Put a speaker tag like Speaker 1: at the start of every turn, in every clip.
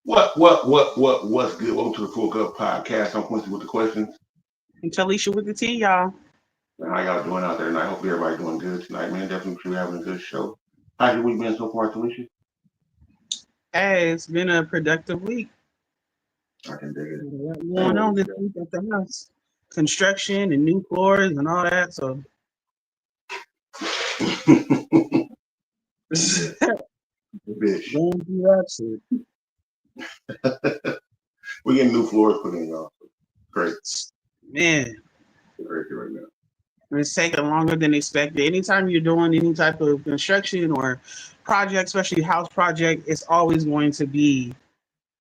Speaker 1: What's good? Welcome to the Full Cup Podcast. I'm Quincy with the questions.
Speaker 2: And Talisha with the tea, y'all.
Speaker 1: Man, how y'all doing out there tonight? Hopefully everybody doing good tonight, man. Definitely sure you're having a good show. How's your week been so far, Talisha?
Speaker 2: Hey, it's been a productive week.
Speaker 1: I can dig it.
Speaker 2: A lot going on this week at the house. Construction and new floors and all that. So
Speaker 1: Bitch.
Speaker 2: going through that shit.
Speaker 1: We're getting new floors put in, y'all. Great.
Speaker 2: Man.
Speaker 1: Great right now.
Speaker 2: It's taking longer than expected. Anytime you're doing any type of construction or project, especially house project, it's always going to be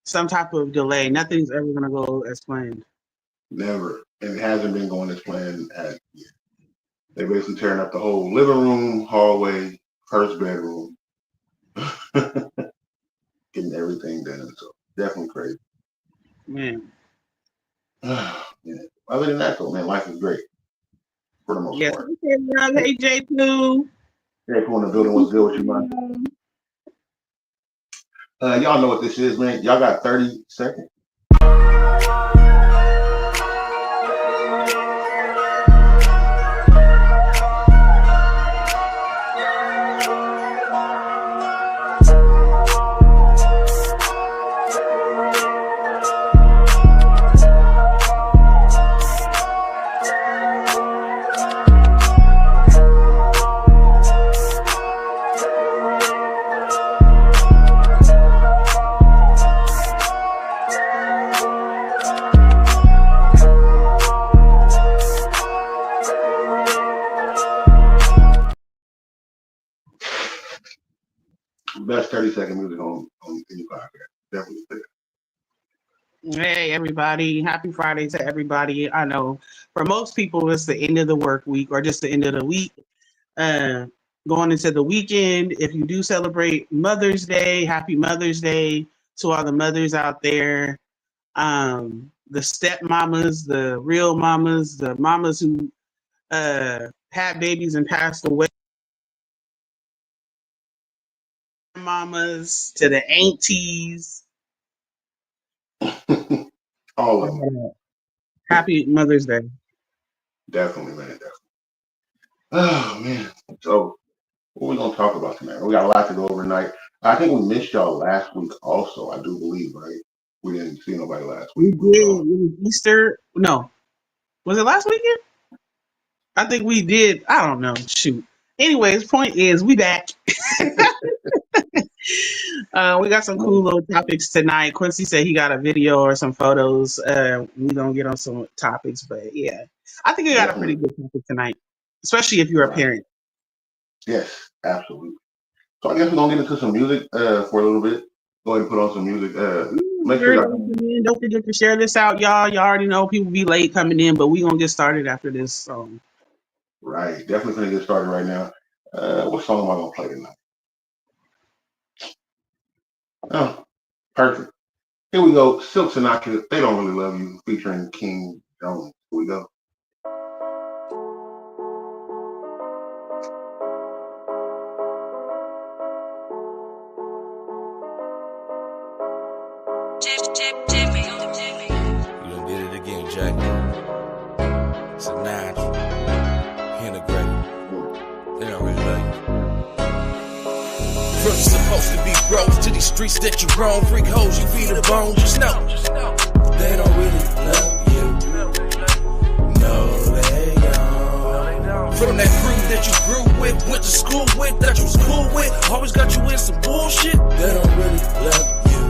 Speaker 2: some type of delay. Nothing's ever going to go as planned.
Speaker 1: Never. And it hasn't been going as planned as yet. They're basically tearing up the whole living room, hallway, first bedroom. Getting everything done. So definitely crazy.
Speaker 2: Man.
Speaker 1: Yeah. Other than that, though, man, life is great. For the most part.
Speaker 2: Hey, J2.
Speaker 1: Hey, cool in the building. What's good with you, man? Y'all know what this is, man. Y'all got 30 seconds. Best 30-second music on any podcast. Definitely there.
Speaker 2: Hey, everybody. Happy Friday to everybody. I know for most people, it's the end of the work week or just the end of the week. Going into the weekend, if you do celebrate Mother's Day, happy Mother's Day to all the mothers out there. The step mamas, the real mamas, the mamas who had babies and passed away. Mamas to the aunties.
Speaker 1: All of them.
Speaker 2: Happy Mother's Day.
Speaker 1: Definitely, man. Definitely. Oh, man. So, what we going to talk about tonight? We got a lot to go over tonight. I think we missed y'all last week also, I do believe, right? We didn't see nobody last week.
Speaker 2: We did. It was Easter. No. Was it last weekend? I think we did. I don't know. Shoot. Anyways, point is, we back. We got some cool little topics tonight. Quincy said he got a video or some photos. We're going to get on some topics, but yeah. I think we got a pretty good topic tonight, especially if you're a parent.
Speaker 1: Yes, absolutely. So I guess we're going to get into some music for a little bit. Go ahead and put on some music. Make sure
Speaker 2: don't forget to share this out, y'all. Y'all already know people be late coming in, but we're going to get started after this song.
Speaker 1: Right. Definitely going to get started right now. What song am I going to play tonight? Oh, perfect. Here we go. Silk Sinatra, They Don't Really Love You, featuring King Jones. Here we go.
Speaker 3: You done did it again, Jack. Sinatra, integrate. They don't really love you. From you supposed to be bros to these streets that you roam, freak hoes, you feed a bone, just know they don't really love you. No, they don't. From that crew that you grew with, went to school with, that you was cool with, always got you in some bullshit. They don't really love you.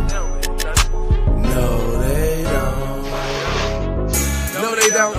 Speaker 3: No, they don't. No, they don't.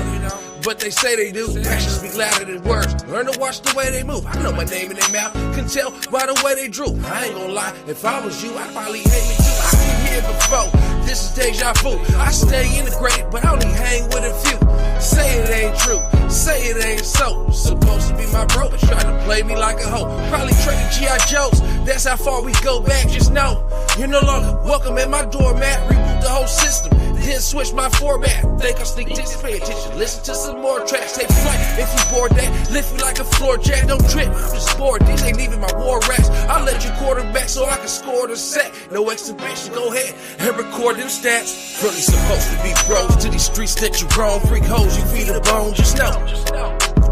Speaker 3: But they say they do. Actions speak louder than words. Learn to watch the way they move. I know my name in their mouth. Can tell by the way they droop. I ain't gonna lie. If I was you, I'd probably hate me too. I've been here before. This is deja vu. I stay integrated, but I only hang with a few. Say it ain't true. Say it ain't so. Supposed to be my bro, but try to play me like a hoe. Probably traded G.I. Joes. That's how far we go back. Just know you're no longer welcome at my doormat. Reboot the whole system. then switch my format. Think I sneak this, pay attention, listen to some more tracks. Take flight if you bored that, lift me like a floor jack. Don't trip, I'm just bored, these ain't even my war racks. I let you quarterback so I can score the sack. No exhibition, go ahead and record them stats. Really supposed to be bros to these streets that you grown. Freak hoes, you feed a bone, just know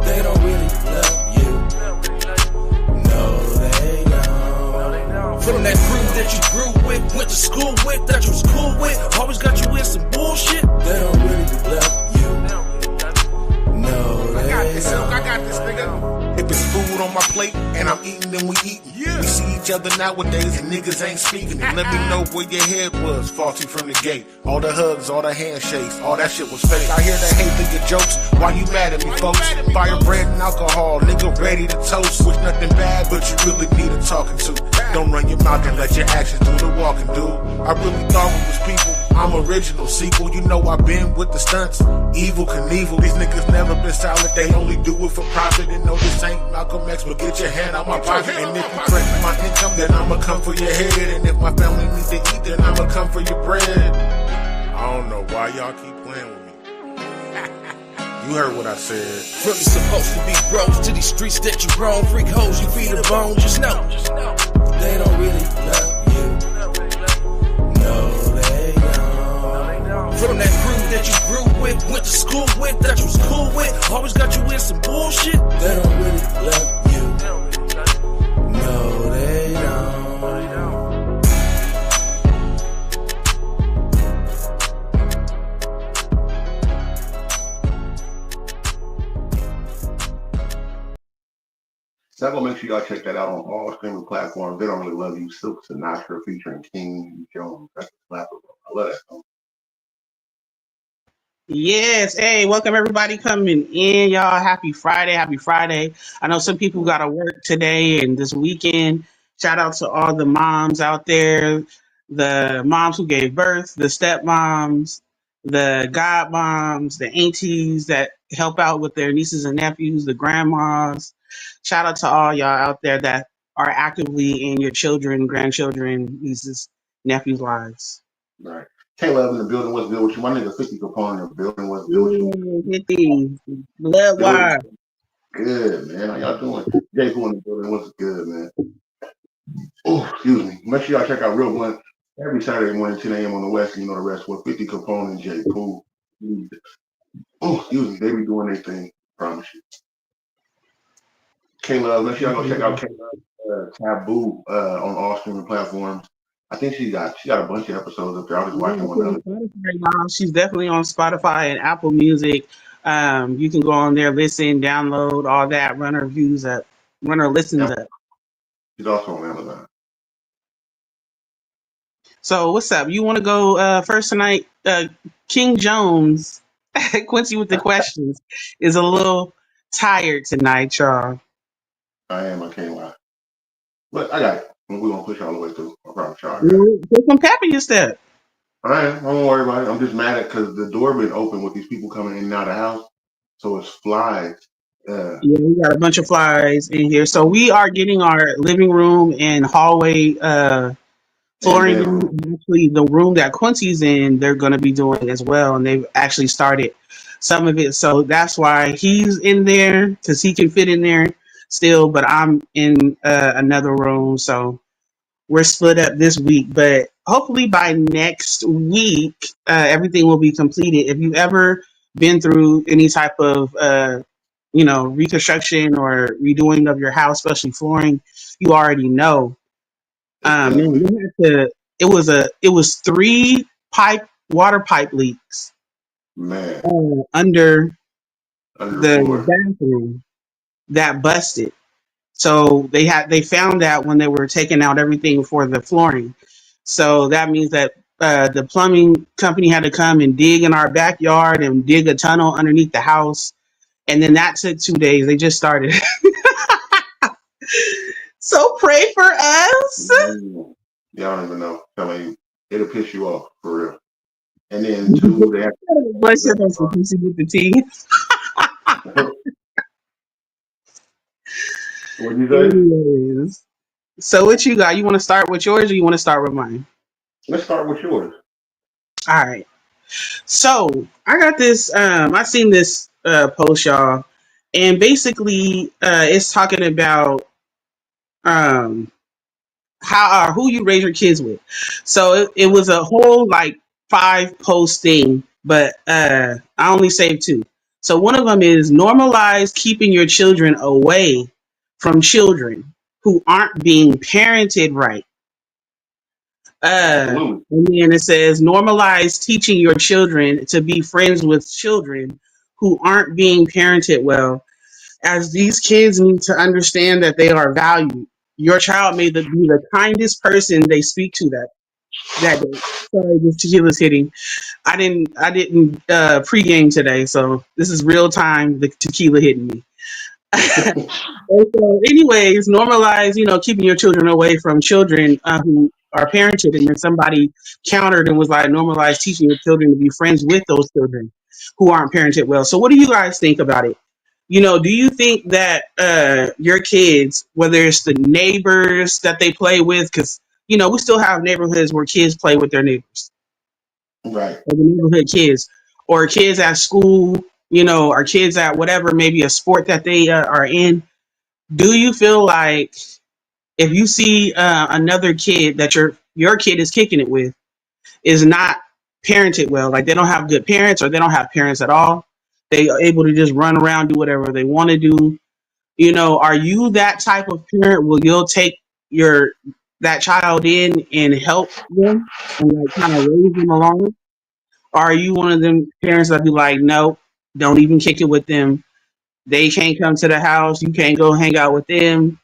Speaker 3: they don't really love you. No, they don't. From that crew that you grew with, went to school with, that you was cool with, always got you in some bullshit. They don't really love you. No, they don't.
Speaker 4: I got this, nigga. If it's food on my plate and I'm eating, then we eating. We see each other nowadays and niggas ain't speaking. And let me know where your head was, faulty from the gate. All the hugs, all the handshakes, all that shit was fake. I hear the hate through your jokes. Why you mad at me, folks? Fire bread and alcohol, nigga ready to toast. Wish nothing bad, but you really need a talking to. Don't run your mouth and let your actions do the walking, dude. I really thought we was people. I'm original sequel. You know I been with the stunts. Evil Knievel. These niggas never been silent. They only do it for profit. And know this ain't Malcolm X, but get your hand out my pocket. And if you threaten my income, then I'ma come for your head. And if my family needs to eat, then I'ma come for your bread. I don't know why y'all keep playing with me. You heard what I said.
Speaker 3: Really supposed to be bros to these streets that you grown. Freak hoes, you feed a bone, just know they don't really love you. No, they don't. From that crew that you grew with, went to school with, that you was cool with, always got you in some bullshit. They don't really love you. No, they don't.
Speaker 1: So I'm gonna make sure y'all check that out on all streaming platforms. They Don't Really Love You, Silk Sinatra featuring King Jones. That's a slapper. I love that song.
Speaker 2: Yes. Hey, welcome everybody coming in, y'all. Happy Friday. Happy Friday. I know some people got to work today and this weekend. Shout out to all the moms out there, the moms who gave birth, the stepmoms, the godmoms, the aunties that help out with their nieces and nephews, the grandmas. Shout out to all y'all out there that are actively in your children, grandchildren, nieces, nephews' lives.
Speaker 1: Right. Caleb in the building. What's good with you? My nigga 50 Capone in the building. What's good with you?
Speaker 2: 50. Blood wire.
Speaker 1: Good, man. How y'all doing? Jay Phull in the building. What's good, man? Oh, excuse me. Make sure y'all check out Real Blunt every Saturday morning, 10 a.m. on the West. You know the rest with 50 Capone and Jay Phull. Oh, excuse me. They be doing their thing. Promise you. Caleb, make sure y'all go check out Caleb Taboo on all streaming platforms. I think she got a bunch of episodes up there. I was watching one of them.
Speaker 2: She's definitely on Spotify and Apple Music. You can go on there, listen, download, all that, run her views up, run her listens up.
Speaker 1: She's also on Amazon.
Speaker 2: So what's up? You want to go first tonight? King Jones, Quincy with the questions, is a little tired tonight, y'all.
Speaker 1: I am. I can't lie. But I got it. We're going to push all the way through. I promise y'all.
Speaker 2: Put some pep in your step.
Speaker 1: I am. Don't worry about it. I'm just mad at because the door been open with these people coming in and out of the house. So it's flies.
Speaker 2: Yeah, we got a bunch of flies in here. So we are getting our living room and hallway flooring. Actually, the room that Quincy's in, they're going to be doing as well. And they've actually started some of it. So that's why he's in there, because he can fit in there still. But I'm in another room. So we're split up this week. But hopefully by next week, everything will be completed. If you've ever been through any type of reconstruction or redoing of your house, especially flooring, you already know. Man, we had to. It was 3 water pipe leaks,
Speaker 1: man,
Speaker 2: under the bathroom that busted. So they found that when they were taking out everything for the flooring. So that means that the plumbing company had to come and dig in our backyard and dig a tunnel underneath the house. And then that took 2 days. They just started. So pray for us.
Speaker 1: Yeah, I don't even know. I mean, it'll piss you off for real. And then 2, they have
Speaker 2: to with the tea.
Speaker 1: What you say?
Speaker 2: So what you got? You want to start with yours or you want to start with mine?
Speaker 1: Let's start with yours.
Speaker 2: All right. So I got this. I seen this post, y'all, and basically, it's talking about um how who you raise your kids with. So it was a whole like 5 post thing, but I only saved 2. So one of them is normalize keeping your children away from children who aren't being parented right.
Speaker 1: Absolutely.
Speaker 2: And then it says normalize teaching your children to be friends with children who aren't being parented well, as these kids need to understand that they are valued. Your child may be the kindest person they speak to that day. Sorry, this tequila's hitting. I didn't pregame today, so this is real time. The tequila hitting me. And so, anyways, normalize, keeping your children away from children who are parented. And then somebody countered and was like, normalize teaching your children to be friends with those children who aren't parented well. So, what do you guys think about it? Do you think that your kids, whether it's the neighbors that they play with, because, we still have neighborhoods where kids play with their neighbors,
Speaker 1: Right.
Speaker 2: or the neighborhood kids, or kids at school, or kids at whatever, maybe a sport that they are in. Do you feel like if you see another kid that your kid is kicking it with is not parented well, like they don't have good parents or they don't have parents at all, they are able to just run around, do whatever they want to do, are you that type of parent? Will you'll take your that child in and help them and like kind of raise them along? Or are you one of them parents that be like, no, don't even kick it with them. They can't come to the house. You can't go hang out with them.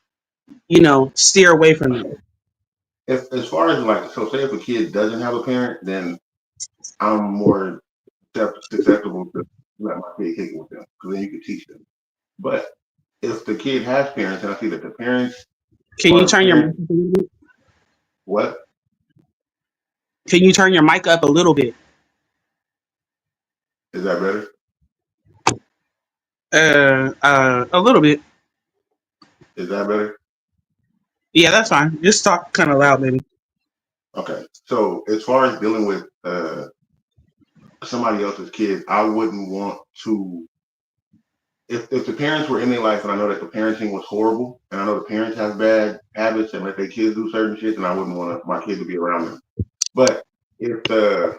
Speaker 2: Steer away from them.
Speaker 1: If as far as like, so say if a kid doesn't have a parent, then I'm more susceptible to let my kid kick it with them because then you can teach them. But if the kid has parents and I see that the parents
Speaker 2: Can
Speaker 1: or
Speaker 2: you
Speaker 1: the
Speaker 2: turn your mic
Speaker 1: parent,
Speaker 2: up a little bit?
Speaker 1: what
Speaker 2: Can you turn your mic up a little bit?
Speaker 1: is that better?
Speaker 2: A little bit.
Speaker 1: Is that better?
Speaker 2: Yeah, that's fine. Just talk kind of loud, maybe.
Speaker 1: Okay. So as far as dealing with somebody else's kids, I wouldn't want to. If the parents were in their life and I know that the parenting was horrible and I know the parents have bad habits and let their kids do certain shit, then I wouldn't want my kid to be around them. But if the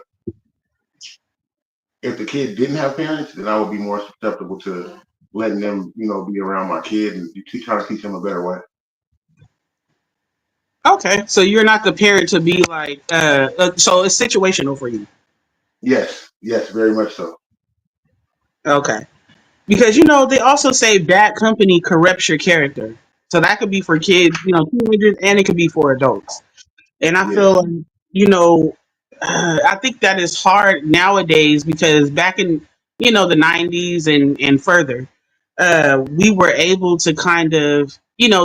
Speaker 1: if the kid didn't have parents, then I would be more susceptible to letting them, be around my kid and try to teach them a better way.
Speaker 2: Okay, so you're not the parent to be like, so it's situational for you.
Speaker 1: Yes, very much so.
Speaker 2: Okay. Because they also say bad company corrupts your character. So that could be for kids, teenagers, and it could be for adults. And I
Speaker 1: Yeah,
Speaker 2: feel like, I think that is hard nowadays because back in, the 90s and further, we were able to kind of,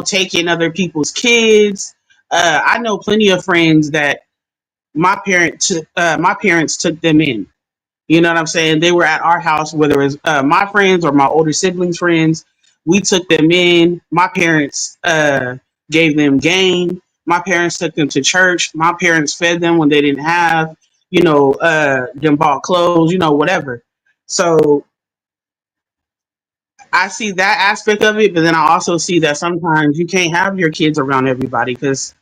Speaker 2: take in other people's kids. I know plenty of friends that my parents took them in. You know what I'm saying? They were at our house, whether it was my friends or my older siblings' friends. We took them in. My parents gave them game. My parents took them to church. My parents fed them when they didn't have, them bought clothes, whatever. So I see that aspect of it, but then I also see that sometimes you can't have your kids around everybody because,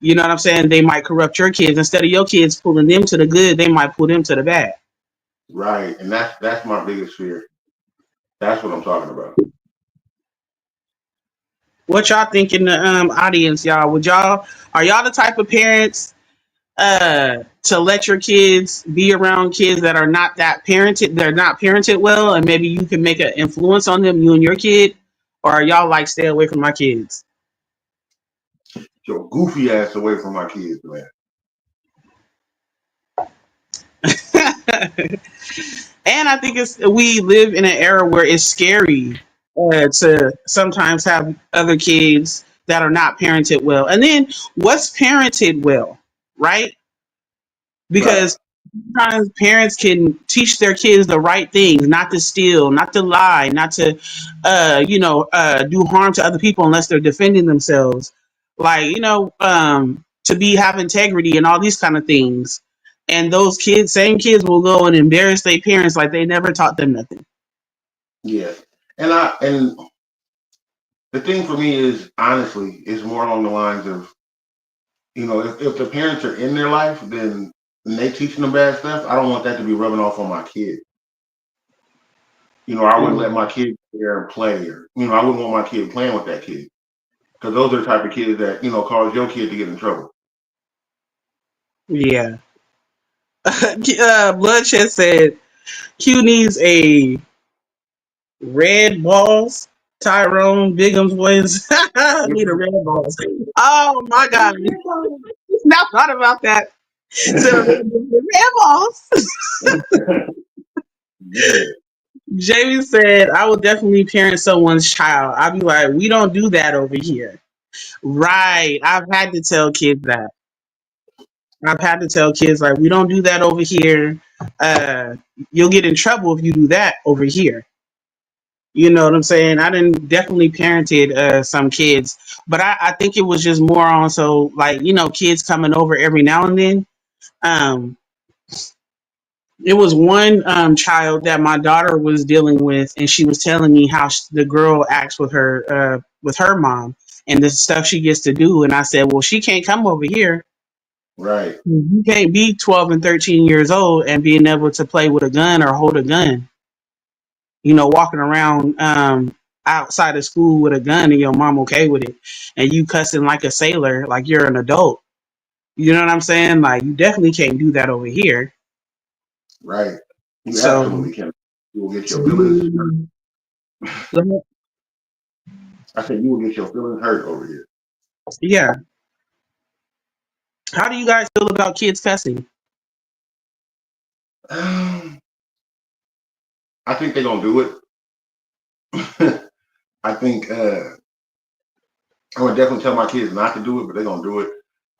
Speaker 2: you know what I'm saying? They might corrupt your kids. Instead of your kids pulling them to the good, they might pull them to the bad.
Speaker 1: right. And that's my biggest fear. That's what I'm talking about.
Speaker 2: What y'all think in the audience, y'all? Are y'all the type of parents to let your kids be around kids that are not that parented, they're not parented well, and maybe you can make an influence on them, you and your kid? Or are y'all like stay away from my kids?
Speaker 1: Your goofy ass away from my kids, man.
Speaker 2: And I think we live in an era where it's scary to sometimes have other kids that are not parented well. And then what's parented well, right?
Speaker 1: Right.
Speaker 2: Because sometimes parents can teach their kids the right things, not to steal, not to lie, not to do harm to other people unless they're defending themselves, like, to have integrity and all these kind of things. And those kids, same kids, will go and embarrass their parents like they never taught them nothing.
Speaker 1: Yeah. And the thing for me is honestly is more along the lines of, if the parents are in their life, then they teaching them bad stuff. I don't want that to be rubbing off on my kid. I wouldn't let my kid go there and play, or I wouldn't want my kid playing with that kid, because those are the type of kids that cause your kid to get in trouble.
Speaker 2: Yeah. Bloodshed said Q needs a red balls. Tyrone Bigum's voice. Need a red balls. Oh my god. Now thought about that. So red balls.
Speaker 1: Yeah.
Speaker 2: Jamie said, I would definitely parent someone's child. I'd be like, we don't do that over here. Right. I've had to tell kids that. I've had to tell kids, like, we don't do that over here. Uh, you'll get in trouble if you do that over here. You know what I'm saying? I didn't definitely parented some kids, but I think it was just more on so like, kids coming over every now and then. Um, it was one child that my daughter was dealing with, and she was telling me how the girl acts with her mom and the stuff she gets to do. And I said, well, she can't come over here.
Speaker 1: Right.
Speaker 2: You can't be 12 and 13 years old and being able to play with a gun or hold a gun. Walking around outside of school with a gun and your mom okay with it, and you cussing like a sailor, like you're an adult. You know what I'm saying? Like you definitely can't do that over here.
Speaker 1: Right. You
Speaker 2: So,
Speaker 1: absolutely can. You will get your feelings hurt. I said you will get your feelings hurt over here.
Speaker 2: yeah. How do you guys feel about kids cussing?
Speaker 1: I think they're gonna do it. I think I would definitely tell my kids not to do it, but they're gonna do it.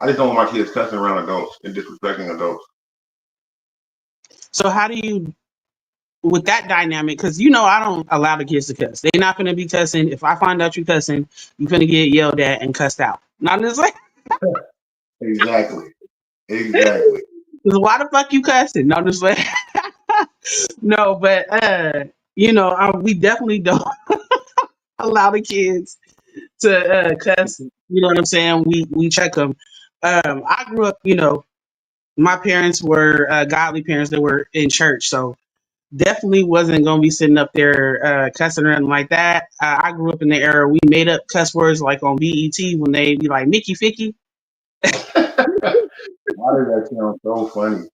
Speaker 1: I just don't want my kids cussing around adults and disrespecting adults.
Speaker 2: So how do you with that dynamic? Because I don't allow the kids to cuss. They're not gonna be cussing. If I find out you cussing, you're gonna get yelled at and cussed out. Not just like,
Speaker 1: Exactly. Exactly.
Speaker 2: why the fuck you cussing? No, just like no, but we definitely don't allow the kids to cuss. You know what I'm saying? We check them. I grew up. My parents were godly parents that were in church, so definitely wasn't gonna be sitting up there cussing or anything like that. I grew up in the era we made up cuss words like on BET when they be like Mickey Ficky.
Speaker 1: Why does that sound so funny?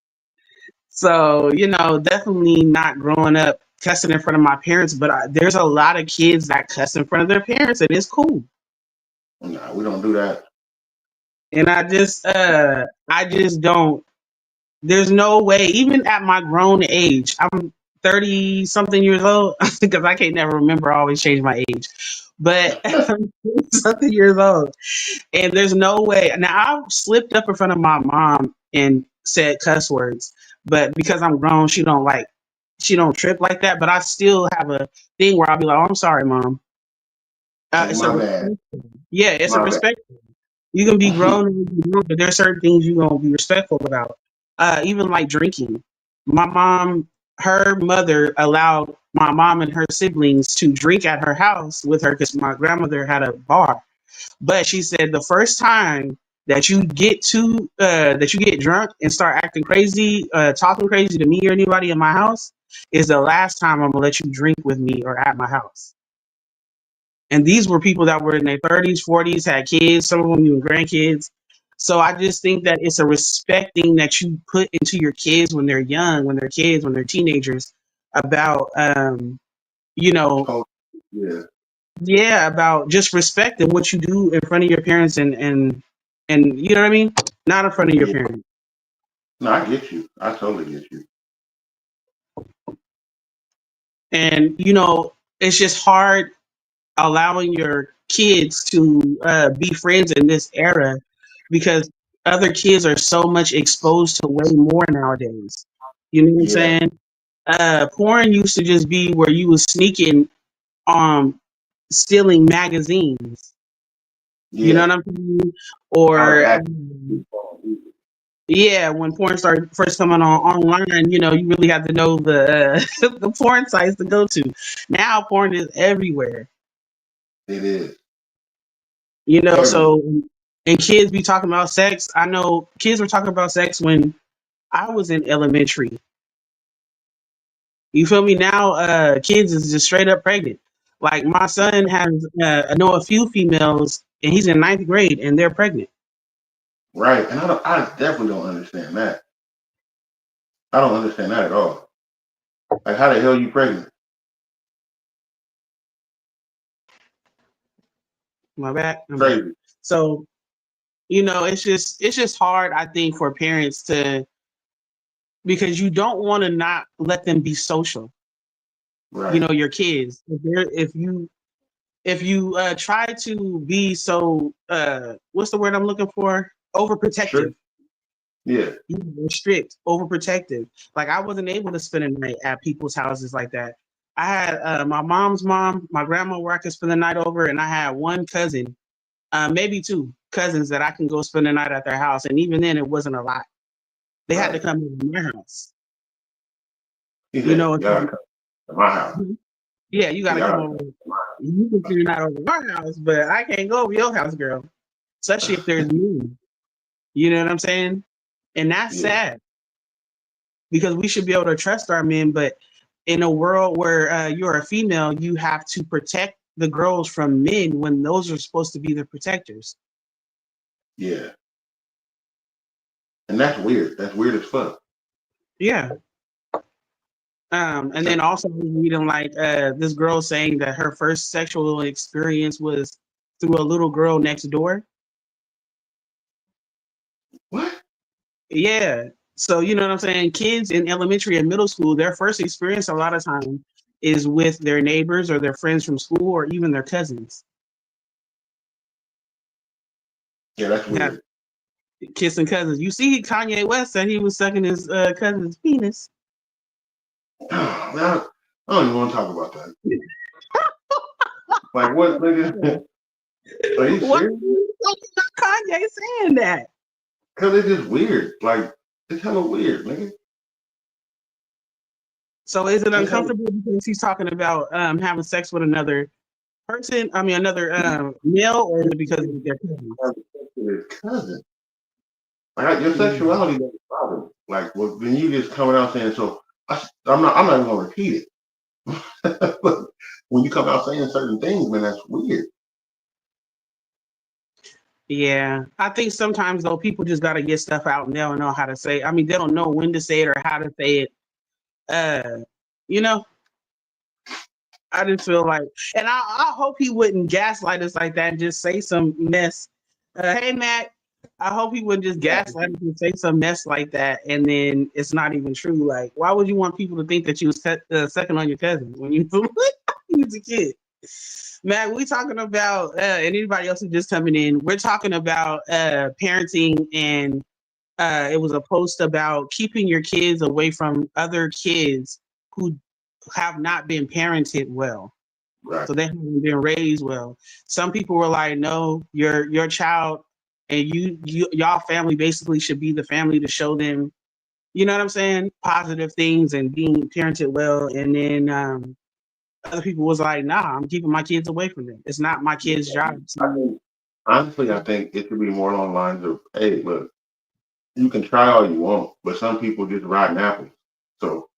Speaker 2: So definitely not growing up cussing in front of my parents, but there's a lot of kids that cuss in front of their parents, and it's cool.
Speaker 1: Nah, we don't do that.
Speaker 2: And I just don't. There's no way, even at my grown age, I'm 30 something years old because I can't never remember. I always change my age, but I'm 30 something years old, and there's no way. Now I've slipped up in front of my mom and said cuss words, but because I'm grown, she don't trip like that. But I still have a thing where I'll be like, "Oh, I'm sorry, mom."
Speaker 1: Hey,
Speaker 2: It's a
Speaker 1: my bad.
Speaker 2: yeah, it's a
Speaker 1: My bad.
Speaker 2: respect. You can be grown and you can be grown, but there's certain things you're gonna be respectful about. Even like drinking. My mom, her mother allowed my mom and her siblings to drink at her house with her because my grandmother had a bar. But she said the first time that you get drunk and start acting crazy, talking crazy to me or anybody in my house is the last time I'm gonna let you drink with me or at my house. And these were people that were in their 30s, 40s, had kids, some of them even grandkids. So I just think that it's a respecting that you put into your kids when they're young, when they're kids, when they're teenagers, about you know,
Speaker 1: Oh, yeah.
Speaker 2: yeah, about just respecting what you do in front of your parents and you know what I mean? Not in front of your
Speaker 1: Yeah.
Speaker 2: parents.
Speaker 1: No, I get you. I totally get you.
Speaker 2: And it's just hard allowing your kids to be friends in this era because other kids are so much exposed to way more nowadays. You know what I'm
Speaker 1: Yeah.
Speaker 2: saying? Porn used to just be where you was sneaking, um, stealing magazines. You know
Speaker 1: Yeah.
Speaker 2: what I'm saying?
Speaker 1: Not
Speaker 2: Or
Speaker 1: an act.
Speaker 2: Yeah, when porn started first coming on online, you know, you really have to know the the porn sites to go to. Now porn is everywhere,
Speaker 1: It is
Speaker 2: you know.
Speaker 1: everywhere.
Speaker 2: So and kids be talking about sex. I know kids were talking about sex when I was in elementary. You feel me? Now, kids is just straight up pregnant. Like my son has, I know a few females, and he's in ninth grade, and they're pregnant.
Speaker 1: Right. And I definitely don't understand that. I don't understand that at all. Like, how the hell you pregnant?
Speaker 2: My bad, I'm back.
Speaker 1: Crazy.
Speaker 2: So you know, it's just hard. I think for parents to because you don't want to not let them be social. You
Speaker 1: Right.
Speaker 2: know, your kids. If you try to be so what's the word I'm looking for?
Speaker 1: Sure.
Speaker 2: Overprotective.
Speaker 1: Yeah.
Speaker 2: You were strict, overprotective. Like I wasn't able to spend a night at people's houses like that. I had my mom's mom, my grandma, where I could spend the night over, and I had one cousin, maybe two cousins that I can go spend the night at their house. And even then, it wasn't a lot. They had to
Speaker 1: Right.
Speaker 2: come to my house.
Speaker 1: He
Speaker 2: You
Speaker 1: said,
Speaker 2: know,
Speaker 1: you gotta come to my house.
Speaker 2: yeah, you got
Speaker 1: You
Speaker 2: to come
Speaker 1: gotta
Speaker 2: over.
Speaker 1: come to my
Speaker 2: You can spend the night over my house, but I can't go over your house, girl. Especially if there's
Speaker 1: house.
Speaker 2: me. You know what I'm saying? And that's
Speaker 1: Yeah.
Speaker 2: sad because we should be able to trust our men, but in a world where you're a female, you have to protect the girls from men when those are supposed to be the protectors.
Speaker 1: Yeah. And that's weird. That's weird as fuck.
Speaker 2: Yeah. And then also reading like this girl saying that her first sexual experience was through a little girl next door.
Speaker 1: What?
Speaker 2: Yeah. So you know what I'm saying? Kids in elementary and middle school, their first experience a lot of time is with their neighbors or their friends from school or even their cousins.
Speaker 1: Yeah, that's
Speaker 2: Yeah,
Speaker 1: weird.
Speaker 2: kissing cousins. You see, Kanye West said he was sucking his cousin's penis.
Speaker 1: Man, I don't even want to talk about that. Like, what, nigga? Are you
Speaker 2: Why are
Speaker 1: serious?
Speaker 2: you talking about Kanye saying that?
Speaker 1: Because it's just weird. Like, it's hella weird, nigga.
Speaker 2: So is it
Speaker 1: It's hella
Speaker 2: uncomfortable because he's talking about having sex with another person? I mean, another male, or is it because of their cousins?
Speaker 1: his cousin. Like, your
Speaker 2: Mm.
Speaker 1: sexuality doesn't bother me. Like, well, then you just coming out saying, so I'm not even gonna repeat it. When you come out saying certain things, man, that's weird.
Speaker 2: Yeah, I think sometimes though people just got to get stuff out and they don't know how to say. I mean, they don't know when to say it or how to say it. Uh, you know, I just feel like, and I hope he wouldn't gaslight us like that and just say some mess. Hey, Matt, I hope he wouldn't just gaslight us and say some mess like that, and then it's not even true. Like, why would you want people to think that you was second on your cousin when you you was a kid? Matt, we talking about, and anybody else who's just coming in, we're talking about parenting, and it was a post about keeping your kids away from other kids who have not been parented well.
Speaker 1: Right.
Speaker 2: So they haven't been raised well. Some people were like, no, your child and y'all family basically should be the family to show them, you know what I'm saying, positive things and being parented well. And then other people was like, nah, I'm keeping my kids away from them. It's not my
Speaker 1: Yeah.
Speaker 2: kid's job
Speaker 1: I
Speaker 2: to.
Speaker 1: think, honestly, I think it should be more along the lines of, hey, look, you can try all you want, but some people just riding apples. So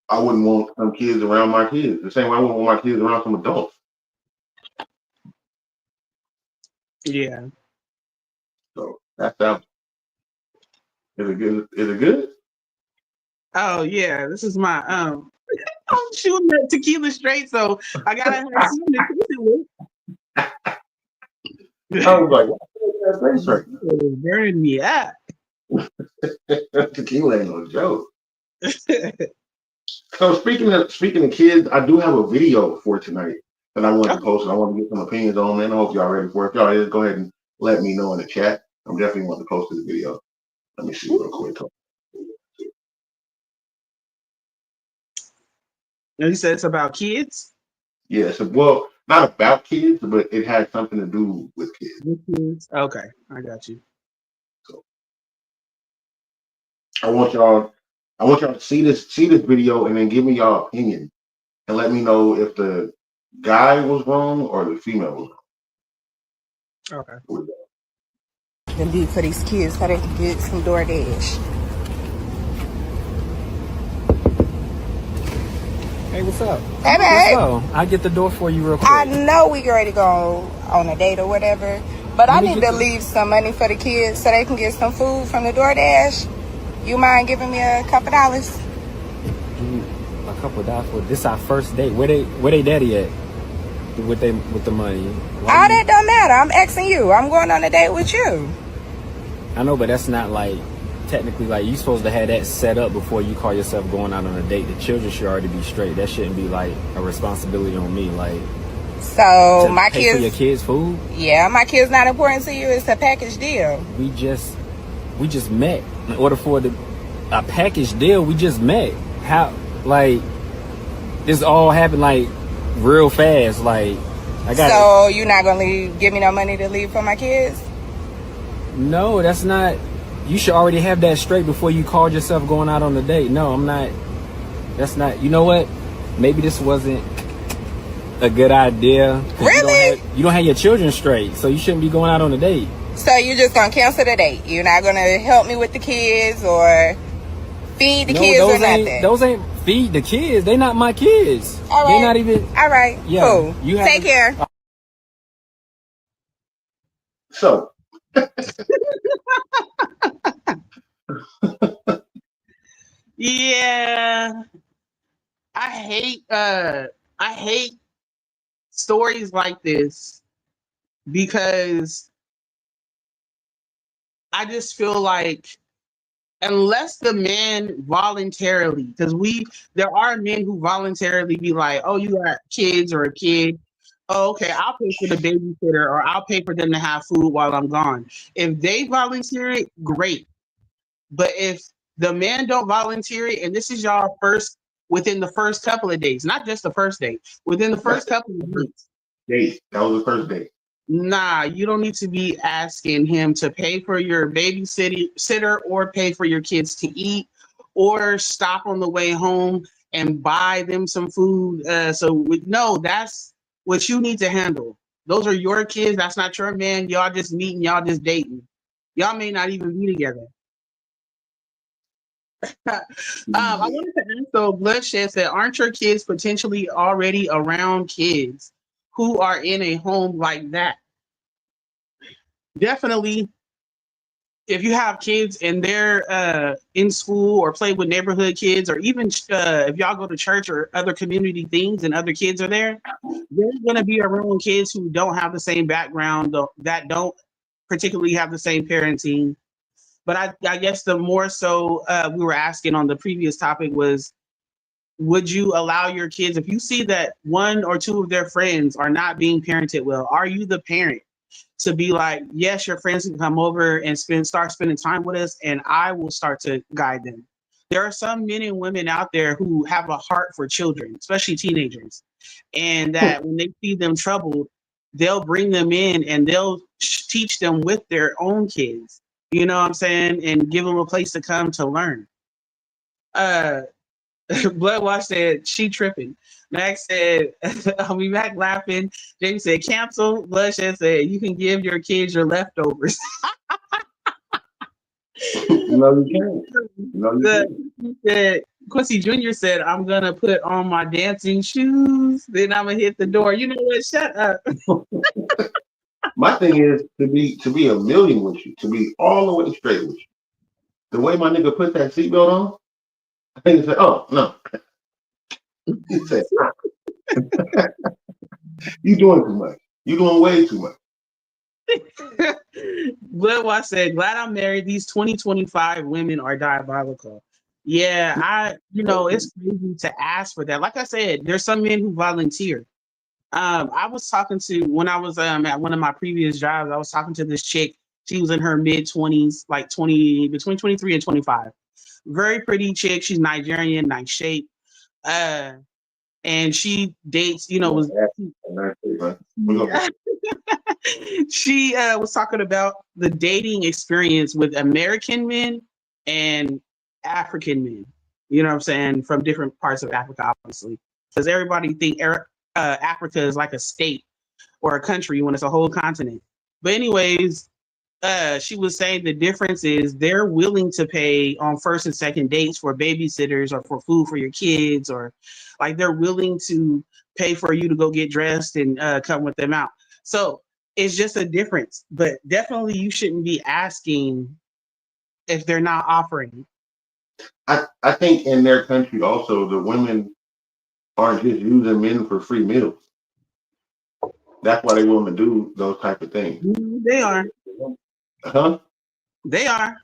Speaker 1: I wouldn't want some kids around my kids. The same way I wouldn't want my kids around some adults.
Speaker 2: Yeah.
Speaker 1: So that's that. Is it good? Is it good?
Speaker 2: Oh yeah, this is my I'm shooting that tequila straight, so I gotta have something to taste it with.
Speaker 1: I was like, what's that face right
Speaker 2: It was burning me up.
Speaker 1: now? Tequila ain't no joke. So speaking of kids, I do have a video for tonight that I wanted to
Speaker 2: Okay.
Speaker 1: post, and I want to get some opinions on. Man, I hope y'all ready for it. If y'all is, go ahead and let me know in the chat. I'm definitely want to post this video. Let me see real quick.
Speaker 2: And you said it's about kids?
Speaker 1: Yeah, so well, not about kids, but it has something to do with kids.
Speaker 2: With kids? Okay, I got you.
Speaker 1: So I want y'all to see this video and then give me y'all opinion and let me know if the guy was wrong or the female was
Speaker 2: Okay.
Speaker 1: wrong.
Speaker 5: The beat for these kids so they can get some DoorDash.
Speaker 6: Hey, what's up?
Speaker 5: Hey,
Speaker 6: Let's
Speaker 5: babe.
Speaker 6: go. I'll get the door for you real quick.
Speaker 5: I know we ready to go on a date or whatever, but I
Speaker 6: Let me
Speaker 5: need
Speaker 6: get
Speaker 5: to
Speaker 6: the-
Speaker 5: leave some money for the kids so they can get some food from the DoorDash. You mind giving me a couple dollars?
Speaker 6: A couple of dollars for this. Our first date. Where they daddy at? With the money. Why
Speaker 5: All
Speaker 6: you-
Speaker 5: that don't matter. I'm asking you. I'm going on a date with you.
Speaker 6: I know, but that's not like technically like you supposed to have that set up before you call yourself going out on a date. The children should already be straight. That shouldn't be like a responsibility on me. Like
Speaker 5: So
Speaker 6: to
Speaker 5: my
Speaker 6: pay for your
Speaker 5: kids,
Speaker 6: kids' food.
Speaker 5: yeah, my kids not important to you. It's a package deal.
Speaker 6: We just met. In order for a package deal, we just met. How like this all happened like real fast. Like I got
Speaker 5: So you're not gonna give me no money to leave for my kids?
Speaker 6: No, that's not. You should already have that straight before you called yourself going out on a date. No, I'm not. That's not. You know what? Maybe this wasn't a good idea. 'Cause
Speaker 5: Really?
Speaker 6: You don't have your children straight, so you shouldn't be going out on a date.
Speaker 5: So you're just gonna cancel the date? You're not gonna help me with the kids or feed the kids or nothing?
Speaker 6: Those ain't feed the kids. They not my kids.
Speaker 5: All right.
Speaker 6: They not even.
Speaker 5: All right.
Speaker 6: Yeah,
Speaker 5: Cool.
Speaker 6: you have
Speaker 5: Take
Speaker 6: to-
Speaker 5: care.
Speaker 1: So
Speaker 2: Yeah. I hate stories like this because I just feel like unless the man voluntarily, because there are men who voluntarily be like, oh, you got kids or a kid. Oh, okay, I'll pay for the babysitter or I'll pay for them to have food while I'm gone. If they volunteer it, great. But if the man don't volunteer it, and this is y'all first within the first couple of days, not just the first date, within the first couple of weeks,
Speaker 1: date. That was the first date.
Speaker 2: nah, you don't need to be asking him to pay for your babysitter or pay for your kids to eat or stop on the way home and buy them some food. No, that's what you need to handle. Those are your kids. That's not your man. Y'all just meeting. Y'all just dating. Y'all may not even be together. I wanted to ask though, Bloodshed said, aren't your kids potentially already around kids who are in a home like that? Definitely, if you have kids and they're in school or play with neighborhood kids, or even if y'all go to church or other community things and other kids are there, they're going to be around kids who don't have the same background, that don't particularly have the same parenting. But I guess the more so we were asking on the previous topic was, would you allow your kids, if you see that one or two of their friends are not being parented well, are you the parent to be like, yes, your friends can come over and start spending time with us, and I will start to guide them. There are some men and women out there who have a heart for children, especially teenagers, and that when they see them troubled, they'll bring them in and they'll teach them with their own kids. You know what I'm saying? And give them a place to come to learn. Bloodwash said, she tripping. Max said, I'll be back laughing. James said, cancel. Bloodshed said, you can give your kids your leftovers.
Speaker 1: No, you can't. No, you can't.
Speaker 2: Said, Quincy Jr. said, I'm going to put on my dancing shoes. Then I'm going to hit the door. You know what? Shut up.
Speaker 1: My thing is to be a million with you, to be all the way straight with you. The way my nigga put that seatbelt on, I think he said, "Oh no," he said, "You doing too much. You doing way too much."
Speaker 2: Bloodwash said, glad I'm married. These 2025 women are diabolical. Yeah, it's crazy to ask for that. Like I said, there's some men who volunteer. I was talking to, when I was at one of my previous jobs, I was talking to this chick. She was in her mid 20s, like between 23 and 25. Very pretty chick. She's Nigerian, nice shape. And she dates, was she was talking about the dating experience with American men and African men. You know what I'm saying? From different parts of Africa, obviously, because everybody think Africa is like a state or a country when it's a whole continent. But anyways, she was saying the difference is they're willing to pay on first and second dates for babysitters or for food for your kids, or like they're willing to pay for you to go get dressed and come with them out. So it's just a difference. But definitely you shouldn't be asking if they're not offering.
Speaker 1: I think in their country also the women aren't just using men for free meals. That's why they want to do those type of things.
Speaker 2: They are.
Speaker 1: Huh?
Speaker 2: They are.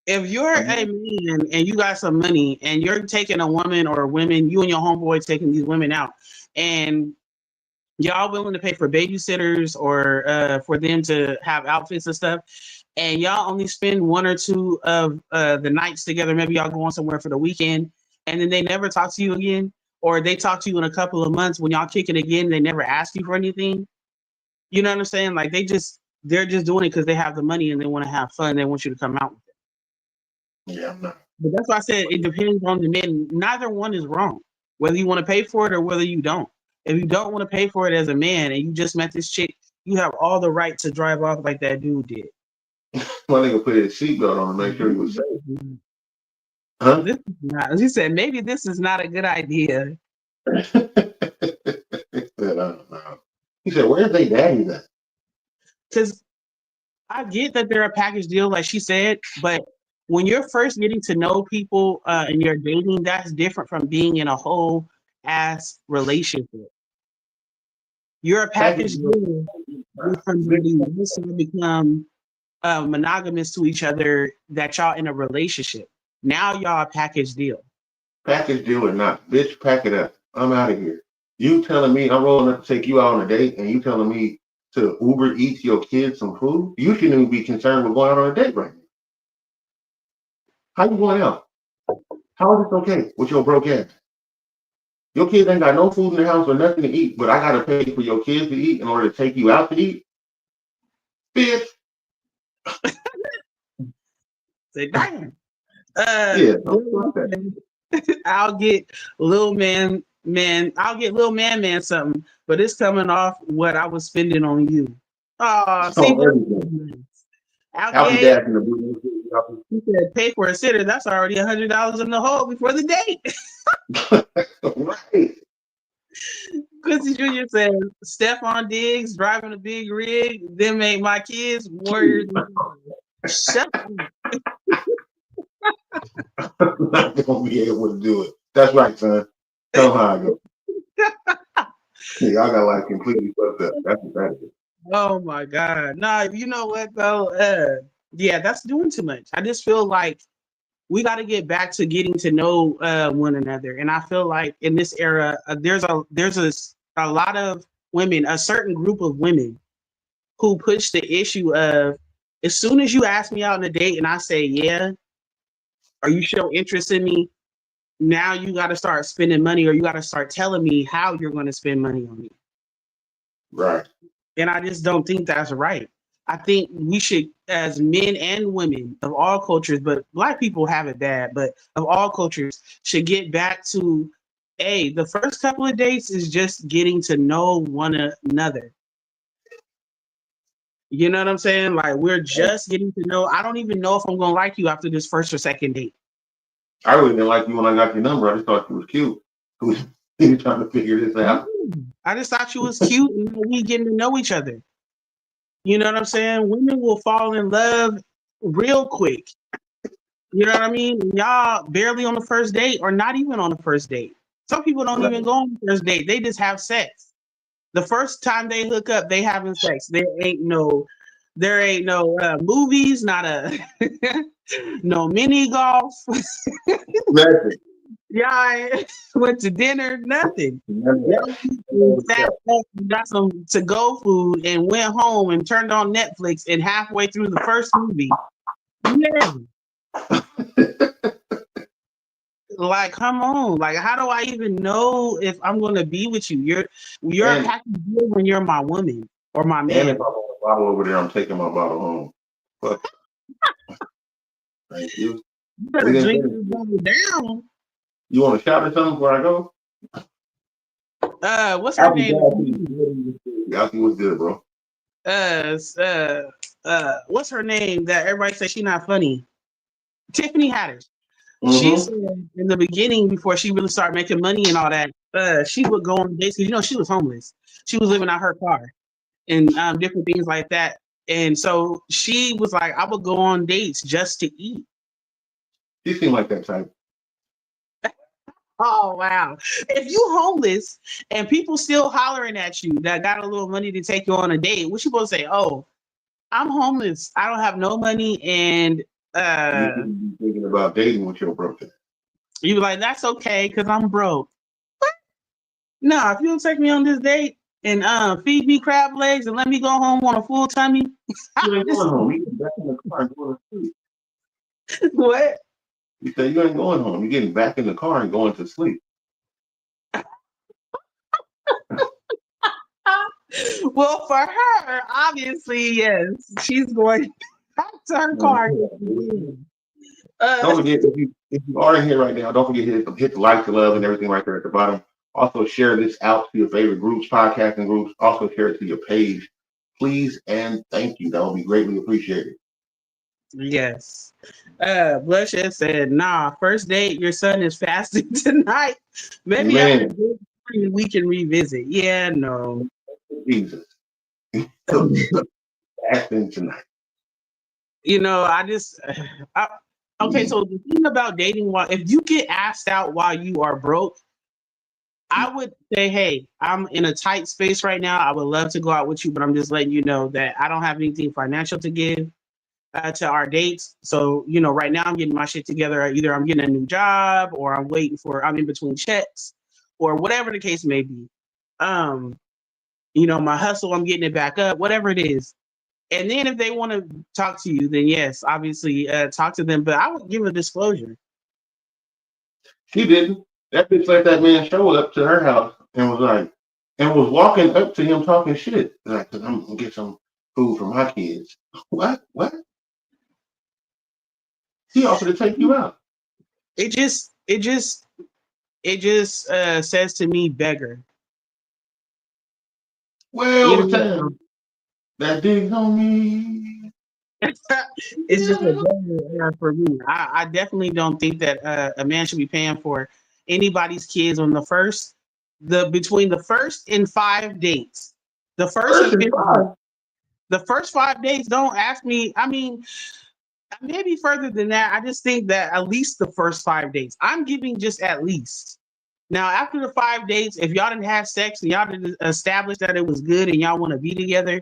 Speaker 2: If you're a man and you got some money and you're taking a woman or women, you and your homeboy taking these women out, and y'all willing to pay for babysitters or for them to have outfits and stuff, and y'all only spend one or two of the nights together, maybe y'all going somewhere for the weekend, and then they never talk to you again, or they talk to you in a couple of months when y'all kick it again, they never ask you for anything. You know what I'm saying? Like they're just doing it because they have the money and they want to have fun. They want you to come out with it.
Speaker 1: Yeah, I'm not.
Speaker 2: But that's why I said it depends on the men. Neither one is wrong, whether you want to pay for it or whether you don't. If you don't want to pay for it as a man and you just met this chick, you have all the right to drive off like that dude did.
Speaker 1: My nigga put his seatbelt on to make sure he was safe. Huh?
Speaker 2: This is not, he said, maybe this is not a good idea.
Speaker 1: He said, I don't know. He said, where's they daddy at?
Speaker 2: Because I get that they're a package deal, like she said, but when you're first getting to know people and you're dating, that's different from being in a whole ass relationship. You're a package deal with somebody who's going to become monogamous to each other, that y'all in a relationship. Now y'all a package deal.
Speaker 1: Package deal or not, bitch, pack it up. I'm out of here. You telling me I'm rolling up to take you out on a date and you telling me to Uber Eats your kids some food? You shouldn't even be concerned with going out on a date right now. How you going out? How is this okay with your broke ass? Your kids ain't got no food in the house or nothing to eat, but I gotta pay for your kids to eat in order to take you out to eat? Bitch.
Speaker 2: Say, damn. I'll get little man something, but it's coming off what I was spending on you. Oh, see, he said pay for a sitter. That's already $100 in the hole before the date.
Speaker 1: Right.
Speaker 2: Quincy Jr. said Stephon Diggs driving a big rig, then make my kids warriors. Shut up.
Speaker 1: I'm not gonna be able to do it. That's right, son. Tell them how I go. Yeah, y'all got like completely fucked up. That's what that is.
Speaker 2: Oh my God. Nah, you know what though? Yeah, that's doing too much. I just feel like we got to get back to getting to know one another. And I feel like in this era, there's a lot of women, a certain group of women who push the issue of, as soon as you ask me out on a date and I say, yeah, or you show interest in me, now you got to start spending money, or you got to start telling me how you're going to spend money on me.
Speaker 1: Right.
Speaker 2: And I just don't think that's right. I think we should, as men and women of all cultures, but Black people have it bad, but of all cultures, should get back to, the first couple of dates is just getting to know one another. You know what I'm saying? Like, we're just getting to know. I don't even know if I'm going to like you after this first or second date.
Speaker 1: I really didn't like you when I got your number. I just thought you was cute. We were trying to figure this out.
Speaker 2: I just thought you was cute and we getting to know each other. You know what I'm saying? Women will fall in love real quick. You know what I mean? Y'all barely on the first date, or not even on the first date. Some people don't even go on the first date. They just have sex. The first time they hook up, they having sex. There ain't no movies, not a no mini golf.
Speaker 1: Nothing.
Speaker 2: Yeah, I went to dinner, nothing. Y'all got some to-go food and went home and turned on Netflix, and halfway through the first movie, yeah. Like, come on. Like, how do I even know if I'm going to be with you? You're a package deal when you're my woman or my man.
Speaker 1: And if I want a bottle over there, I'm taking my bottle home. Fuck. Thank you.
Speaker 2: You better drink this bottle down.
Speaker 1: You want to shout or something before I go?
Speaker 2: What's her name?
Speaker 1: Alfie was good, bro.
Speaker 2: What's her name that everybody says she's not funny? Tiffany Haddish. She
Speaker 1: Mm-hmm.
Speaker 2: said in the beginning, before she really started making money and all that, she would go on dates because she was homeless. She was living out her car and different things like that. And so she was like, I would go on dates just to eat.
Speaker 1: She seemed like that type.
Speaker 2: Oh wow! If you homeless and people still hollering at you that got a little money to take you on a date, what you supposed to say? Oh, I'm homeless. I don't have no money, and
Speaker 1: You be thinking about dating with your brother.
Speaker 2: you be like, that's okay because I'm broke. What? No, if you don't take me on this date and feed me crab legs and let me go home on a full tummy,
Speaker 1: You ain't going home. You get back in the car and going to sleep.
Speaker 2: what?
Speaker 1: You say you ain't going home. You're getting back in the car and going to sleep.
Speaker 2: Well, for her, obviously, yes, she's going back to her car.
Speaker 1: Don't forget, if you are in here right now, don't forget to hit the like, the love, and everything right there at the bottom. Also, share this out to your favorite groups, podcasting groups. Also, share it to your page. Please and thank you. That will be greatly appreciated.
Speaker 2: Yes. Bloodshed said, nah, first date, your son is fasting tonight. Maybe after this morning we can revisit. Yeah, no.
Speaker 1: Jesus. Fasting tonight.
Speaker 2: You know, okay, so the thing about dating, if you get asked out while you are broke, I would say, hey, I'm in a tight space right now. I would love to go out with you, but I'm just letting you know that I don't have anything financial to give to our dates. So, you know, right now I'm getting my shit together. Either I'm getting a new job or I'm in between checks or whatever the case may be. You know, my hustle, I'm getting it back up, whatever it is. And then if they want to talk to you, then yes, obviously talk to them. But I would give a disclosure.
Speaker 1: She didn't. That bitch let that man show up to her house and was walking up to him talking shit. Like, I'm gonna get some food for my kids. What? He offered to take you out.
Speaker 2: It just says to me, beggar.
Speaker 1: Well,
Speaker 2: You know,
Speaker 1: that digs on me.
Speaker 2: it's just a beggar for me. I definitely don't think that a man should be paying for anybody's kids on between the first and 5 dates. The first and 5. The first 5 dates, don't ask me. I mean, maybe further than that. I just think that at least the first 5 dates. I'm giving just at least. Now, after the 5 dates, if y'all didn't have sex and y'all didn't establish that it was good and y'all want to be together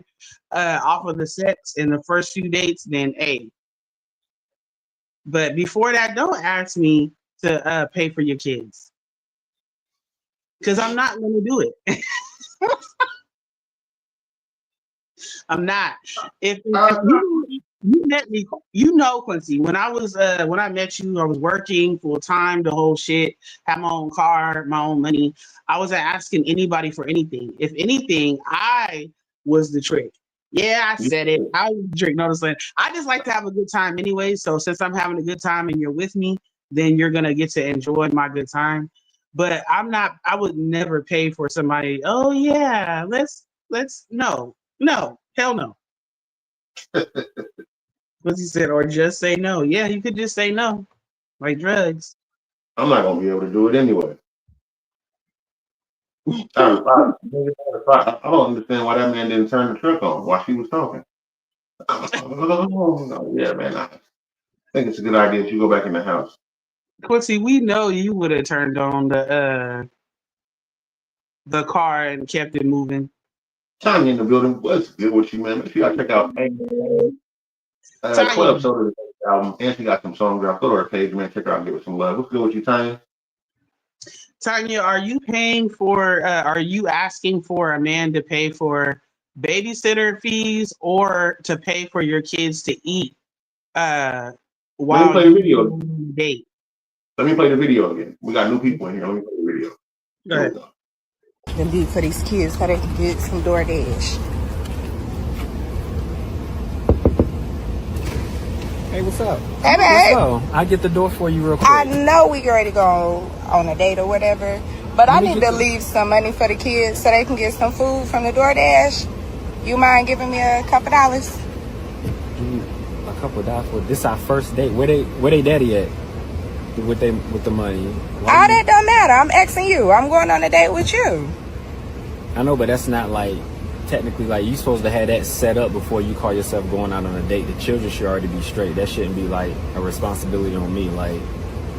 Speaker 2: off of the sex in the first few dates, then hey. But before that, don't ask me to pay for your kids. Because I'm not going to do it. I'm not. If you met me, you know, Quincy, when I met you, I was working full time, the whole shit, had my own car, my own money. I wasn't asking anybody for anything. If anything, I was the trick. Yeah, I said it. I was the trick. Notice that. I just like to have a good time anyway. So since I'm having a good time and you're with me, then you're gonna get to enjoy my good time. But I would never pay for somebody. Oh yeah, let's no, hell no. What he said, or just say no. Yeah, you could just say no, like drugs.
Speaker 1: I'm not gonna be able to do it anyway. I don't understand why that man didn't turn the truck on while she was talking. Yeah, man. I think it's a good idea if you go back in the house.
Speaker 2: Quincy, we know you would have turned on the car and kept it moving.
Speaker 1: Tanya in the building. What's good with you, man? Make sure y'all check out Club Soda album, and she got some songs out. Go to her page, man. Check her out and give her some love. What's good with you, Tanya?
Speaker 2: Tanya, are you asking for a man to pay for babysitter fees or to pay for your kids to eat while you on a date?
Speaker 1: Let me play the video again. We got new people in here. Let me play the video.
Speaker 2: Go ahead.
Speaker 5: The beat for these kids so they can get some DoorDash.
Speaker 6: Hey, what's up?
Speaker 5: Hey,
Speaker 6: Let's
Speaker 5: babe.
Speaker 6: go. I'll get the door for you real quick.
Speaker 5: I know we ready to go on a date or whatever, but I
Speaker 6: Let me
Speaker 5: need
Speaker 6: get
Speaker 5: to
Speaker 6: the-
Speaker 5: leave some money for the kids so they can get some food from the DoorDash. You mind giving me a couple dollars?
Speaker 6: A couple of dollars for this. Our first date. Where they daddy at? With the money. Why
Speaker 5: All
Speaker 6: you-
Speaker 5: that don't matter. I'm asking you. I'm going on a date with you.
Speaker 6: I know, but that's not like technically like you supposed to have that set up before you call yourself going out on a date. The children should already be straight. That shouldn't be like a responsibility on me. Like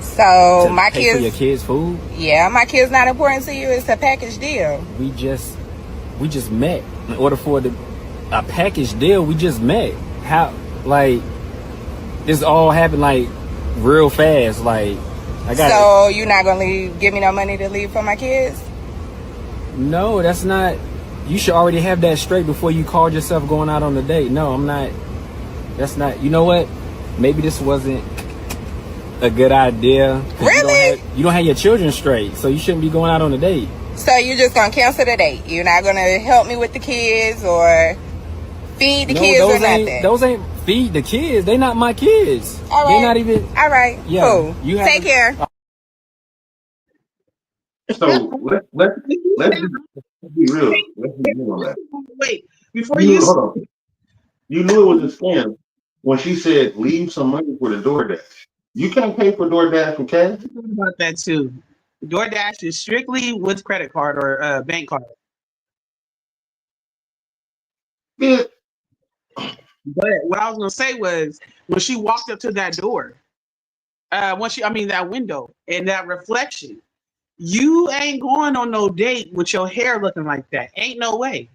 Speaker 5: So
Speaker 6: to
Speaker 5: my
Speaker 6: pay for your
Speaker 5: kids,
Speaker 6: kids' food.
Speaker 5: yeah, my kids not important to you. It's a package deal.
Speaker 6: We just met. In order for a package deal, we just met. How like this all happened like real fast. Like I got
Speaker 5: So you're not gonna give me no money to leave for my kids?
Speaker 6: No, that's not. You should already have that straight before you called yourself going out on a date. No, I'm not. That's not. You know what? Maybe this wasn't a good idea.
Speaker 5: Really?
Speaker 6: You don't have your children straight, so you shouldn't be going out on a date.
Speaker 5: So you're just gonna cancel the date? You're not gonna help me with the kids or feed the kids or nothing?
Speaker 6: Those ain't feed the kids. They not my kids.
Speaker 5: All right.
Speaker 6: They not even.
Speaker 5: All right.
Speaker 6: Yeah,
Speaker 5: Cool.
Speaker 6: you
Speaker 5: Take care.
Speaker 1: So let's be real. Let's be real on that.
Speaker 2: Wait, before you
Speaker 1: Hold on. You knew it was a scam when she said leave some money for the DoorDash. You can't pay for DoorDash with cash.
Speaker 2: talk about that too. DoorDash is strictly with credit card or bank card.
Speaker 1: Yeah.
Speaker 2: But what I was gonna say was when she walked up to that door, that window and that reflection, you ain't going on no date with your hair looking like that. Ain't no way.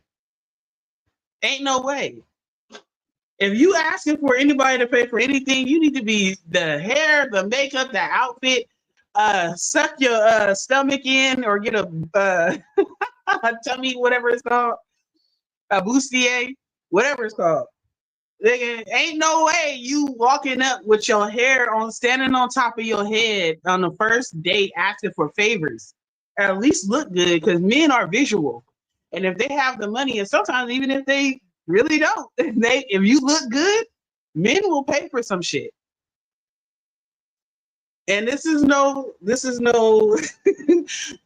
Speaker 2: Ain't no way. If you asking for anybody to pay for anything, you need to be the hair, the makeup, the outfit. Suck your stomach in or get a a tummy, whatever it's called, a bustier, whatever it's called. Nigga, ain't no way you walking up with your hair on, standing on top of your head on the first date asking for favors. At least look good, because men are visual, and if they have the money, and sometimes even if they really don't, if you look good, men will pay for some shit. And this is no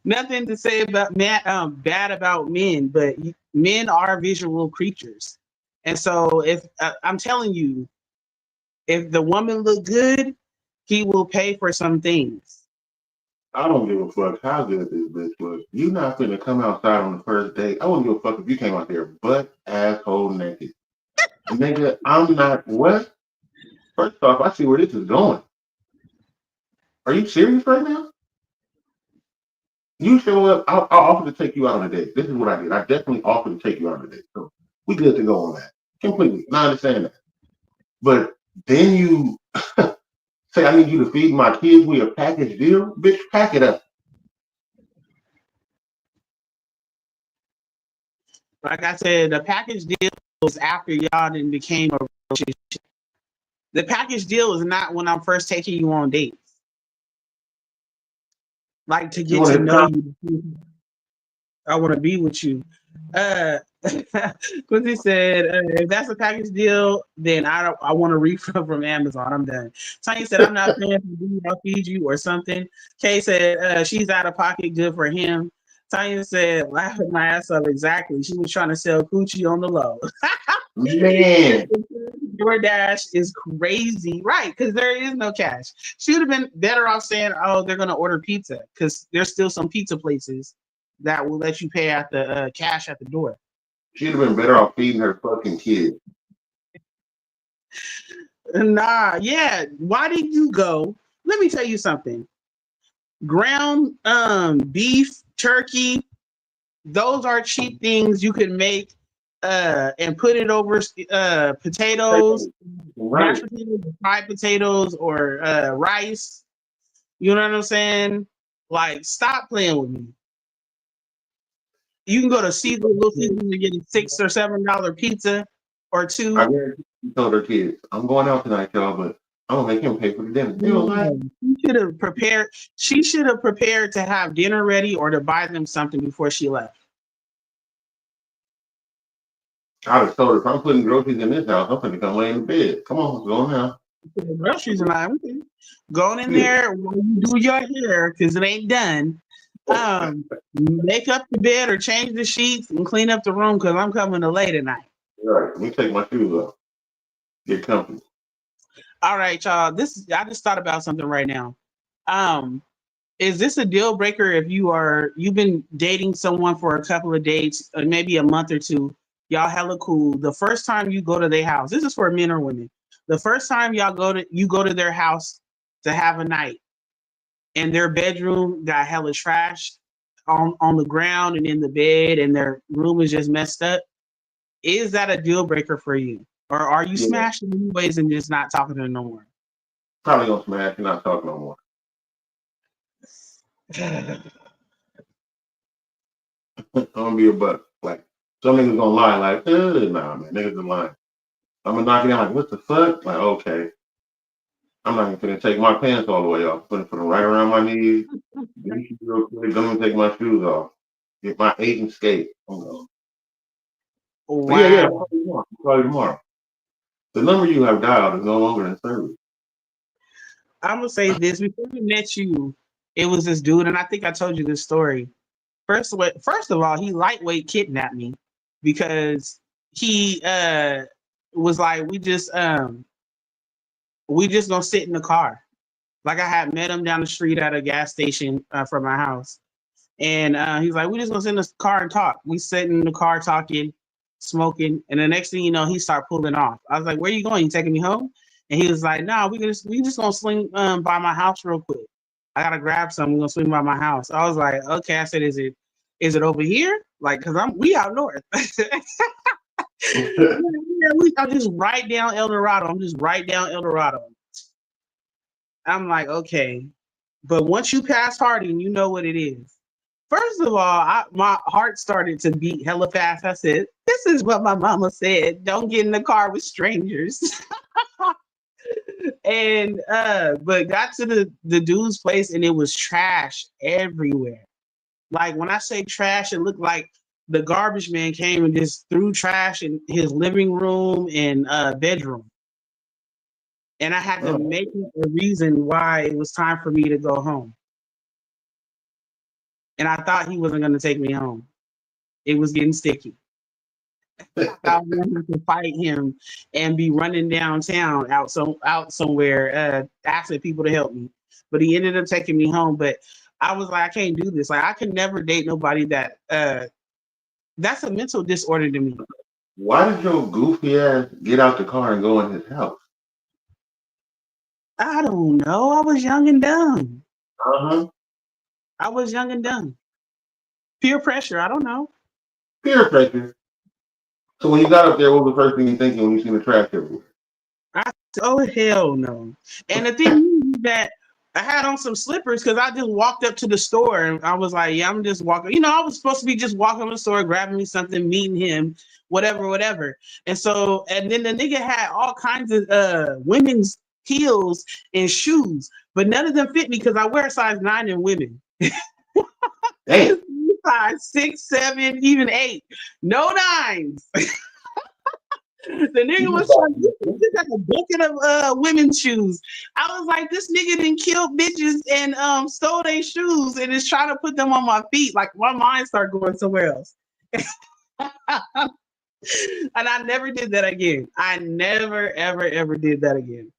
Speaker 2: nothing to say about bad about men, but men are visual creatures. And so if I'm telling you, if the woman look good, he will pay for some things.
Speaker 1: I don't give a fuck how good this bitch was. You not finna come outside on the first date. I wouldn't give a fuck if you came out there butt asshole naked. Nigga, I'm not what? First off, I see where this is going. Are you serious right now? You show up, I'll offer to take you out on a date. This is what I did. I definitely offered to take you out on a date. So we good to go on that. Completely. I understand that. But then you say I need you to feed my kids with a package deal? Bitch, pack it up.
Speaker 2: Like I said, the package deal was after y'all then became a relationship. The package deal is not when I'm first taking you on dates. Like to get to know you. I want to be with you. Quincy said, if that's a package deal, then I want a refund from Amazon. I'm done. Tanya said, I'm not paying for you, I'll feed you or something. Kay said, she's out of pocket, good for him. Tanya said, laughing my ass up. Exactly. She was trying to sell coochie on the low.
Speaker 1: Man.
Speaker 2: DoorDash is crazy. Right, because there is no cash. She would have been better off saying, oh, they're going to order pizza, because there's still some pizza places that will let you pay at the cash at the door.
Speaker 1: She'd have been better off feeding her fucking kids.
Speaker 2: Nah, yeah. Why did you go? Let me tell you something. Ground beef, turkey, those are cheap things you can make and put it over potatoes,
Speaker 1: Right.
Speaker 2: mashed potatoes, fried potatoes, or rice. You know what I'm saying? Like, stop playing with me. You can go to Little Caesars and get a $6 or $7 pizza or two.
Speaker 1: I guarantee she told her kids, I'm going out tonight, y'all, but I'm gonna make him pay for the dinner. You know what I'm saying?
Speaker 2: She should have prepared. She should have prepared to have dinner ready or to buy them something before she left.
Speaker 1: I'd have told her, if I'm putting groceries in this house, I'm gonna come lay in bed. Come on, go now.
Speaker 2: Groceries and I'm going in there when you do your hair because it ain't done. Make up the bed or change the sheets and clean up the room because I'm coming to lay tonight.
Speaker 1: Right. Let me take my shoes off. Get comfy.
Speaker 2: All right, y'all. I just thought about something right now. Um, is this a deal breaker if you've been dating someone for a couple of dates, maybe a month or two, y'all hella cool. The first time you go to their house, this is for men or women. The first time you go to their house to have a night, and their bedroom got hella trash on the ground and in the bed, and their room is just messed up. Is that a deal breaker for you, or are you
Speaker 1: Yeah.
Speaker 2: smashing anyways and just not talking to them no more?
Speaker 1: Probably gonna smash. You're not talking no more. I'm gonna be a buck. Like some niggas gonna lie. Like, nah, man, niggas are lying. I'm gonna knock it down. Like, what the fuck? Like, okay. I'm not even gonna take my pants all the way off. Put them right around my knees. Real quick. Don't even take my shoes off. Get my 8 and skate. I'm going. But yeah.
Speaker 2: Wow.
Speaker 1: I'll call you tomorrow. The number you have dialed is no longer in service.
Speaker 2: I'm gonna say this: before we met you, it was this dude, and I think I told you this story. First of all, he lightweight kidnapped me because he was like, we just gonna sit in the car. Like I had met him down the street at a gas station from my house, and he's like, we just gonna sit in the car and talk. We sit in the car talking, smoking, and the next thing you know, he start pulling off. I was like, where you going? You taking me home? And he was like, no, we just gonna swing by my house real quick. I gotta grab something. We're gonna swing by my house. I was like, okay. I said, is it over here? Like, cause we out north. I'm just right down El Dorado. I'm just right down El Dorado. I'm like, okay. But once you pass Harding, you know what it is. First of all, my heart started to beat hella fast. I said, this is what my mama said. Don't get in the car with strangers. And but got to the dude's place and it was trash everywhere. Like when I say trash, it looked like the garbage man came and just threw trash in his living room and bedroom. And I had to make a reason why it was time for me to go home. And I thought he wasn't going to take me home. It was getting sticky. I was going to have to fight him and be running downtown out somewhere asking people to help me. But he ended up taking me home. But I was like, I can't do this. Like I could never date nobody that's a mental disorder to me.
Speaker 1: Why did your goofy ass get out the car and go in his house?
Speaker 2: I don't know. I was young and dumb.
Speaker 1: Uh-huh.
Speaker 2: I was young and dumb. Peer pressure. I don't know.
Speaker 1: Peer pressure. So when you got up there, what was the first thing you thinking when you seen the trash everywhere?
Speaker 2: I said, oh hell no. And the thing is that I had on some slippers because I just walked up to the store and I was like, yeah, I'm just walking. You know, I was supposed to be just walking to the store, grabbing me something, meeting him, whatever. And so, and then the nigga had all kinds of women's heels and shoes, but none of them fit me because I wear a size 9 in women.
Speaker 1: Damn.
Speaker 2: Size 6, 7, even 8. No 9s. The nigga was trying to get like a bucket of women's shoes. I was like, this nigga done killed bitches and stole their shoes and is trying to put them on my feet. Like my mind started going somewhere else. And I never did that again. I never, ever did that again.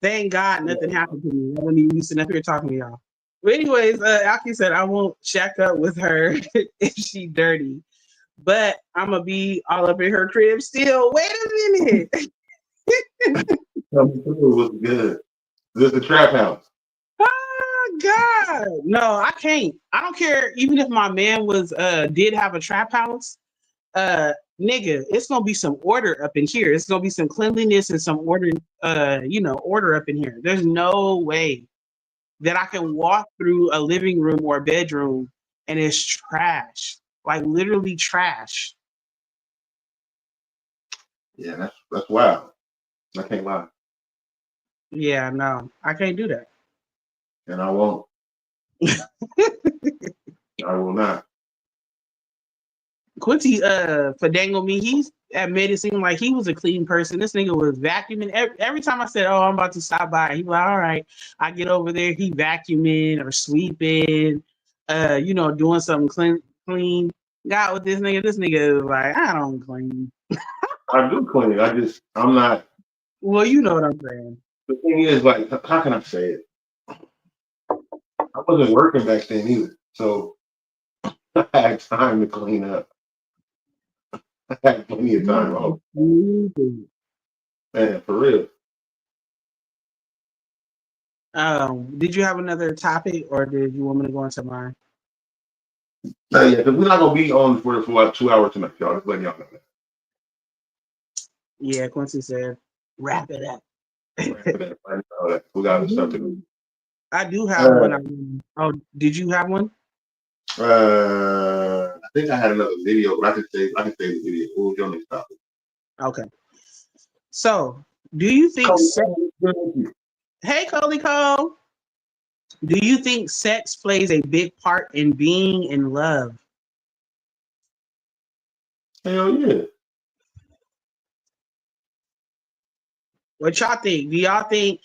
Speaker 2: Thank God nothing happened to me. I wasn't even sitting up here talking to y'all. But anyways, Aki said I won't shack up with her if she dirty. But I'm gonna be all up in her crib still. Wait a minute.
Speaker 1: Coming through was good. This is the trap house.
Speaker 2: Oh God. No, I can't. I don't care. Even if my man did have a trap house, nigga, it's gonna be some order up in here. It's gonna be some cleanliness and some order, order up in here. There's no way that I can walk through a living room or a bedroom and it's trash. Like literally trash.
Speaker 1: Yeah, that's wild. I can't lie.
Speaker 2: Yeah, no, I can't do that.
Speaker 1: And I won't. I will not.
Speaker 2: Quincy Fadango me, he's made it seem like he was a clean person. This nigga was vacuuming. Every time I said, "Oh, I'm about to stop by," he was like, "All right." I get over there, he vacuuming or sweeping, doing something clean. Got with this nigga. This nigga is like, I don't clean.
Speaker 1: I do clean. I'm not.
Speaker 2: Well, you know what I'm saying.
Speaker 1: The thing is, like, how can I say it? I wasn't working back then either, so I had time to clean up. I had plenty of time. Oh, man, for real.
Speaker 2: Did you have another topic, or did you want me to go into mine?
Speaker 1: No, yeah, because we're not gonna be on for like 2 hours tonight, y'all. Just letting y'all know that.
Speaker 2: Yeah, Quincy said, wrap it up.
Speaker 1: We got stuff to do.
Speaker 2: I do have one. Oh, did you have one?
Speaker 1: I think I had another video, but I can say the video. What was your next topic?
Speaker 2: Okay. So, do you think? Hey, Coley Cole. Do you think sex plays a big part in being in love?
Speaker 1: Hell yeah.
Speaker 2: What y'all think? Do y'all think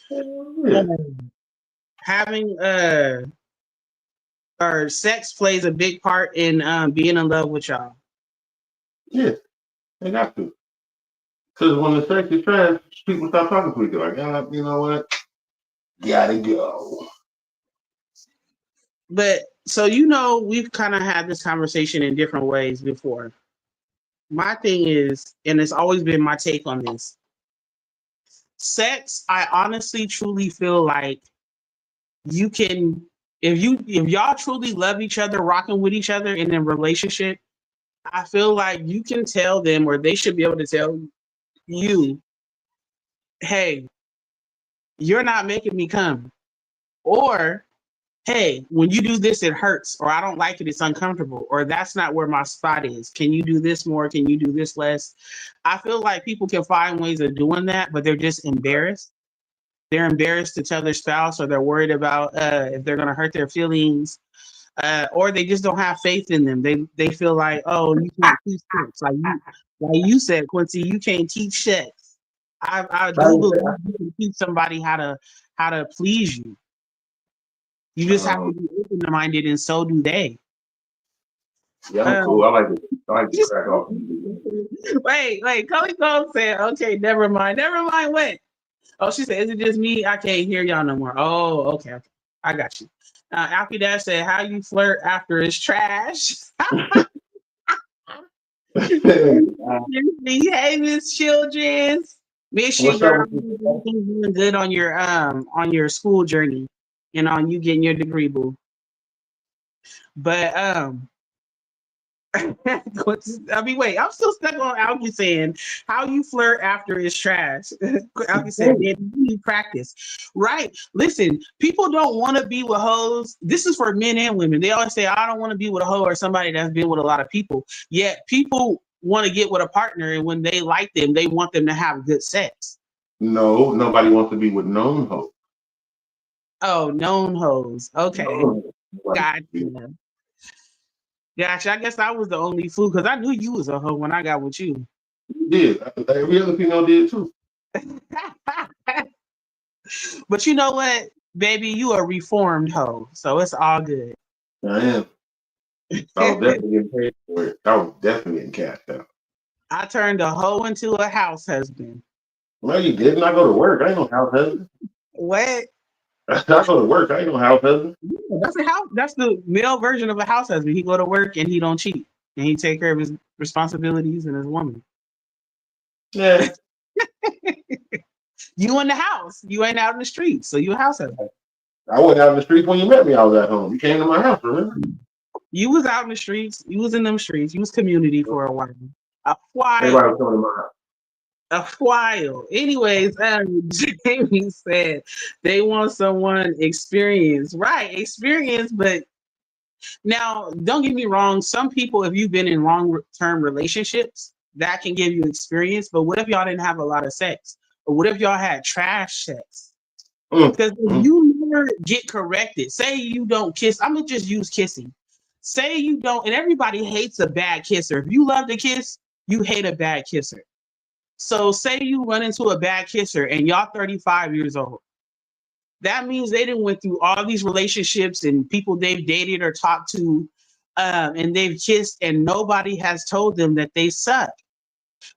Speaker 2: having or sex plays a big part in being in love with y'all?
Speaker 1: Yeah, they got to. Because when the sex is trash, people stop talking to each other. Like, you know what? Gotta go.
Speaker 2: But so we've kind of had this conversation in different ways before. My thing is, and it's always been my take on this. Sex, I honestly truly feel like you can, if y'all truly love each other, rocking with each other in a relationship, I feel like you can tell them, or they should be able to tell you, hey, you're not making me come. Or, hey, when you do this, it hurts, or I don't like it, it's uncomfortable, or that's not where my spot is. Can you do this more? Can you do this less? I feel like people can find ways of doing that, but they're just embarrassed. They're embarrassed to tell their spouse, or they're worried about if they're going to hurt their feelings, or they just don't have faith in them. They feel like, oh, you can't teach sex. Like you said, Quincy, you can't teach sex. I do believe you can teach somebody how to please you. You just have to be open-minded, and so do they.
Speaker 1: Yeah, I'm cool. I like to crack off.
Speaker 2: Wait, Cully Cole said, okay, never mind what? Oh, she said, is it just me? I can't hear y'all no more. Oh, okay. I got you. After that said, how you flirt after it's trash? Misbehaving children. Miss you, girl. Everything's doing good on your school journey and on you getting your degree, boo. But I mean, wait, I'm still stuck on Algie saying how you flirt after it's trash. Algie said, you practice. Right. Listen, people don't want to be with hoes. This is for men and women. They always say, I don't want to be with a hoe or somebody that's been with a lot of people. Yet people want to get with a partner, and when they like them, they want them to have good sex.
Speaker 1: No, nobody wants to be with known hoes.
Speaker 2: Oh, known hoes. Okay. Gotcha. Gotcha. I guess I was the only fool because I knew you was a hoe when I got with you.
Speaker 1: You did. Every other female did too.
Speaker 2: But you know what, baby? You a reformed hoe, so it's all good.
Speaker 1: I am. I was definitely getting paid for it. I was definitely getting cashed out.
Speaker 2: I turned a hoe into a house husband.
Speaker 1: No, you didn't. I go to work. I ain't no house husband.
Speaker 2: What?
Speaker 1: I go to work. I ain't no house husband.
Speaker 2: That's a house. That's the male version of a house husband. He go to work and he don't cheat, and he take care of his responsibilities and his woman.
Speaker 1: Yeah.
Speaker 2: You in the house. You ain't out in the streets, so you a house husband.
Speaker 1: I went out in the streets when you met me. I was at home. You came to my house, remember?
Speaker 2: You was out in the streets. You was in them streets. You was community for a while. A while.
Speaker 1: Everybody was coming to my house.
Speaker 2: A while. Anyways, Jamie said they want someone experienced. Right, experienced, but now don't get me wrong. Some people, if you've been in long-term relationships, that can give you experience. But what if y'all didn't have a lot of sex? Or what if y'all had trash sex? Because if you never get corrected, say you don't kiss, I'm gonna just use kissing. say you don't, and everybody hates a bad kisser. If you love to kiss, you hate a bad kisser. So say you run into a bad kisser and y'all 35 years old. That means they done went through all these relationships and people they've dated or talked to, and they've kissed, and nobody has told them that they suck.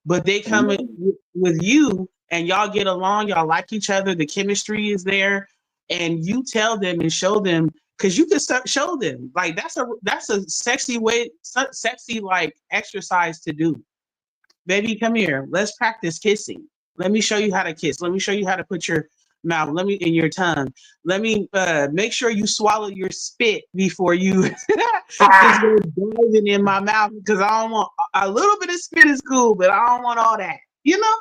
Speaker 2: But they come in with you and y'all get along, y'all like each other, the chemistry is there, and you tell them and show them, because you can show them. Like that's a sexy way, sexy like exercise to do. Baby, come here. Let's practice kissing. Let me show you how to kiss. Let me show you how to put your mouth. Let me in your tongue. Let me make sure you swallow your spit before you just go diving in my mouth, because I don't want a little bit of spit is cool, but I don't want all that. You know?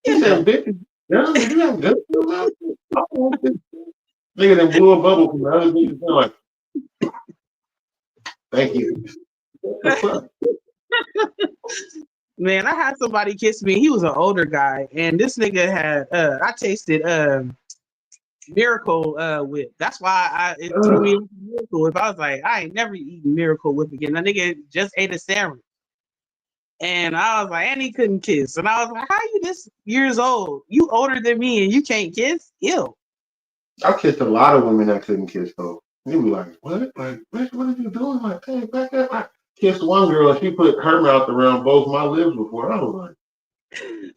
Speaker 1: He said, "Bitch, girl, you have good stuff." Nigga then blew a bubble from the other bitch. Like, thank you. What the fuck?
Speaker 2: Man, I had somebody kiss me. He was an older guy, and this nigga had I tasted Miracle Whip. That's why it threw me into Miracle Whip. I was like, I ain't never eating Miracle Whip again. That nigga just ate a sandwich. And I was like, and he couldn't kiss. And I was like, how you this years old? You older than me and you can't kiss? Ew.
Speaker 1: I kissed a lot of women that couldn't kiss though. You be like, what? Like, what are you doing? Like, hey, back up. I kissed one girl and she put her mouth around both my lips before. I was like,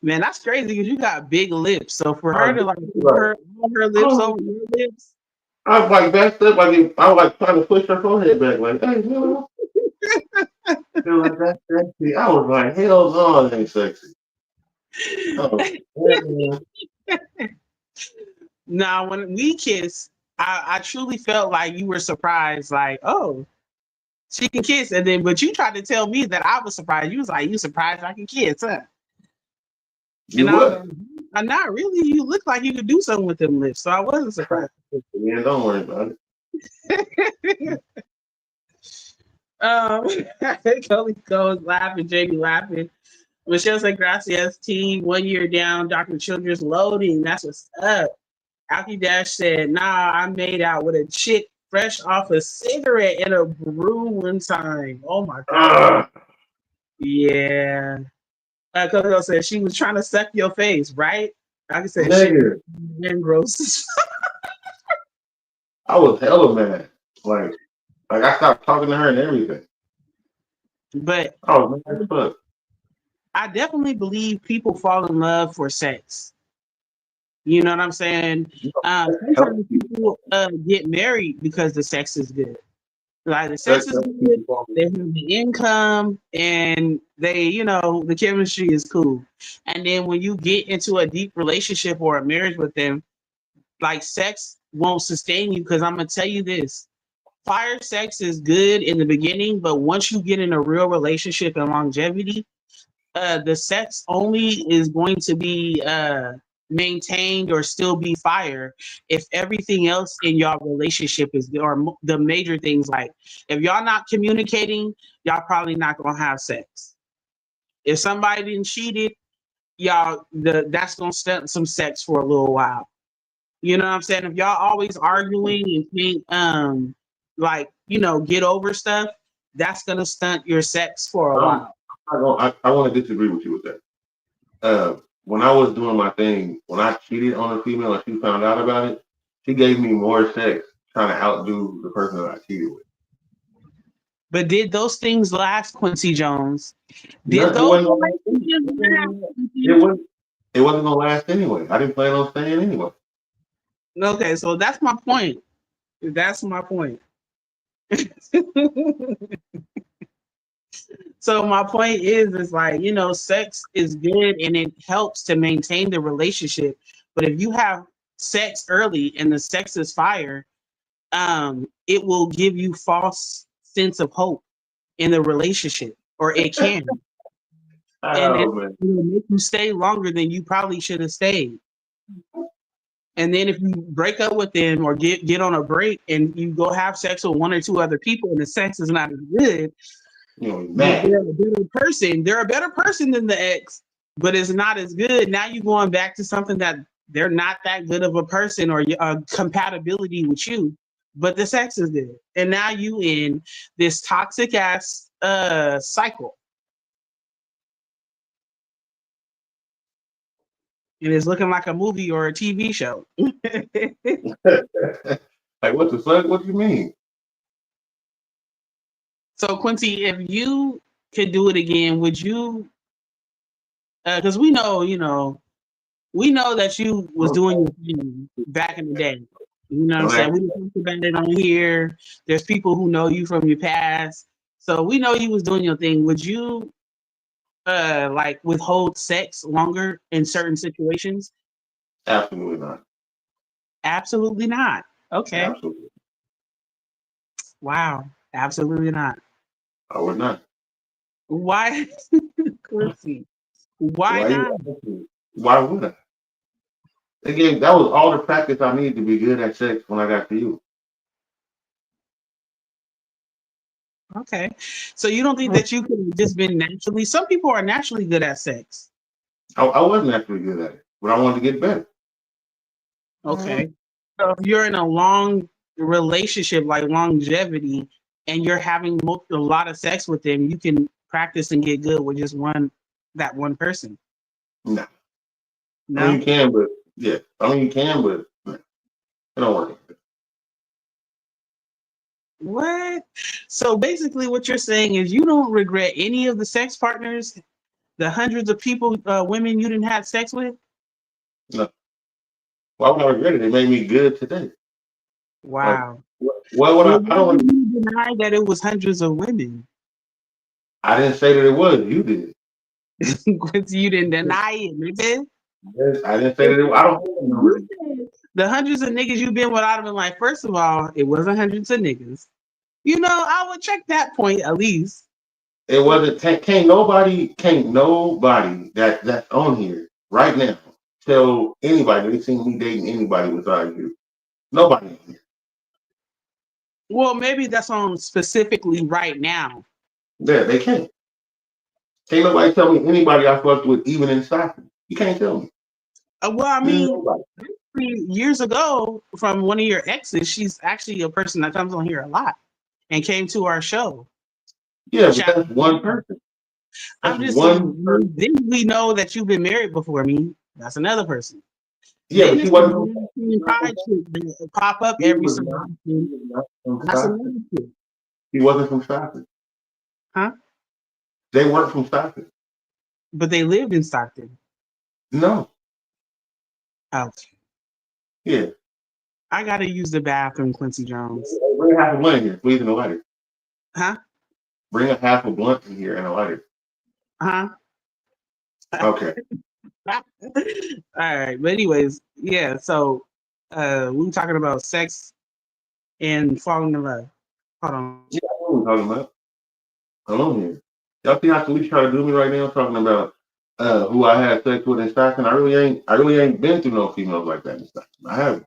Speaker 2: man, that's crazy because you got big lips. So for her to like put her lips over your lips.
Speaker 1: I was like backed up, like I was like trying to push her forehead back, like, hey, you know. Feel like that's sexy. I was like, hell no, it ain't sexy. Oh,
Speaker 2: now when we kissed, I truly felt like you were surprised, like, oh, she can kiss. And then but you tried to tell me that I was surprised. You was like, you surprised I can kiss, huh?
Speaker 1: You
Speaker 2: and
Speaker 1: what?
Speaker 2: I was like, not really. You look like you could do something with them lips. So I wasn't surprised.
Speaker 1: Yeah, don't worry about it.
Speaker 2: Kelly goes laughing, Jamie laughing. Michelle said, gracias, team. 1 year down, Dr. Children's loading. That's what's up. Alki Dash said, nah, I made out with a chick fresh off a cigarette in a brew one time. Oh my God. Yeah. Coco said she was trying to suck your face, right? Alki said, shit, and gross.
Speaker 1: I was hella mad. Like I stopped talking to her and everything.
Speaker 2: But
Speaker 1: I was mad as fuck.
Speaker 2: I definitely believe people fall in love for sex. You know what I'm saying? Sometimes people get married because the sex is good. Like the sex is good, they have the income, and they, you know, the chemistry is cool. And then when you get into a deep relationship or a marriage with them, like sex won't sustain you, because I'm gonna tell you this. Fire sex is good in the beginning, but once you get in a real relationship and longevity, the sex only is going to be maintained or still be fire if everything else in your relationship is, or the major things, like if y'all not communicating, y'all probably not gonna have sex. If somebody didn't cheated, that's gonna stunt some sex for a little while. You know what I'm saying? If y'all always arguing and can't like, you know, get over stuff, that's gonna stunt your sex for a while.
Speaker 1: I want to disagree with you with that. When I was doing my thing, when I cheated on a female and she found out about it, she gave me more sex trying to outdo the person that I cheated with.
Speaker 2: But did those things last, Quincy Jones?
Speaker 1: It wasn't gonna last anyway. I didn't plan on staying anyway.
Speaker 2: Okay, so that's my point. That's my point. So my point is like, you know, sex is good and it helps to maintain the relationship. But if you have sex early and the sex is fire, it will give you false sense of hope in the relationship, or it can. And it will make you stay longer than you probably should have stayed. And then if you break up with them or get on a break and you go have sex with one or two other people and the sex is not as good, they're a better person. They're a better person than the ex, but it's not as good. Now you're going back to something that they're not that good of a person, or compatibility with you. but the sex is good, and now you in this toxic ass cycle, and it's looking like a movie or a TV show.
Speaker 1: Like, what the fuck? What do you mean?
Speaker 2: So Quincy, if you could do it again, would you? Because we know that you was
Speaker 1: Don't,
Speaker 2: doing your thing back in the day. You know what I'm
Speaker 1: don't
Speaker 2: saying?
Speaker 1: ask
Speaker 2: We
Speaker 1: me.
Speaker 2: talked about it on here. There's people who know you from your past, so we know you was doing your thing. Would you like withhold sex longer in certain situations?
Speaker 1: Absolutely not.
Speaker 2: Absolutely not. Okay.
Speaker 1: Absolutely.
Speaker 2: Wow. Absolutely not.
Speaker 1: I would not.
Speaker 2: Why? Quincy? Why
Speaker 1: Why
Speaker 2: not?
Speaker 1: you asking? Why would I? Again, that was all the practice I needed to be good at sex when I got to you.
Speaker 2: Okay. So you don't think that you could have just been naturally? Some people are naturally good at sex.
Speaker 1: I wasn't actually good at it, but I wanted to get better.
Speaker 2: Okay. So if you're in a long relationship, like longevity, and you're having a lot of sex with them, you can practice and get good with just that one person.
Speaker 1: No. I mean,
Speaker 2: No?
Speaker 1: you can, but yeah. I mean, you can, but no, it don't work.
Speaker 2: What? So basically, what you're saying is you don't regret any of the sex partners, the hundreds of people, women you didn't have sex with?
Speaker 1: No. Why would I regret it? It made me good today. Like,
Speaker 2: Wow.
Speaker 1: what would
Speaker 2: Well,
Speaker 1: I
Speaker 2: why
Speaker 1: don't.
Speaker 2: did you deny that it was hundreds of women?
Speaker 1: I didn't say that it was. You did.
Speaker 2: Because you didn't deny it, nigga.
Speaker 1: I didn't say that it. I don't have the
Speaker 2: You
Speaker 1: number.
Speaker 2: said the hundreds of niggas you've been with, I'd have been like, first of all, it wasn't hundreds of niggas. I would check that point at least.
Speaker 1: It wasn't. Can't nobody that's on here right now tell anybody they seen me dating anybody besides you. Nobody.
Speaker 2: Well, maybe that's on specifically right now.
Speaker 1: Yeah, they can't. Can't nobody tell me anybody I fucked with even in Stockton. You can't tell me.
Speaker 2: Well, I mean,
Speaker 1: Nobody.
Speaker 2: years ago from one of your exes, she's actually a person that comes on here a lot and came to our show.
Speaker 1: Yeah, but
Speaker 2: Shout-
Speaker 1: that's one person. That's
Speaker 2: I'm just
Speaker 1: one
Speaker 2: saying,
Speaker 1: person.
Speaker 2: then we know that you've been married before me. That's another person.
Speaker 1: Yeah,
Speaker 2: Then
Speaker 1: but she
Speaker 2: this
Speaker 1: wasn't from
Speaker 2: pride chick that pop up
Speaker 1: she
Speaker 2: every
Speaker 1: was
Speaker 2: so
Speaker 1: not, she
Speaker 2: often.
Speaker 1: was not from
Speaker 2: That's
Speaker 1: Stockton.
Speaker 2: another chick.
Speaker 1: She wasn't from Stockton.
Speaker 2: Huh?
Speaker 1: They weren't from Stockton.
Speaker 2: But they lived in Stockton.
Speaker 1: No.
Speaker 2: Oh,
Speaker 1: Yeah.
Speaker 2: I gotta use the bathroom, Quincy Jones.
Speaker 1: Bring a half a blunt in here, please, and a lighter.
Speaker 2: Huh?
Speaker 1: Bring a half a blunt in here and a lighter.
Speaker 2: Huh?
Speaker 1: Okay.
Speaker 2: All right. But anyways, yeah, so we were talking about sex and falling in love. Hold on.
Speaker 1: Yeah, I know what we're talking about. Come on here. Y'all see how Felicia trying to do me right now, talking about who I had sex with in Stockton. I really ain't been through no females like that in Stockton. I haven't.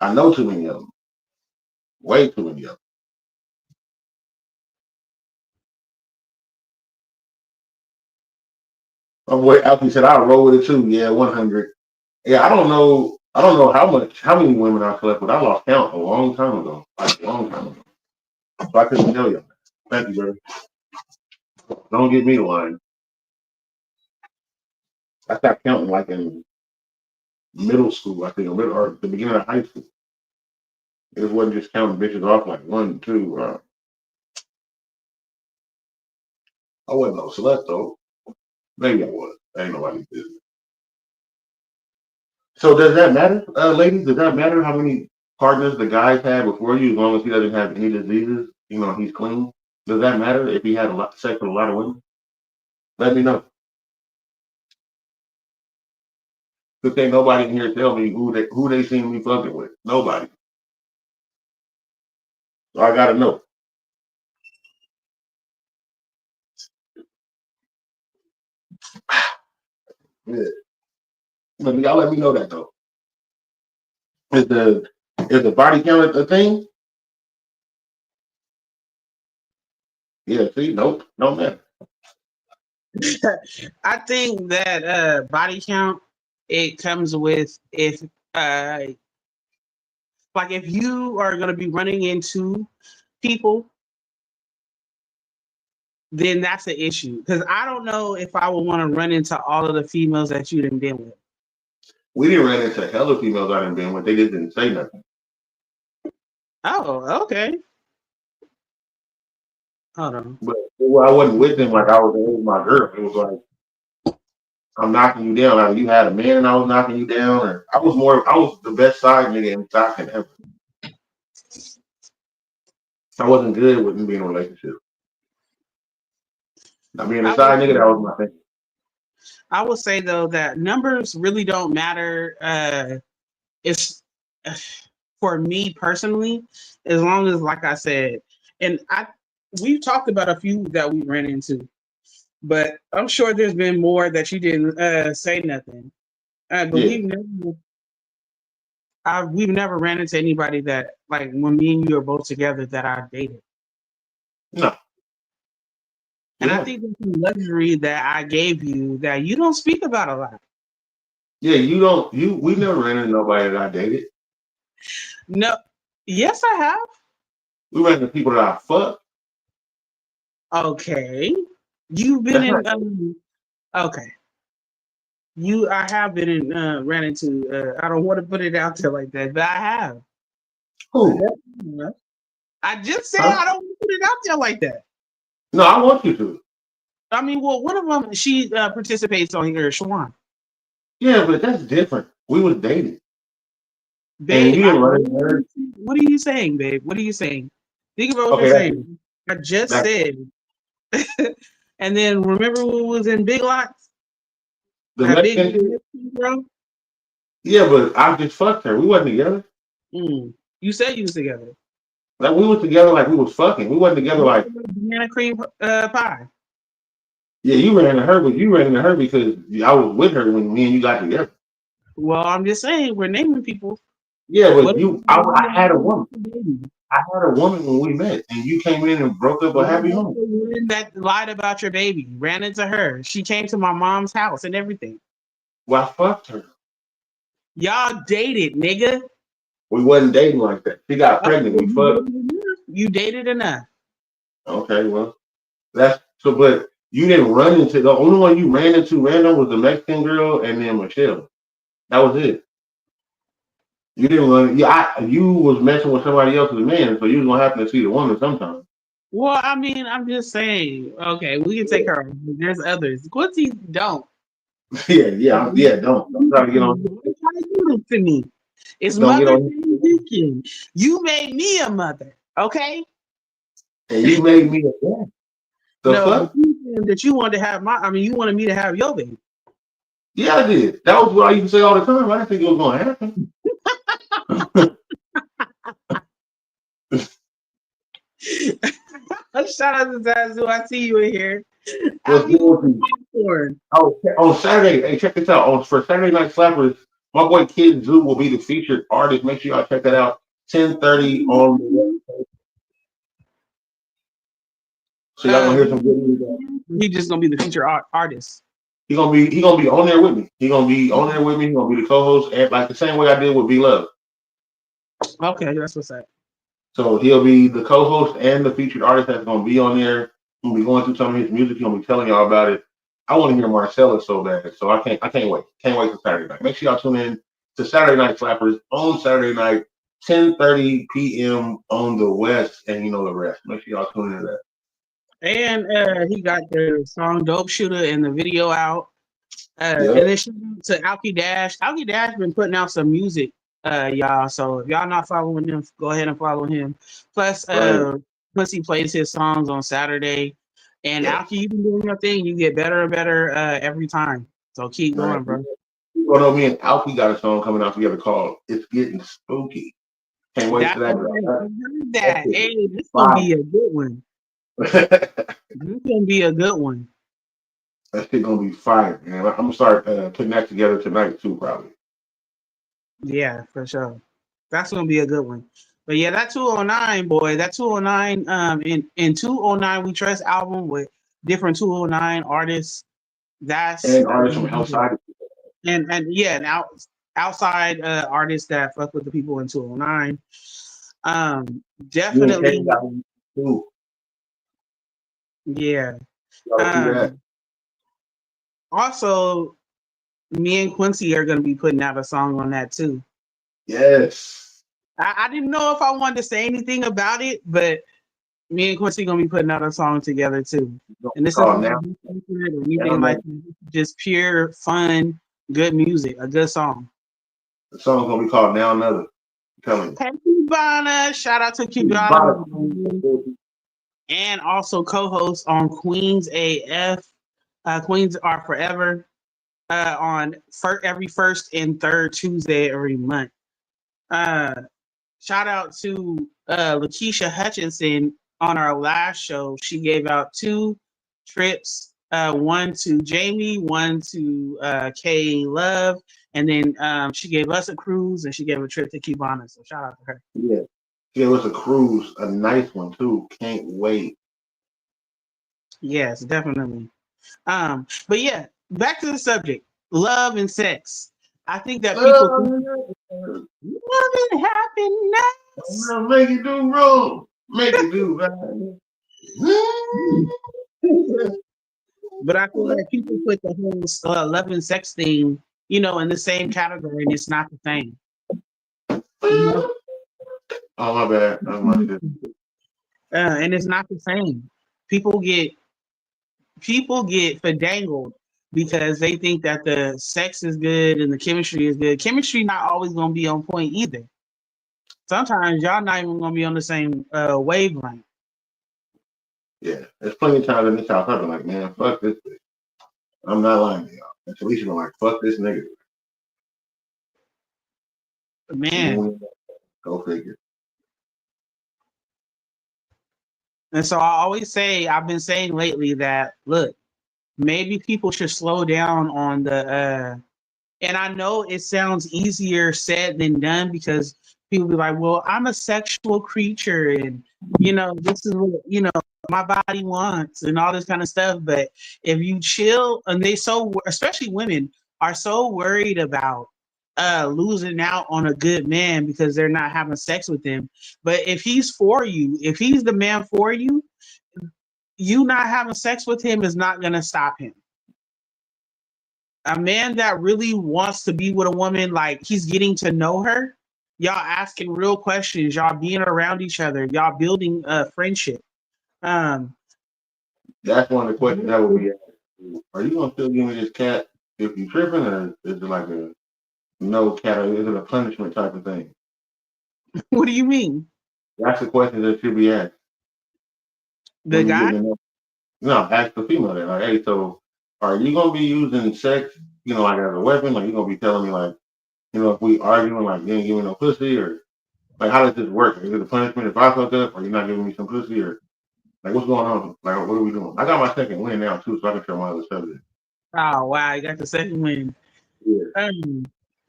Speaker 1: I know too many of them. Way too many of them. My boy Alfie said I'll roll with it too. Yeah, 100. Yeah, I don't know. I don't know how many women I slept with. I lost count a long time ago. Like a long time ago. So I couldn't tell you. Thank you, brother. Don't get me the line. I stopped counting like in middle school, I think, or the beginning of high school. It wasn't just counting bitches off like one, two. I wasn't no slut though. Maybe I was. I ain't nobody's business. So does that matter, ladies? Does that matter how many partners the guys had before you, as long as he doesn't have any diseases? He's clean. Does that matter if he had a lot sex with a lot of women? Let me know. Because ain't nobody in here tell me who they seen me fucking with. Nobody. So I gotta know. Yeah. But y'all let me know that though. Is the body count a thing? Yeah. See, nope, no matter.
Speaker 2: I think that body count it comes with if uh Like if you are gonna be running into people, then that's an issue. Because I don't know if I would want to run into all of the females that you done been with.
Speaker 1: We didn't run into hella females I done been with. They just didn't say nothing.
Speaker 2: Oh, okay. Hold on.
Speaker 1: But well, I wasn't with them like I was with my girl. It was like I'm knocking you down. Like you had a man and I was knocking you down, or I was the best side nigga in stocking ever. I wasn't good with being in a relationship. I mean, the
Speaker 2: I
Speaker 1: side
Speaker 2: would,
Speaker 1: nigga, that was my thing.
Speaker 2: I would say though that numbers really don't matter. It's for me personally, as long as, like I said, and we've talked about a few that we ran into, but I'm sure there's been more that you didn't say nothing. But
Speaker 1: Yeah.
Speaker 2: we've never ran into anybody that, like, when me and you are both together, that I dated.
Speaker 1: No.
Speaker 2: And
Speaker 1: Yeah.
Speaker 2: I think that's a luxury that I gave you that you don't speak about a lot.
Speaker 1: Yeah, we never ran into nobody that I dated.
Speaker 2: No, yes, I have.
Speaker 1: We ran into people that I fucked.
Speaker 2: Okay, you've been
Speaker 1: That's not
Speaker 2: in. Okay, I have been in. Ran into. I don't want to put it out there like that, but I have.
Speaker 1: who?
Speaker 2: I just said
Speaker 1: Huh?
Speaker 2: I don't want to put it out there like that.
Speaker 1: No, I want you to.
Speaker 2: I mean, well, one of them, she participates on here, Shawan.
Speaker 1: Yeah, but that's different. We was dating. And
Speaker 2: Babe,
Speaker 1: you didn't run into her.
Speaker 2: what are you saying, babe? What are you saying? Think about what
Speaker 1: Okay,
Speaker 2: you're saying. I just
Speaker 1: that's
Speaker 2: said. And then remember who was in Big Lots?
Speaker 1: the
Speaker 2: That big
Speaker 1: Mexican chick?
Speaker 2: Mexican girl?
Speaker 1: Yeah, but I just fucked her. We wasn't together.
Speaker 2: You said you was together.
Speaker 1: Like we was together like we was fucking. We wasn't together like
Speaker 2: Banana cream pie.
Speaker 1: yeah, you ran into her, but you ran into her because I was with her when me and you got together.
Speaker 2: Well, I'm just saying, we're naming people.
Speaker 1: Yeah, but
Speaker 2: What
Speaker 1: I had a woman. I had a woman when we met, and you came in and broke up a happy home.
Speaker 2: That lied about your baby, ran into her. She came to my mom's house and everything.
Speaker 1: Well, I fucked her.
Speaker 2: Y'all dated, nigga.
Speaker 1: We wasn't dating like that. She got pregnant. We fucked.
Speaker 2: You dated enough.
Speaker 1: Okay, well, that's so. But you didn't run into the only one you ran into random was the Mexican girl and then Michelle. That was it. You didn't run. Yeah, you was messing with somebody else's man, so you was gonna happen to see the woman sometime.
Speaker 2: Well, I mean, I'm just saying. Okay, we can take her. There's others. Quincy, don't.
Speaker 1: yeah. Don't try to get on.
Speaker 2: Don't try to do this to me. It's
Speaker 1: Don't get
Speaker 2: Mother's
Speaker 1: on.
Speaker 2: Day weekend. You made me a mother, okay?
Speaker 1: And you made me a dad. The
Speaker 2: No,
Speaker 1: fuck?
Speaker 2: but you said that you wanted to have you wanted me to have your baby.
Speaker 1: Yeah, I did. That was what I used to say all the time. I didn't think it was gonna happen.
Speaker 2: Shout out to Zazu. I see you in here.
Speaker 1: What's good with you?
Speaker 2: Popcorn.
Speaker 1: Oh, on Saturday, hey, check this out. For Saturday Night Slappers, my boy Kid Zoo will be the featured artist. Make sure y'all check that out. 10:30 on the website. So y'all gonna hear some good music.
Speaker 2: He's just gonna be the featured artist.
Speaker 1: He gonna be on there with me. He gonna be on there with me. He gonna be the co-host, and like the same way I did with B Love.
Speaker 2: Okay, that's what's up.
Speaker 1: So he'll be the co-host and the featured artist that's gonna be on there. He'll be going through some of his music. He'll be telling y'all about it. I want to hear Marcella so bad, so I can't wait. Can't wait for Saturday night. Make sure y'all tune in to Saturday Night Slappers on Saturday night, 10:30 p.m. on the West, and you know the rest. Make sure y'all tune in to that.
Speaker 2: And he got the song "Dope Shooter" and the video out. And then shout out to Alki Dash. Alki Dash been putting out some music, y'all. So if y'all not following him, go ahead and follow him. Plus, plus he plays his songs on Saturday. And Alki, you been doing your thing. You get better and better every time. So keep going, bro.
Speaker 1: You know, me and Alki got a song coming out together called "It's Getting Spooky." Can't wait for that.
Speaker 2: Hey, this gonna be a good one. This gonna be a good one.
Speaker 1: That shit gonna be fire, man. I'm gonna start putting that together tonight too, probably.
Speaker 2: Yeah, for sure. That's gonna be a good one. But yeah, that 209 boy, that 209 in 209 We Trust album with different 209 artists.
Speaker 1: And artists from outside.
Speaker 2: And yeah, now outside artists that fuck with the people in 209.
Speaker 1: Me and Kay
Speaker 2: Definitely,
Speaker 1: got one too.
Speaker 2: yeah.
Speaker 1: Y'all see that?
Speaker 2: Also, me and Quincy are gonna be putting out a song on that too.
Speaker 1: Yes.
Speaker 2: I didn't know if I wanted to say anything about it, but me and Quincy gonna be putting out a song together too. And this is
Speaker 1: Called
Speaker 2: not
Speaker 1: now.
Speaker 2: or anything like that. Just pure fun, good music, a good song.
Speaker 1: The song's gonna be called Now Another. I'm telling you.
Speaker 2: Hey Cubana, shout out to Cubana, and also co-host on Queens AF, Queens Are Forever, on every first and third Tuesday every month. Shout out to Lakeisha Hutchinson on our last show. She gave out 2 trips, one to Jamie, one to K Love, and then she gave us a cruise and she gave a trip to Cubana. So shout out to her.
Speaker 1: Yeah. It was a cruise, a nice one too. Can't wait.
Speaker 2: Yes, definitely. But yeah, back to the subject: love and sex. I think that people think love and happiness.
Speaker 1: Make it do wrong. Make it do right.
Speaker 2: But I feel like people put the whole love and sex thing, in the same category, and it's not the same.
Speaker 1: Oh my bad. That's my shit.
Speaker 2: And it's not the same. People get fadangled because they think that the sex is good and the chemistry is good. Chemistry not always gonna be on point either. Sometimes y'all not even gonna be on the same wavelength.
Speaker 1: Yeah, there's plenty of times in this house I've been like, man, fuck this bitch. I'm not lying to y'all. And Talisha been like, fuck this nigga.
Speaker 2: Man.
Speaker 1: Go figure.
Speaker 2: And so I always say, I've been saying lately that, look, maybe people should slow down on the and I know it sounds easier said than done because people be like, well, I'm a sexual creature and this is what my body wants and all this kind of stuff. But if you chill, and especially women are so worried about losing out on a good man because they're not having sex with him. But if he's for you, if he's the man for you, you not having sex with him is not gonna stop him. A man that really wants to be with a woman, like he's getting to know her, y'all asking real questions, y'all being around each other, y'all building a friendship.
Speaker 1: That's one of the questions that would be asked. Are you gonna still give me this cat if you tripping, or is it like a no cat, or is it a punishment type of thing?
Speaker 2: What do you mean?
Speaker 1: That's the question that should be asked.
Speaker 2: The guy?
Speaker 1: No, ask the female then. Like, hey, so are you gonna be using sex, like as a weapon? Like you gonna be telling me like, if we arguing, like you ain't giving no pussy, or like how does this work? Is it a punishment if I fuck up, or you're not giving me some pussy, or like what's going on? Like what are we doing? I got my second win now too, so I can show my other subject.
Speaker 2: Oh wow, you got the second win.
Speaker 1: Yeah.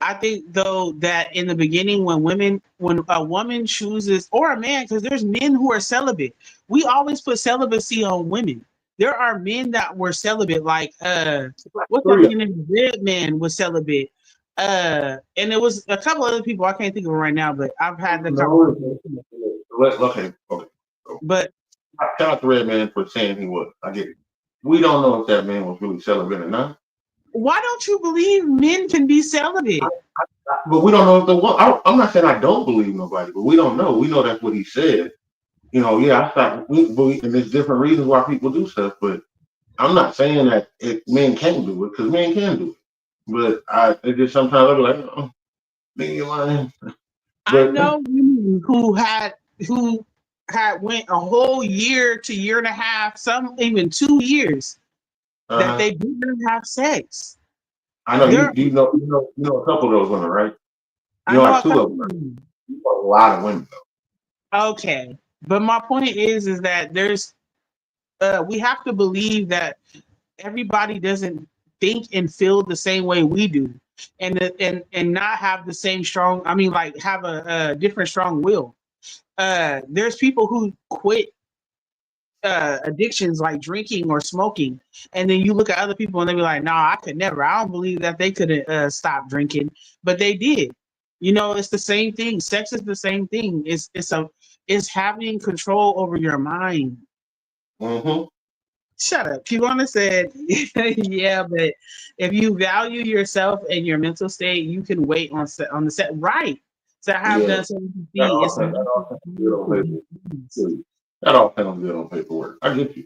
Speaker 2: I think though that in the beginning, when a woman chooses, or a man, because there's men who are celibate, we always put celibacy on women. There are men that were celibate, like what's that nigga name? Red Man was celibate. And there was a couple other people I can't think of right now, but I've had the conversation.
Speaker 1: Okay.
Speaker 2: But
Speaker 1: shout out to Red Man for saying he was. I get it. We don't know if that man was really celibate or not.
Speaker 2: Why don't you believe men can be celibate?
Speaker 1: But we don't know if the one. I'm not saying I don't believe nobody, but we don't know. We know that's what he said. I thought and there's different reasons why people do stuff, but I'm not saying that men can't do it, because men can do it. But it just sometimes I be like, oh, nigga lying.
Speaker 2: I know women who had went a whole year to year and a half, some even 2 years, that they didn't have sex.
Speaker 1: I know you know a couple of those women, right? You know like 2 of them. Right? You know a lot of women though.
Speaker 2: Okay, but my point is that there's we have to believe that everybody doesn't think and feel the same way we do, and not have the same strong. I mean, like have a different strong will. There's people who quit addictions like drinking or smoking, and then you look at other people and they be like, "Nah, I could never. I don't believe that they could stop drinking, but they did." You know, it's the same thing. Sex is the same thing. It's having control over your mind.
Speaker 1: Mm-hmm.
Speaker 2: Shut up. Kiwana said, "Yeah, but if you value yourself and your mental state, you can wait on the set. Right? So I have
Speaker 1: Yeah.
Speaker 2: done something.
Speaker 1: That all
Speaker 2: It's
Speaker 1: sounds good on paper. That all sounds good on paperwork. I get you.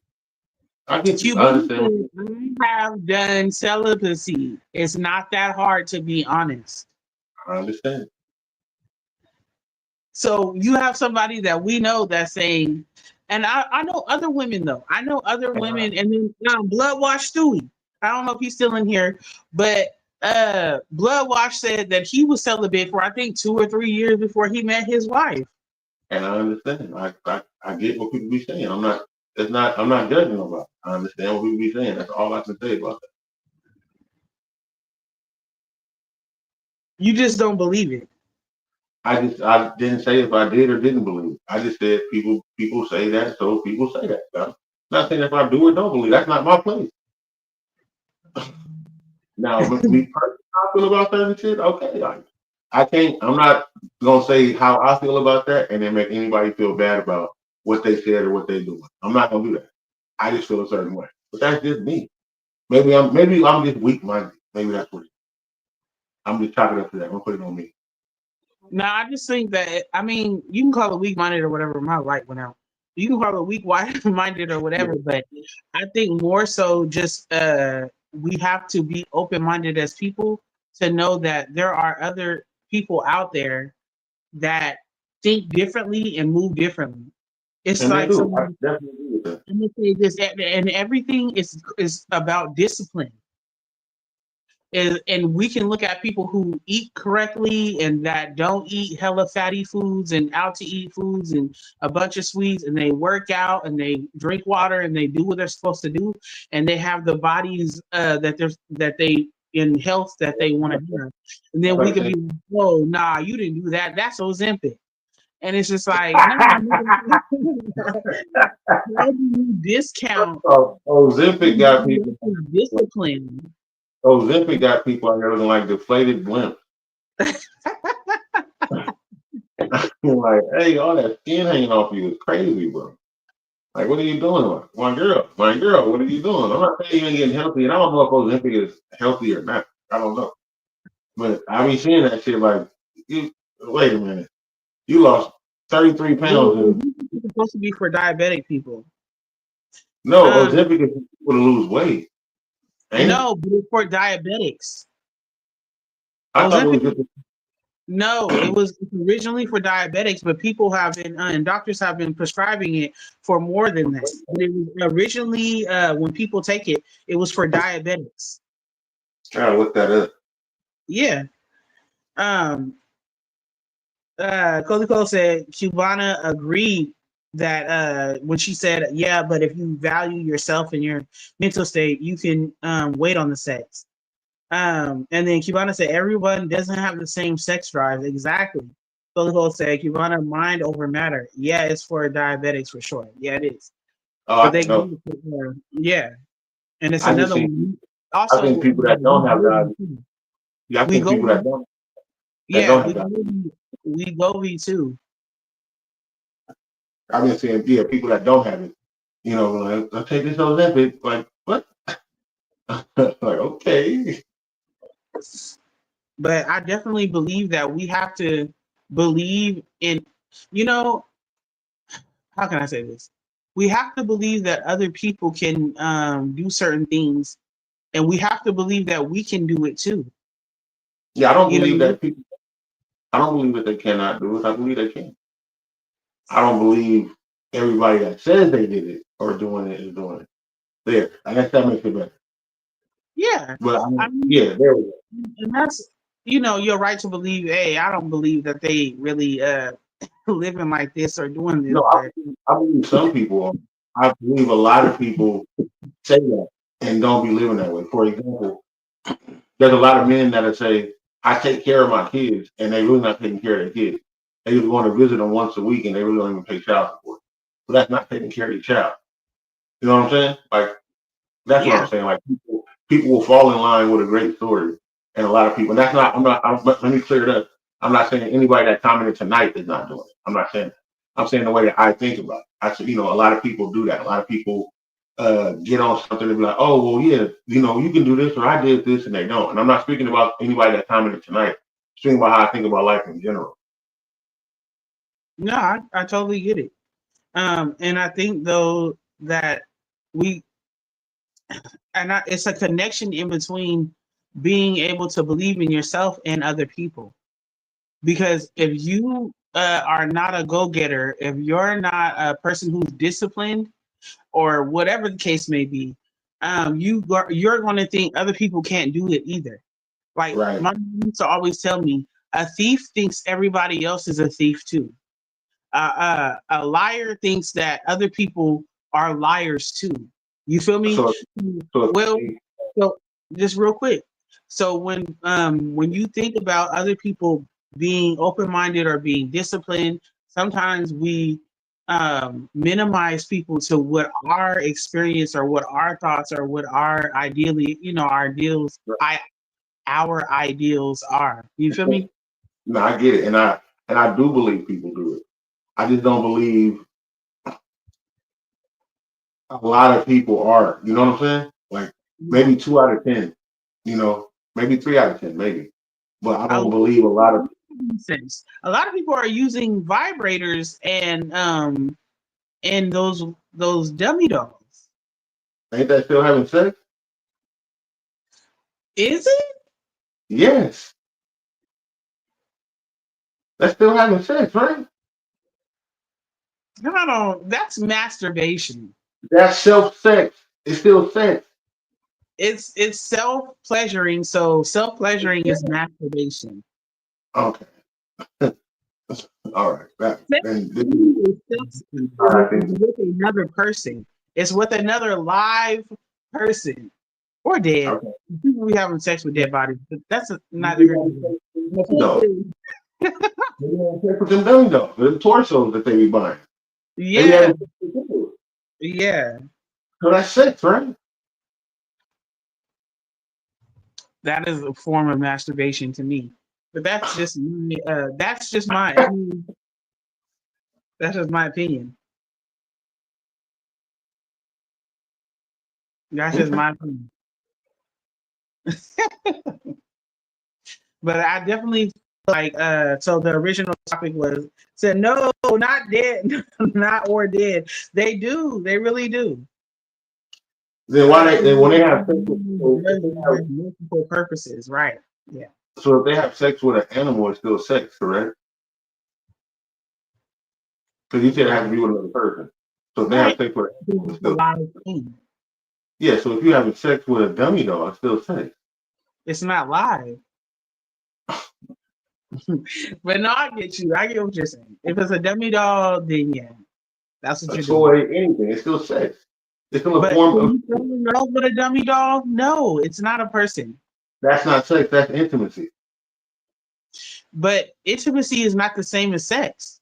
Speaker 1: I get you. I
Speaker 2: Cubans
Speaker 1: understand.
Speaker 2: said, I have done celibacy. It's not that hard to be honest.
Speaker 1: I understand.
Speaker 2: So you have somebody that we know that's saying, and I know other women though. I know other women, and then Blood Wash Stewie. I don't know if he's still in here, but Blood Wash said that he was celibate for I think 2 or 3 years before he met his wife.
Speaker 1: And I understand. I get what people be saying. I'm not judging nobody. I understand what people be saying. That's all I can say about that.
Speaker 2: You just don't believe it.
Speaker 1: I didn't say if I did or didn't believe it. I just said people say that, so people say that. I'm not saying if I do or don't believe. That's not my place. Now, me personally, how I feel about certain shit. Okay, I can't. I'm not gonna say how I feel about that and then make anybody feel bad about what they said or what they doing. I'm not gonna do that. I just feel a certain way. But that's just me. Maybe I'm just weak minded. Maybe that's what it is. I'm just chalking up to that. I'm gonna put it on me.
Speaker 2: No, I just think that I mean you can call it weak minded or whatever. My light went out. You can call it weak minded or
Speaker 1: Yeah.
Speaker 2: whatever, but I think more so just we have to be open minded as people to know that there are other people out there that think differently and move differently. It's
Speaker 1: And they
Speaker 2: like
Speaker 1: do. I
Speaker 2: some
Speaker 1: definitely agree with that.
Speaker 2: let me say this, and everything is about discipline. And we can look at people who eat correctly and that don't eat hella fatty foods and out to eat foods and a bunch of sweets, and they work out and they drink water and they do what they're supposed to do, and they have the bodies that they in health that they want to have. And then we
Speaker 1: Like
Speaker 2: can
Speaker 1: saying,
Speaker 2: be like, "Oh, nah, you didn't do that. That's Ozempic." And it's just like, nah, nigga, how do you discount
Speaker 1: Ozempic got people.
Speaker 2: discipline?
Speaker 1: Ozempic got people out there looking like deflated blimps. You're like, hey, all that skin hanging off you is crazy, bro. Like, what are you doing? My girl, what are you doing? I'm not saying you ain't getting healthy, and I don't know if Ozempic is healthy or not. I don't know, but I be seeing that shit. Like, wait a minute, you lost 33 pounds, and
Speaker 2: It's supposed to be for diabetic people.
Speaker 1: no,
Speaker 2: Um,
Speaker 1: Ozempic is for people to lose weight, ain't it?
Speaker 2: no, but it's for diabetics.
Speaker 1: I thought it was
Speaker 2: Ozempic,
Speaker 1: just.
Speaker 2: no, it was originally for diabetics, but people have been and doctors have been prescribing it for more than that. But it was originally when people take it, it was for diabetics.
Speaker 1: Trying to look that up.
Speaker 2: Yeah. Um, Coco said Cubana agreed that when she said, "Yeah, but if you value yourself and your mental state, you can wait on the sex." And then Cubana said, "Everyone doesn't have the same sex drive." Exactly. Coco said, "Cubana, mind over matter." Yeah, it's for diabetics for sure. Yeah, it is.
Speaker 1: Oh, I
Speaker 2: But they
Speaker 1: didn't know.
Speaker 2: yeah, and it's
Speaker 1: I just
Speaker 2: another
Speaker 1: see.
Speaker 2: one.
Speaker 1: I think
Speaker 2: Also,
Speaker 1: people that don't have diabetes. Yeah, I
Speaker 2: we
Speaker 1: think
Speaker 2: go,
Speaker 1: people that
Speaker 2: yeah,
Speaker 1: don't have diabetes.
Speaker 2: we go too.
Speaker 1: I've been seeing, yeah, people that don't have it, like, I'll take this Ozempic. Like, what? Like, okay.
Speaker 2: But I definitely believe that we have to believe in, you know, how can I say this? We have to believe that other people can do certain things, and we have to believe that we can do it too.
Speaker 1: Yeah, I don't
Speaker 2: You
Speaker 1: believe
Speaker 2: know,
Speaker 1: that people, I don't believe that they cannot do it. I believe they can. I don't believe everybody that says they did it or doing it is doing it. There. I guess that makes it better.
Speaker 2: yeah.
Speaker 1: But I
Speaker 2: I
Speaker 1: mean,
Speaker 2: mean,
Speaker 1: yeah, there we go.
Speaker 2: and that's your right to believe. Hey, I don't believe that they really living like this or doing this,
Speaker 1: No,
Speaker 2: but
Speaker 1: I believe some people, I believe a lot of people say that and don't be living that way. For example, there's a lot of men that say, I take care of my kids, and they really not taking care of their kids. They just want to visit them once a week, and they really don't even pay child support. So that's not taking care of your child. You know what I'm saying? Like that's what I'm
Speaker 2: Yeah.
Speaker 1: saying. Like people will fall in line with a great story, and a lot of people. And that's not. Let me clear it up. I'm not saying anybody that commented tonight is not doing it. I'm not saying that. I'm saying the way that I think about it. I said, a lot of people do that. A lot of people get on something and be like, oh, well, yeah, you can do this, or I did this, and they don't. And I'm not speaking about anybody that commented tonight. I'm speaking about how I think about life in general.
Speaker 2: No, I totally get it. And I think though that we it's a connection in between being able to believe in yourself and other people. Because if you are not a go-getter, if you're not a person who's disciplined, or whatever the case may be, you're going to think other people can't do it either. Like
Speaker 1: Right.
Speaker 2: my mom used to always tell me, a thief thinks everybody else is a thief too. A liar thinks that other people are liars too. You feel me?
Speaker 1: So, so
Speaker 2: Well, so just real quick. So when you think about other people being open-minded or being disciplined, sometimes we minimize people to what our experience or what our thoughts or what our ideally, our ideals are. You feel me?
Speaker 1: no, I get it, and I do believe people do it. I just don't believe a lot of people are. You know what I'm saying? Like maybe 2 out of 10. Maybe 3 out of 10, maybe. But I
Speaker 2: A
Speaker 1: don't
Speaker 2: lot
Speaker 1: believe a lot of.
Speaker 2: of sense. A lot of people are using vibrators and those dummy dolls.
Speaker 1: Ain't that still having sex?
Speaker 2: Is it?
Speaker 1: Yes, that's still having sex, right?
Speaker 2: I don't. That's masturbation.
Speaker 1: That's self sex. It's still sex.
Speaker 2: It's self pleasuring. So self pleasuring is masturbation.
Speaker 1: Okay. All right.
Speaker 2: Sex
Speaker 1: Then
Speaker 2: to
Speaker 1: this is
Speaker 2: me is sex
Speaker 1: how I think.
Speaker 2: with another person. It's with another live person or dead.
Speaker 1: Okay.
Speaker 2: People be having sex with dead bodies, but that's neither here nor
Speaker 1: No.
Speaker 2: there.
Speaker 1: Maybe having sex with them dummy dolls, them torsos that they be buying. Maybe
Speaker 2: Yeah,
Speaker 1: having sex with them.
Speaker 2: yeah.
Speaker 1: So that's sex, right?
Speaker 2: That is a form of masturbation to me. But that's just my that's just my opinion. That's just
Speaker 1: Okay.
Speaker 2: my opinion. But I definitely feel like so the original topic was said no, not dead, not or dead. They do, they really do.
Speaker 1: Then then when they have sex with
Speaker 2: Multiple purposes, right? Yeah.
Speaker 1: so if they have sex with an animal, it's still sex, correct? Because you said it has to be with another person. So if they have
Speaker 2: Right.
Speaker 1: sex with an animal, it's
Speaker 2: It's a
Speaker 1: still
Speaker 2: live thing.
Speaker 1: yeah. So if you having sex with a dummy doll, it's still sex.
Speaker 2: It's not live. But no, I get you. I get what you're saying. If it's a dummy doll, then yeah, that's what
Speaker 1: A
Speaker 2: you're doing.
Speaker 1: toy, anything, it's still sex. It's still a
Speaker 2: But
Speaker 1: form
Speaker 2: can
Speaker 1: of.
Speaker 2: you fall in love with a dummy doll? No, it's not a person.
Speaker 1: That's not sex. That's intimacy.
Speaker 2: But intimacy is not the same as sex.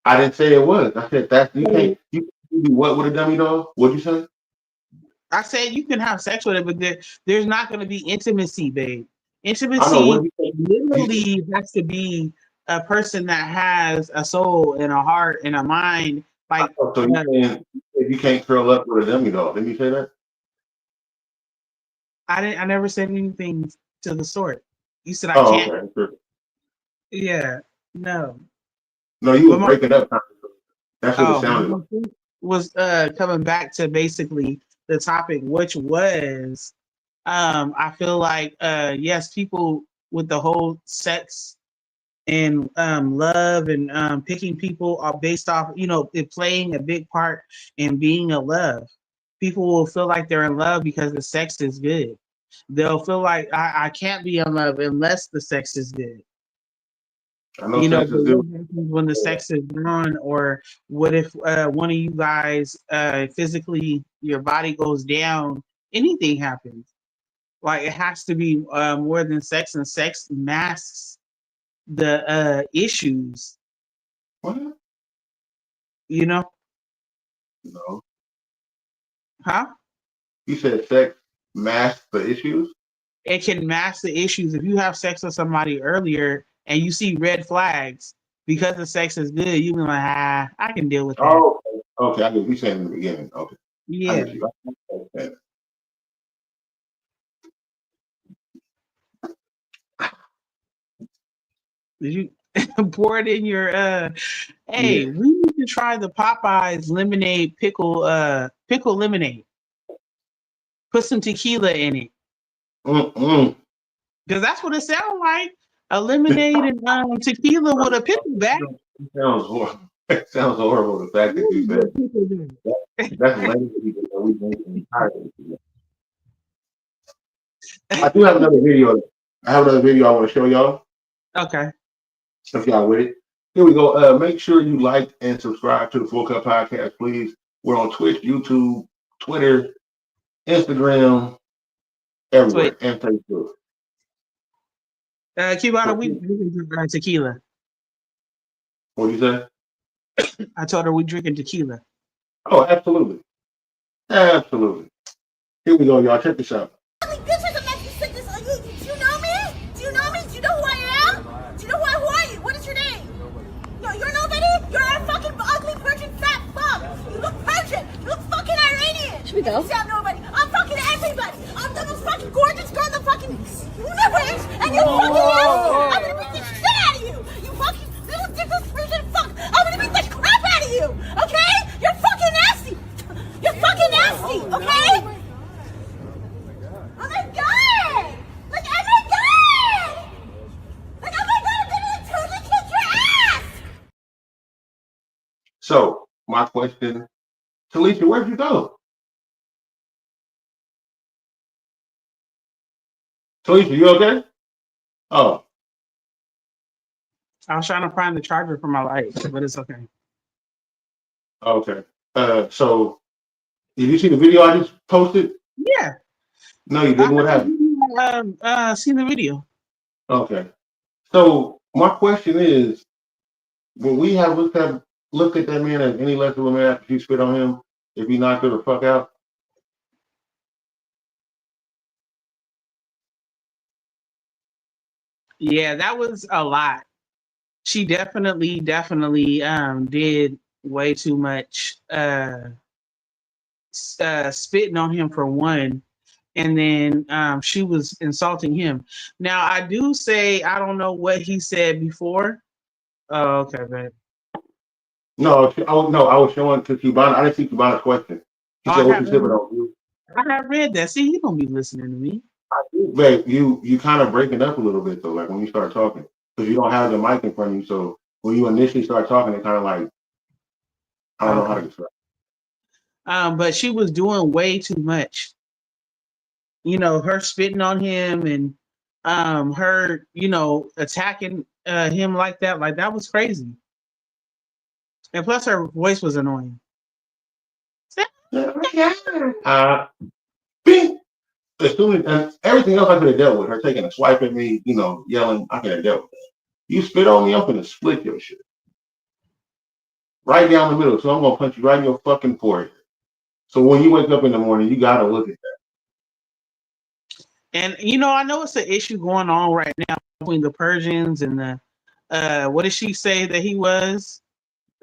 Speaker 1: I didn't say it was. I said that you
Speaker 2: So
Speaker 1: can't. You do what with a dummy doll? What'd you say?
Speaker 2: I said you can have sex with it, but there's not going to be intimacy, babe.
Speaker 1: I know. What
Speaker 2: Intimacy
Speaker 1: did you say?
Speaker 2: literally has to be a person that has a soul and a heart and a mind. Like
Speaker 1: So you saying you can't curl up with a dummy doll? Didn't you say that?
Speaker 2: I never said anything to the sort. You said I
Speaker 1: Oh,
Speaker 2: can't.
Speaker 1: okay. Sure.
Speaker 2: Yeah, no.
Speaker 1: No, you
Speaker 2: But
Speaker 1: was breaking up. That's what it sounded like.
Speaker 2: my point was coming back to basically the topic, which was I feel like yes, people with the whole sex and love and picking people are based off, it playing a big part in being in love. People will feel like they're in love because the sex is good. They'll feel like I can't be in love unless the sex is good.
Speaker 1: I know sex
Speaker 2: But
Speaker 1: is
Speaker 2: what
Speaker 1: good.
Speaker 2: happens when the sex is gone, or what if one of you guys physically your body goes down? Anything happens. Like it has to be more than sex, and sex masks the issues.
Speaker 1: What?
Speaker 2: You know,
Speaker 1: No.
Speaker 2: Huh?
Speaker 1: You said sex masks the issues?
Speaker 2: It can mask the issues. If you have sex with somebody earlier and you see red flags because the sex is good, you be like, I can deal with that.
Speaker 1: Oh, okay. I get what you saying in the beginning. Okay. I
Speaker 2: Yeah.
Speaker 1: get you. Okay.
Speaker 2: Did you pour it in your hey,
Speaker 1: Yeah.
Speaker 2: we need to try the Popeyes lemonade pickle lemonade. Put some tequila in it.
Speaker 1: Mm-mm.
Speaker 2: Because that's what it sounds like. A lemonade and tequila with a pickle back.
Speaker 1: It sounds horrible. It sounds horrible. The fact that you said that's legacy that we think entirely. I do have another video. I have another video I want to show y'all.
Speaker 2: Okay.
Speaker 1: If y'all with it. Here we go. Make sure you like and subscribe to the Full Cup Podcast, please. We're on Twitch, YouTube, Twitter, Instagram, everywhere,
Speaker 2: Twitch.
Speaker 1: and Facebook.
Speaker 2: Cubana, we drinking tequila.
Speaker 1: What do you say?
Speaker 2: I told her we drinking tequila.
Speaker 1: Oh, absolutely. Absolutely. Here we go, y'all. Check this out.
Speaker 7: Do you know me? Do you know me? Do you know who I am? Do you know who are you? What is your name? No, you're nobody? You're a fucking ugly Persian fat fuck. You look Persian. You look fucking Iranian. Should we go? You say I'm nobody. I'm fucking everybody. I'm the most fucking gorgeous girl in the fucking universe. And you fucking asshole. I'm gonna beat the shit out of you. You fucking little dickless Persian fuck. I'm gonna beat the crap out of you. Okay? You're fucking nasty. You're fucking nasty. Okay? Oh my god! Like, oh my god! Like, oh my god, I'm gonna totally kick your ass!
Speaker 1: So, my question, Talisha, where'd you go? Talisha, you okay? Oh,
Speaker 2: I was trying to find the charger for my light, but it's okay.
Speaker 1: okay. So, did you see the video I just posted?
Speaker 2: Yeah.
Speaker 1: No, you didn't. What happened?
Speaker 2: Seen the video.
Speaker 1: Okay. So, my question is, would we have looked at that man as any less of a man after you spit on him if he knocked her the fuck out?
Speaker 2: Yeah, that was a lot. She definitely did way too much spitting on him for one, and then she was insulting him. Now I do say I don't know what he said before. Oh, okay, babe.
Speaker 1: No, I was showing to Cubana. I didn't see Cubana's question. He said, "What you sipping on?" You?
Speaker 2: I have read that. See, you don't be listening to me.
Speaker 1: Babe, you kind of breaking up a little bit though, like when you start talking, because you don't have the mic in front of you. So when you initially start talking, it kind of like I don't know how to describe.
Speaker 2: But she was doing way too much. You know, her spitting on him and her, attacking him like that was crazy. And plus her voice was annoying.
Speaker 1: Bing! As soon as everything else I could have dealt with, her taking a swipe at me, yelling, I could have dealt with that. You spit on me, I'm gonna split your shit. Right down the middle. So I'm gonna punch you right in your fucking forehead. So when you wake up in the morning, you gotta look at that.
Speaker 2: And I know it's an issue going on right now between the Persians and the what did she say that he was?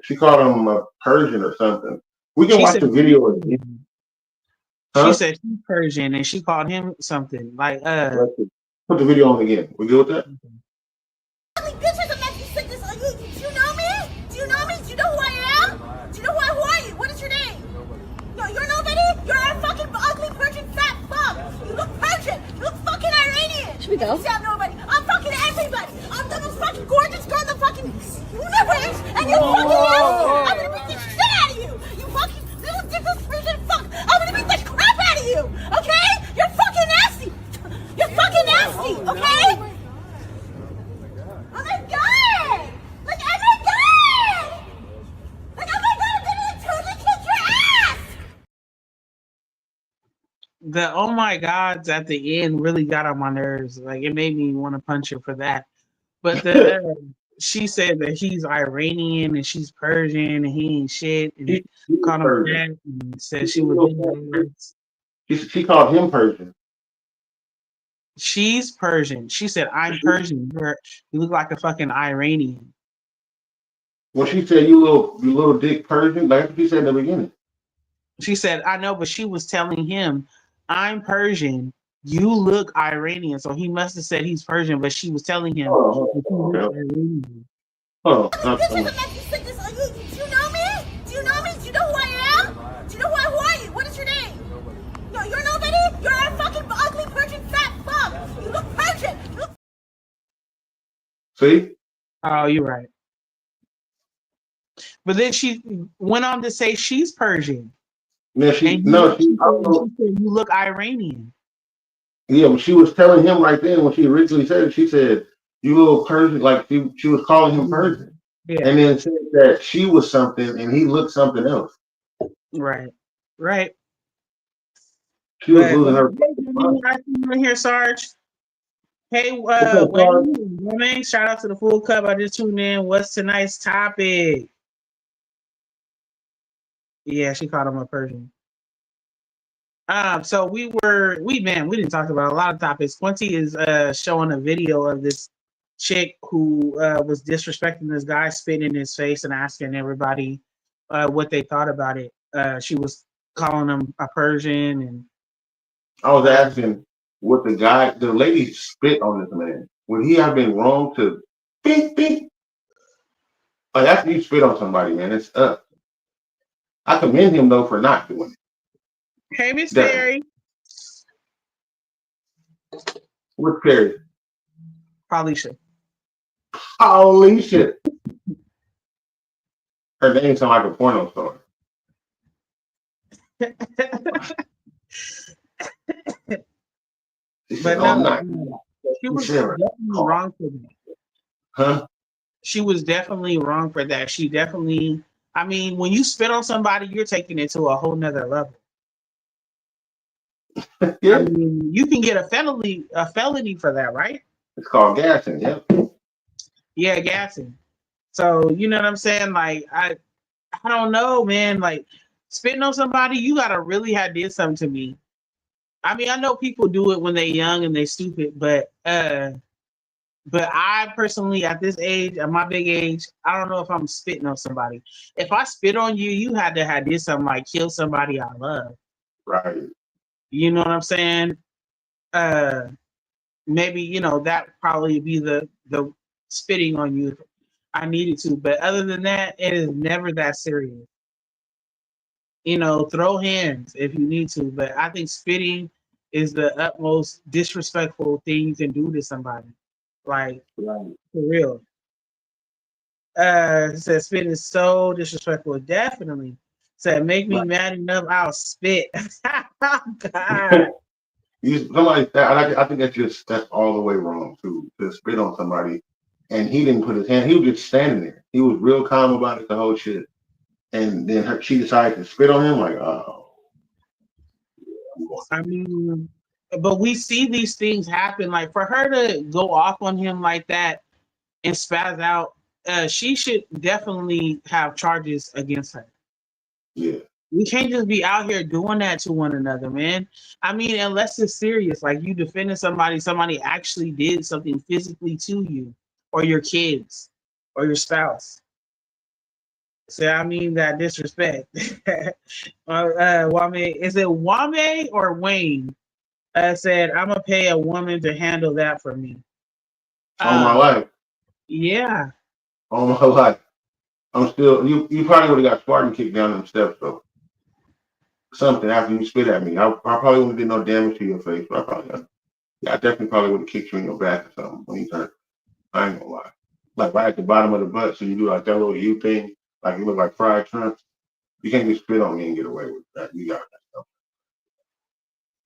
Speaker 1: She called him a Persian or something. We can watch the video again.
Speaker 2: She said she's Persian and she called him something like
Speaker 1: Put the video on again. We good with that?
Speaker 7: Ugly bitches that make you sick this. Do you know me? Do you know me? Do you know who I am? Do you know who are you? What is your name? No, you're nobody? You're a fucking ugly Persian fat fuck. You look Persian. You look fucking Iranian. Should we go? You say I'm nobody. I'm fucking everybody. I'm the most fucking gorgeous girl in the fucking universe. And you fucking asshole. I'm gonna beat the shit out of you. You fucking little dickless Persian fuck. I'm gonna beat the crap out of you. Okay? You're fucking nasty. You're fucking nasty. Okay? Oh my god! Like, oh my god! Like, oh my god, I'm gonna totally kick your ass!
Speaker 2: The oh my gods at the end really got on my nerves. Like it made me want to punch her for that. But the she said that he's Iranian and she's Persian and he ain't shit, and
Speaker 1: He was
Speaker 2: called him
Speaker 1: Persian.
Speaker 2: fat and said
Speaker 1: He's
Speaker 2: she
Speaker 1: a
Speaker 2: was.
Speaker 1: little fat. She called him Persian.
Speaker 2: She's Persian. She said, "I'm Persian. You look like a fucking Iranian."
Speaker 1: When she said you little dick Persian, like she said in the beginning.
Speaker 2: She said, "I know," but she was telling him, "I'm Persian. You look Iranian." So he must have said he's Persian, but she was telling him that he
Speaker 1: Oh,
Speaker 2: looks
Speaker 1: okay.
Speaker 2: Iranian.
Speaker 1: Oh,
Speaker 7: Bitches and messy sickness. Do you know me? Do you know me? Do you know who I am? Do you know who are you? What is your name? No, you're nobody. You're a fucking ugly Persian fat fuck. You look Persian. You look
Speaker 1: see?
Speaker 2: Oh, you're right. But then she went on to say she's Persian,
Speaker 1: Now
Speaker 2: and she said you look Iranian.
Speaker 1: yeah, but she was telling him right then when she originally said it, she said, you little Persian, like she was calling him Persian.
Speaker 2: Yeah,
Speaker 1: And then said that she was something and he looked something else.
Speaker 2: right, right.
Speaker 1: She was
Speaker 2: But
Speaker 1: losing her
Speaker 2: I see you in here, Sarge. Hey,
Speaker 1: What's up, Sarge?
Speaker 2: Wayne, shout out to the Full Cup. I just tuned in. What's tonight's topic? Yeah, she called him a Persian. So we didn't talk about a lot of topics. Quincy is showing a video of this chick who was disrespecting this guy, spitting in his face and asking everybody what they thought about it. She was calling him a Persian, and
Speaker 1: I was asking what the lady spit on this man. Would he have been wrong to beep beep? Like after you spit on somebody, man, it's up. I commend him though for not doing it.
Speaker 2: hey, Miss
Speaker 1: Definitely.
Speaker 2: Perry.
Speaker 1: What's Perry?
Speaker 2: Alicia.
Speaker 1: Holy shit. Her name sounds like a porno star. She said,
Speaker 2: But
Speaker 1: I'm
Speaker 2: no,
Speaker 1: not.
Speaker 2: she was definitely wrong for that.
Speaker 1: Huh?
Speaker 2: She was definitely wrong for that. She definitely, I mean, when you spit on somebody, you're taking it to a whole nother level.
Speaker 1: Yeah.
Speaker 2: I mean, you can get a felony for that, right?
Speaker 1: It's called gassing, yep.
Speaker 2: Yeah, gassing. So you know what I'm saying? Like, I don't know, man. Like, spitting on somebody, you gotta really have did something to me. I mean, I know people do it when they're young and they stupid, but I personally, at this age, at my big age, I don't know if I'm spitting on somebody. If I spit on you, you had to have did something like kill somebody I love.
Speaker 1: Right.
Speaker 2: You know what I'm saying? Maybe that probably be the spitting on you if I needed to, but other than that, it is never that serious. Throw hands if you need to, but I think spitting is the utmost disrespectful thing you can do to somebody. Like,
Speaker 1: Right.
Speaker 2: for real. Said spit is so disrespectful. Definitely. Said make me mad enough, I'll spit. Oh, God.
Speaker 1: Somebody I think that's all the way wrong too. To spit on somebody and he didn't put his hand, he was just standing there. He was real calm about it, the whole shit. And then she decided to spit on him, like, oh.
Speaker 2: I mean, but we see these things happen. Like, for her to go off on him like that and spaz out, she should definitely have charges against her.
Speaker 1: Yeah.
Speaker 2: We can't just be out here doing that to one another, man. I mean, unless it's serious, like you defending somebody actually did something physically to you or your kids or your spouse. So I mean that disrespect. Wame, is it Wame or Wayne? Said I'm gonna pay a woman to handle that for me.
Speaker 1: All my life.
Speaker 2: Yeah.
Speaker 1: All my life. I'm still. You probably would have got Spartan kicked down them steps though. Something after you spit at me. I probably wouldn't did no damage to your face, but I definitely probably would have kicked you in your back or something when you turned. I ain't gonna lie. Like right at the bottom of the butt, so you do like that little U thing, like you look like fried shrimp. You can't just spit on me and get away with that. You got that stuff.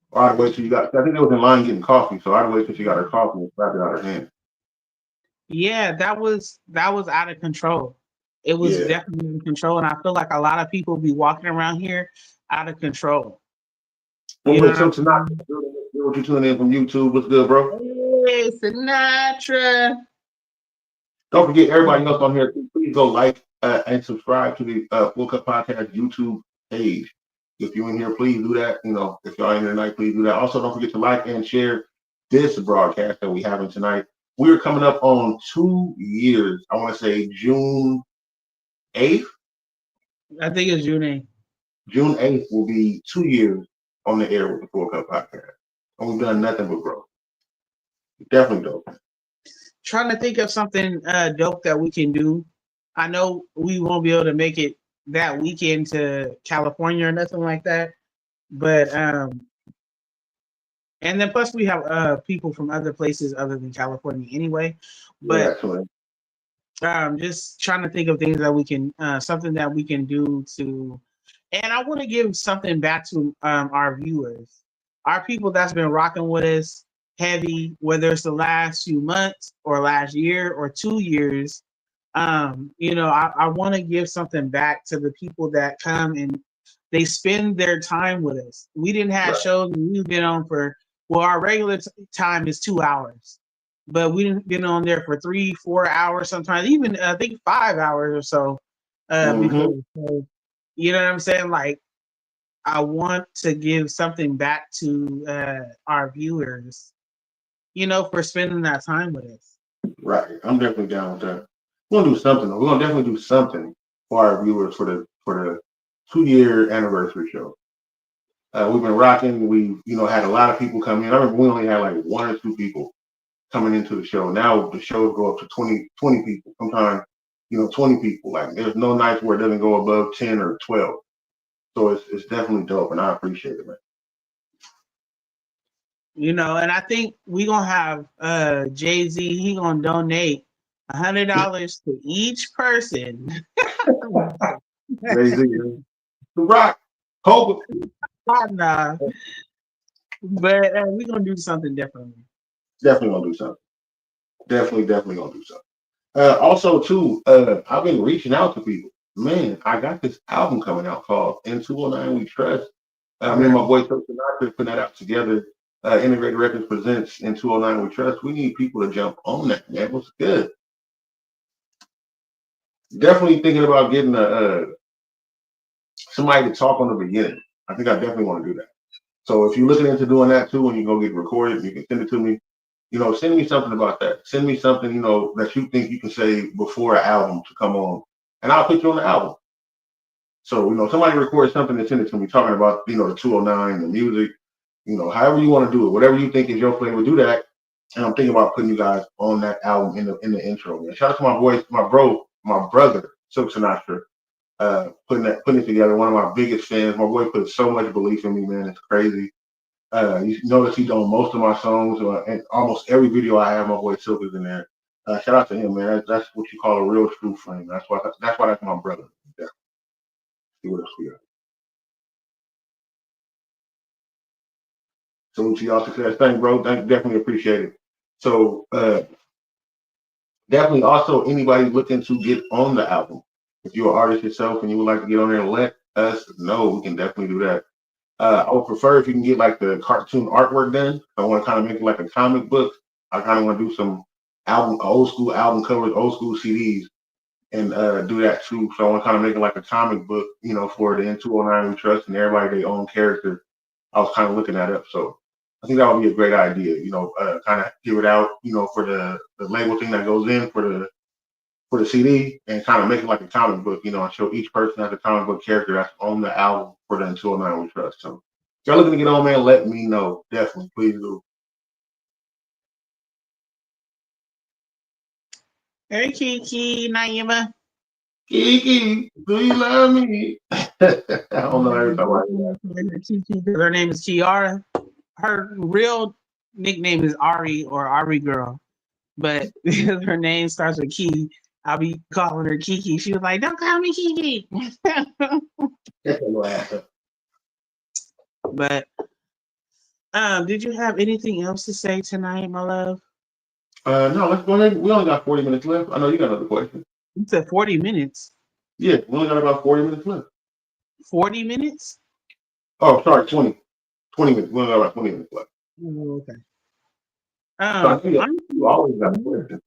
Speaker 1: Or I'd wait till you got. I think it was in line getting coffee, so I'd wait till she got her coffee and slap it out of her hand.
Speaker 2: Yeah, that was out of control. It was definitely in control, and I feel like a lot of people be walking around here out of control.
Speaker 1: Well, look, so tonight, what you tuning in from YouTube? What's good, bro?
Speaker 2: Hey, Sinatra.
Speaker 1: Don't forget, everybody else on here, please go like and subscribe to the Full Cup Podcast YouTube page. If you're in here, please do that. If y'all in here tonight, please do that. Also, don't forget to like and share this broadcast that we having tonight. We're coming up on 2 years. I want to say June 8th.
Speaker 2: I think it's June 8th.
Speaker 1: June 8th will be 2 years on the air with the Full Cup Podcast. And we've done nothing but growth. Definitely dope.
Speaker 2: Trying to think of something dope that we can do. I know we won't be able to make it that weekend to California or nothing like that. But and then plus we have people from other places other than California anyway. But just trying to think of things that we can something that we can do to, and I want to give something back to our viewers, our people that's been rocking with us heavy, whether it's the last few months or last year or 2 years. I want to give something back to the people that come and they spend their time with us. We didn't have shows and we've been on for, well, our regular time is 2 hours, but we've been on there for 3-4 hours, sometimes even I think 5 hours or so. Before, so, you know what I'm saying? Like, I want to give something back to our viewers, for spending that time with us.
Speaker 1: Right. I'm definitely down with that. We're gonna do something. We're gonna definitely do something for our viewers for the 2-year anniversary show. We've been rocking. We've had a lot of people come in. I remember we only had like 1 or 2 people coming into the show. Now the shows go up to 20 people. Sometimes 20 people. Like, there's no nights where it doesn't go above 10 or 12. So it's definitely dope, and I appreciate it, man.
Speaker 2: And I think we're gonna have Jay-Z, he gonna donate $100 to each person.
Speaker 1: Jay-Z, the Rock, Hope.
Speaker 2: Nah. But we're gonna do something differently.
Speaker 1: Definitely gonna do something. Definitely gonna do something. Also, too, I've been reaching out to people. Man, I got this album coming out called In 209 We Trust. Me and my boy Coach Sinatra putting that out together. Integrated Records presents In 209 We Trust. We need people to jump on that, man. What's good? Definitely thinking about getting somebody to talk on the beginning. I think I definitely want to do that. So if you're looking into doing that too, when you go get recorded, you can send it to me. Send me something about that. Send me something, that you think you can say before an album to come on, and I'll put you on the album. So, somebody records something and send it to me talking about, the 209, the music, however you want to do it, whatever you think is your flavor, do that. And I'm thinking about putting you guys on that album in the intro. Man. Shout out to my boy, my brother, Silk Sinatra, putting it together. One of my biggest fans. My boy put so much belief in me, man. It's crazy. You notice he's on most of my songs, and almost every video I have, my boy Silk is in there. Shout out to him, man. That's what you call a real true friend. That's why that's my brother. Yeah. See what else we got. So to y'all success. Thank you, bro. Definitely appreciate it. So definitely also anybody looking to get on the album. If you're an artist yourself and you would like to get on there, let us know. We can definitely do that. I would prefer if you can get like the cartoon artwork done. I want to kind of make it like a comic book. I kind of want to do some old school album covers, old school CDs, and do that too. So I want to kind of make it like a comic book, for the N209 We Trust and everybody their own character. I was kind of looking that up. So I think that would be a great idea, kind of give it out, for the label thing that goes in for the CD, and kind of make it like a comic book, and show each person as a comic book character that's on the album for the N209 We Trust. So if y'all looking to get on, man, let me know. Definitely, please do.
Speaker 2: Hey, Kiki, Naima.
Speaker 1: Kiki, do you love me? I don't know every time
Speaker 2: Her name is Kiara. Her real nickname is Ari or Ari Girl, but because her name starts with Key, I'll be calling her Kiki. She was like, "Don't call me Kiki." But did you have anything else to say tonight, my love?
Speaker 1: No, let's go ahead. We only got 40 minutes left. I know you got another question.
Speaker 2: You said 40 minutes.
Speaker 1: Yeah, we only got about 40 minutes left.
Speaker 2: 40 minutes?
Speaker 1: Oh, sorry, 20. 20 minutes. We only got about 20 minutes left.
Speaker 2: Oh, okay.
Speaker 1: So you always got a question.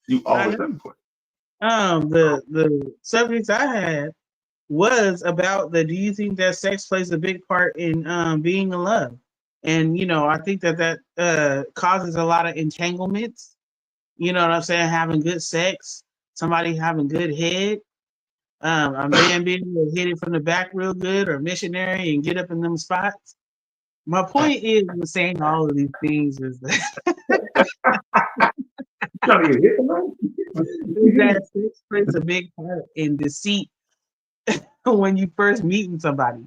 Speaker 1: You always have a question.
Speaker 2: The subjects I had was about the do you think that sex plays a big part in being in love? And I think that causes a lot of entanglements. You know what I'm saying? Having good sex, somebody having good head, a man being able to hit it from the back real good, or missionary and get up in them spots. My point is, with saying all of these things is that sex plays a big part in deceit when you first meeting somebody.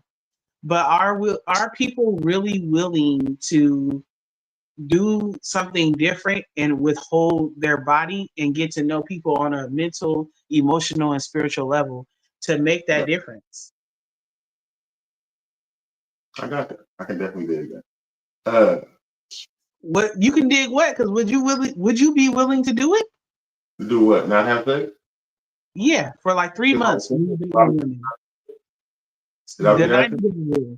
Speaker 2: But are people really willing to do something different and withhold their body and get to know people on a mental, emotional, and spiritual level to make that difference?
Speaker 1: I got that. I can definitely dig that.
Speaker 2: What you can dig what? Because would you be willing to do it?
Speaker 1: Do what? Not have sex?
Speaker 2: Yeah, for like 3 months.
Speaker 1: Is
Speaker 2: The
Speaker 1: that what you're
Speaker 2: 90-day
Speaker 1: asking?
Speaker 2: rule.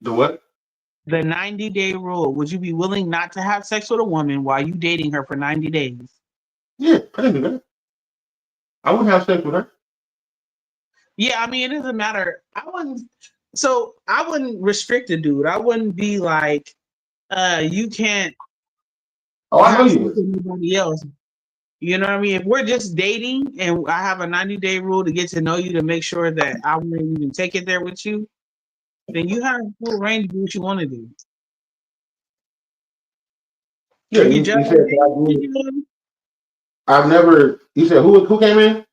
Speaker 1: The what?
Speaker 2: The 90-day rule. Would you be willing not to have sex with a woman while you dating her for 90 days?
Speaker 1: Yeah, I can do that. I wouldn't have sex with her.
Speaker 2: Yeah, I mean, it doesn't matter. I wouldn't restrict a dude. I wouldn't be like, you can't
Speaker 1: I know
Speaker 2: have
Speaker 1: you
Speaker 2: sex
Speaker 1: would.
Speaker 2: with anybody else. You know what I mean? If we're just dating and I have a 90-day rule to get to know you to make sure that I wouldn't even take it there with you, then you have full range to do what you want to do.
Speaker 1: Yeah,
Speaker 2: Ricky
Speaker 1: you
Speaker 2: Joe,
Speaker 1: said can I do it? I've never. You said who came in?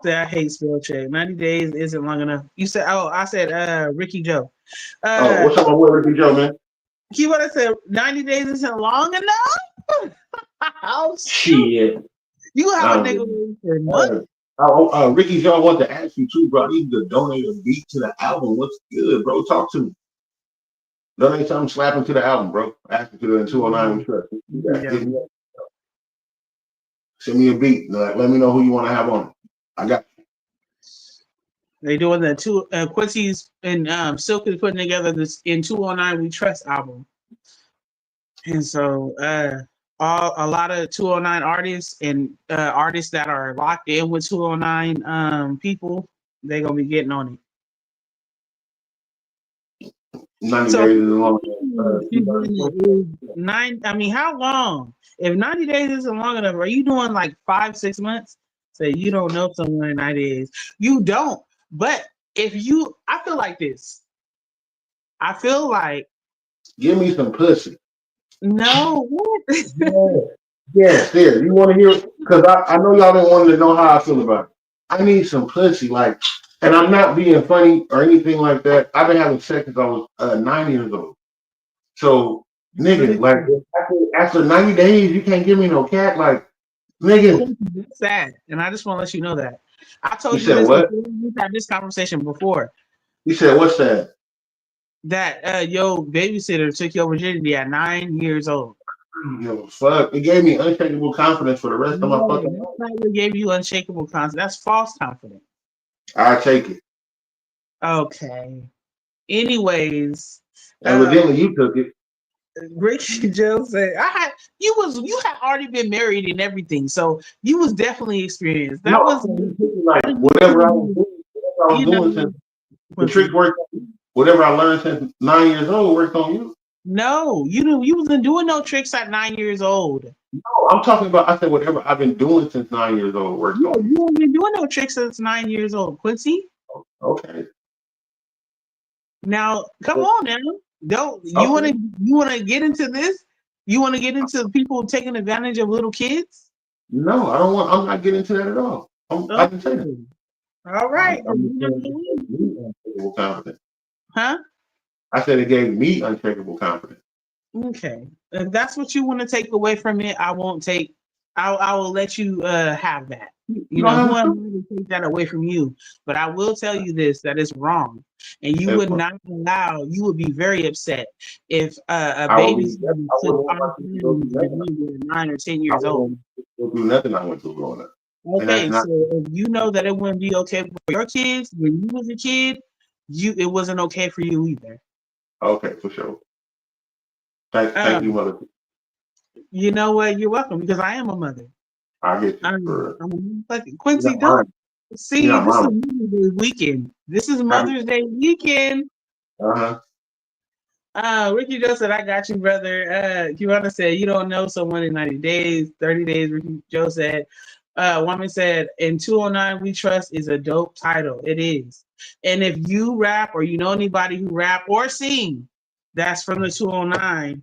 Speaker 2: I hate spell check. 90 days isn't long enough. You said, I said Ricky Joe.
Speaker 1: What's up with Ricky Joe, man?
Speaker 2: You want to say 90 days isn't long enough? Oh,
Speaker 1: shit.
Speaker 2: You have a nigga waiting for months.
Speaker 1: Ricky Joe, I want to ask you too, bro. I need to donate a beat to the album. What's good, bro? Talk to me. Donate something slapping to the album, bro. Ask me to the 209 we trust. Hit me up. Send me a beat. Let me know who you want to have on. I got you.
Speaker 2: They doing the two Quincy's and Silk is putting together this in 209 We Trust album. And so a lot of 209 artists and artists that are locked in with 209 people, they're gonna be getting on it.
Speaker 1: 90 days is long.
Speaker 2: I mean, how long? If 90 days isn't long enough, are you doing like 5-6 months? So you don't know someone in 90 days. You don't. But I feel like this. I feel like.
Speaker 1: Give me some pussy.
Speaker 2: No.
Speaker 1: Yes, there. You want to hear it? Because I know y'all don't want to know how I feel about it. I need some pussy, like, and I'm not being funny or anything like that. I've been having sex since I was 9 years old. So, nigga, like, after 90 days, you can't give me no cat, like, nigga.
Speaker 2: That's sad, and I just want to let you know that. I told you
Speaker 1: said
Speaker 2: this
Speaker 1: what?
Speaker 2: before. We've had this conversation before.
Speaker 1: You said what's that?
Speaker 2: That your babysitter took your virginity at 9 years old.
Speaker 1: Yo, fuck. It gave me unshakable confidence for the rest of my fucking life.
Speaker 2: That's not what gave you unshakable confidence. That's false confidence.
Speaker 1: I take it.
Speaker 2: Okay. Anyways,
Speaker 1: evidently you took it.
Speaker 2: Ricky Joe said, you had already been married and everything, so you was definitely experienced. That was
Speaker 1: like whatever I was doing since the trick worked. Whatever I learned since 9 years old worked on you.
Speaker 2: No, you wasn't doing no tricks at 9 years old.
Speaker 1: No, I'm talking about. I said whatever I've been doing since 9 years old worked on you.
Speaker 2: You haven't been doing no tricks since 9 years old, Quincy.
Speaker 1: Okay.
Speaker 2: Now, come on, now. Don't you want to get into this? You want to get into people taking advantage of little kids?
Speaker 1: No, I don't want. I'm not getting into that at all. I can say that.
Speaker 2: All right.
Speaker 1: Unshakable confidence.
Speaker 2: Huh?
Speaker 1: I said it gave me unshakable confidence.
Speaker 2: Okay. If that's what you want to take away from it, I won't take. I will let you have that. You know, who am I to take that away from you? But I will tell you this: that is wrong, and you would not allow. You would be very upset if a baby took 9 or 10 years old.
Speaker 1: Do nothing I went through growing up.
Speaker 2: Okay, so if you know that it wouldn't be okay for your kids when you was a kid, it wasn't okay for you either.
Speaker 1: Okay, for sure. Thank you, mother.
Speaker 2: You know what? You're welcome because I am a mother.
Speaker 1: I get you.
Speaker 2: I'm a fucking
Speaker 1: You're
Speaker 2: Quincy.
Speaker 1: not mine.
Speaker 2: Don't
Speaker 1: You're
Speaker 2: see.
Speaker 1: not
Speaker 2: This is
Speaker 1: mine.
Speaker 2: Mother's Day weekend. This is
Speaker 1: Happy.
Speaker 2: Mother's Day weekend.
Speaker 1: Uh-huh.
Speaker 2: Ricky Joe said, I got you, brother. Kiwana said, you don't know someone in 90 days, 30 days. Ricky Joe said, woman said, in 209, We Trust is a dope title. It is. And if you rap or you know anybody who rap or sing, that's from the 209,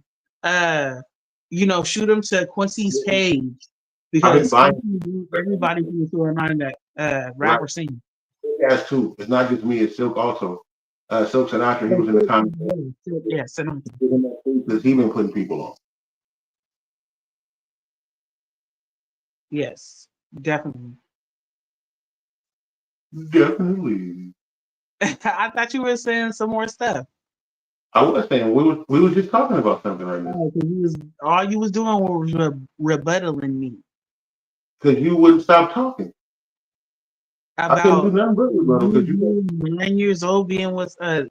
Speaker 2: shoot them to Quincy's page
Speaker 1: I've been
Speaker 2: because
Speaker 1: buying
Speaker 2: everybody from the 209 that rap
Speaker 1: right.
Speaker 2: or sing.
Speaker 1: That's too. It's not just me, it's Silk also. Silk Sinatra, he was in the comments
Speaker 2: Yeah, send them.
Speaker 1: because he been putting people on.
Speaker 2: Yes, definitely.
Speaker 1: Definitely.
Speaker 2: I thought you were saying some more stuff.
Speaker 1: I was saying we was just talking about something right now.
Speaker 2: Oh, 'cause all you was doing was rebuttaling me
Speaker 1: Because you wouldn't stop talking. I couldn't do
Speaker 2: about
Speaker 1: nothing but rebuttal because you
Speaker 2: 9 years old being with a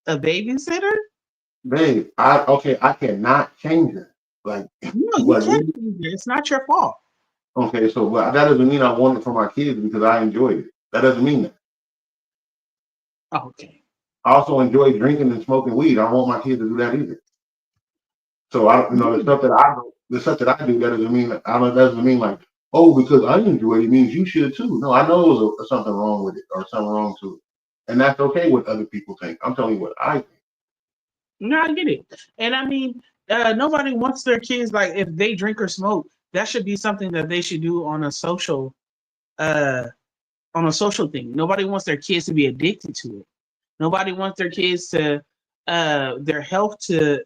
Speaker 2: babysitter.
Speaker 1: babe, I cannot change it. Like
Speaker 2: No, you
Speaker 1: like
Speaker 2: can't do that. It's not your fault.
Speaker 1: okay, so but that doesn't mean I want it for my kids because I enjoyed it. That doesn't mean that.
Speaker 2: Okay.
Speaker 1: I also enjoy drinking and smoking weed. I don't want my kids to do that either. So I don't, the stuff that I do, the stuff that I do, that doesn't mean that doesn't mean like, oh, because I enjoy it, it means you should too. No, I know there's something wrong with it or something wrong to it, and that's okay what other people think. I'm telling you what I think.
Speaker 2: No, I get it. And I mean, nobody wants their kids like if they drink or smoke, that should be something that they should do uh on a social thing. Nobody wants their kids to be addicted to it. Nobody wants their kids to their health to,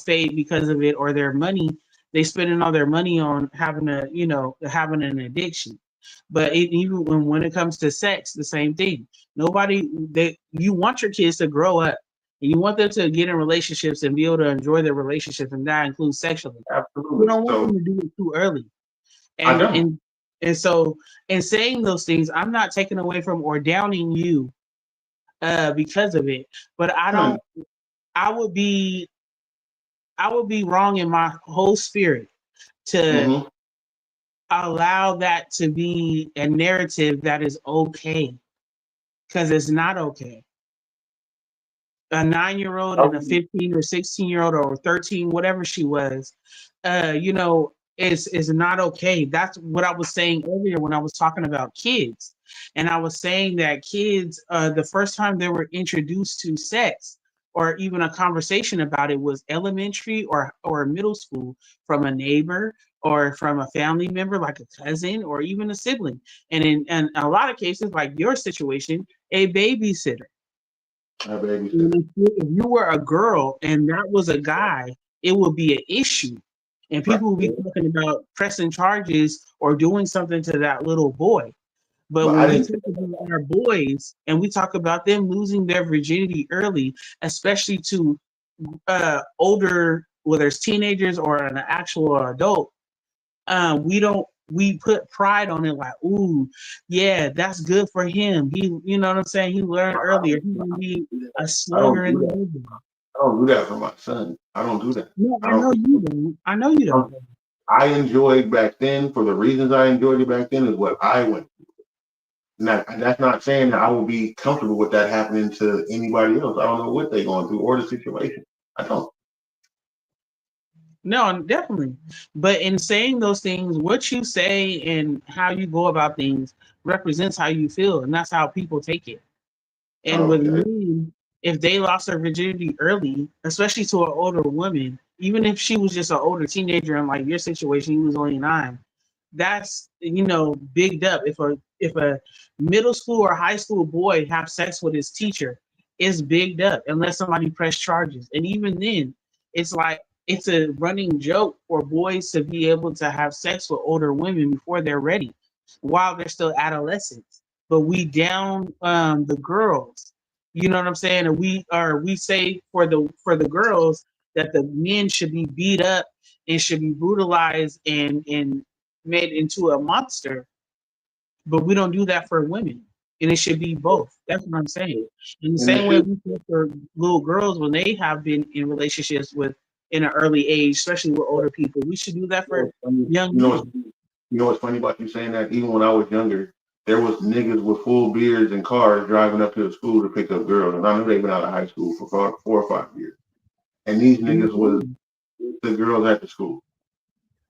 Speaker 2: fade because of it or their money. They spending all their money on having an addiction. But even when it comes to sex, the same thing. You want your kids to grow up and you want them to get in relationships and be able to enjoy their relationships, and that includes sexually. You
Speaker 1: Absolutely.
Speaker 2: don't want them
Speaker 1: So
Speaker 2: to do it too early.
Speaker 1: I
Speaker 2: And
Speaker 1: don't.
Speaker 2: and and so in saying those things, I'm not taking away from or downing you because of it. But
Speaker 1: Son,
Speaker 2: I would be wrong in my whole spirit to
Speaker 1: mm-hmm.
Speaker 2: allow that to be a narrative that is okay because it's not okay. A 9-year-old and a 15 or 16-year-old or 13, whatever she was, is not okay. That's what I was saying earlier when I was talking about kids. And I was saying that kids, the first time they were introduced to sex or even a conversation about it was elementary or middle school from a neighbor or from a family member like a cousin or even a sibling. And in a lot of cases, like your situation, a babysitter.
Speaker 1: My babysitter.
Speaker 2: If you were a girl and that was a guy, it would be an issue. And
Speaker 1: Right.
Speaker 2: people would be talking about pressing charges or doing something to that little boy. But
Speaker 1: But I
Speaker 2: when we
Speaker 1: didn't
Speaker 2: talk about our boys and we talk about them losing their virginity early, especially to older, whether it's teenagers or an actual adult, we put pride on it like, ooh, yeah, that's good for him. You know what I'm saying? He learned earlier. He can be a
Speaker 1: I don't
Speaker 2: slugger in
Speaker 1: do
Speaker 2: the
Speaker 1: that.
Speaker 2: middle.
Speaker 1: I don't do that for my son. I don't do that.
Speaker 2: No,
Speaker 1: I
Speaker 2: I know
Speaker 1: don't.
Speaker 2: you don't. I know you don't.
Speaker 1: I enjoyed back then for the reasons I enjoyed it back then is what I went. Now, and that's not saying that I will be comfortable with that happening to anybody else. I don't know what they're going through or the situation. I don't.
Speaker 2: No, definitely. But in saying those things, what you say and how you go about things represents how you feel, and that's how people take it. And with
Speaker 1: Okay.
Speaker 2: men, if they lost their virginity early, especially to an older woman, even if she was just an older teenager and like your situation, he was only 9, that's bigged up. If a middle school or high school boy have sex with his teacher, it's bigged up unless somebody press charges. And even then, it's like it's a running joke for boys to be able to have sex with older women before they're ready, while they're still adolescents. But we down the girls. You know what I'm saying? And we say for the girls that the men should be beat up and should be brutalized and made into a monster, but we don't do that for women. And it should be both. That's what I'm saying. In the
Speaker 1: And it
Speaker 2: same way
Speaker 1: should.
Speaker 2: we feel for little girls when they have been in relationships with in an early age, especially with older people. We should do that for young men.
Speaker 1: You know what's funny about you saying that? Even when I was younger, there was niggas with full beards and cars driving up to the school to pick up girls, and I knew they'd been out of high school for 4 or 5 years. And these niggas was the girls at the school,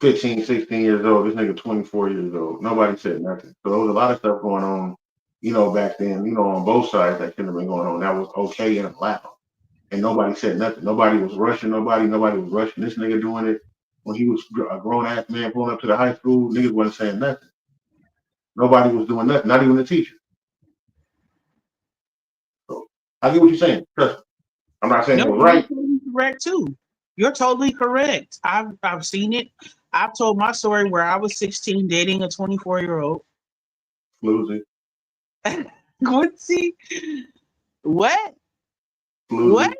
Speaker 1: 15, 16 years old. This nigga 24 years old. Nobody said nothing. So there was a lot of stuff going on, back then, on both sides that should have been going on. That was okay and allowed. And nobody said nothing. Nobody was rushing nobody. Nobody was rushing this nigga doing it. When he was a grown ass man pulling up to the high school, niggas wasn't saying nothing. Nobody was doing nothing, not even the teacher. So I get what you're saying. Trust me. I'm not saying it was right.
Speaker 2: You're totally correct too. You're totally correct. I've seen it. I've told my story where I was 16 dating a 24-year-old.
Speaker 1: Floozy.
Speaker 2: Quincy? What?
Speaker 1: Floozy.
Speaker 2: What?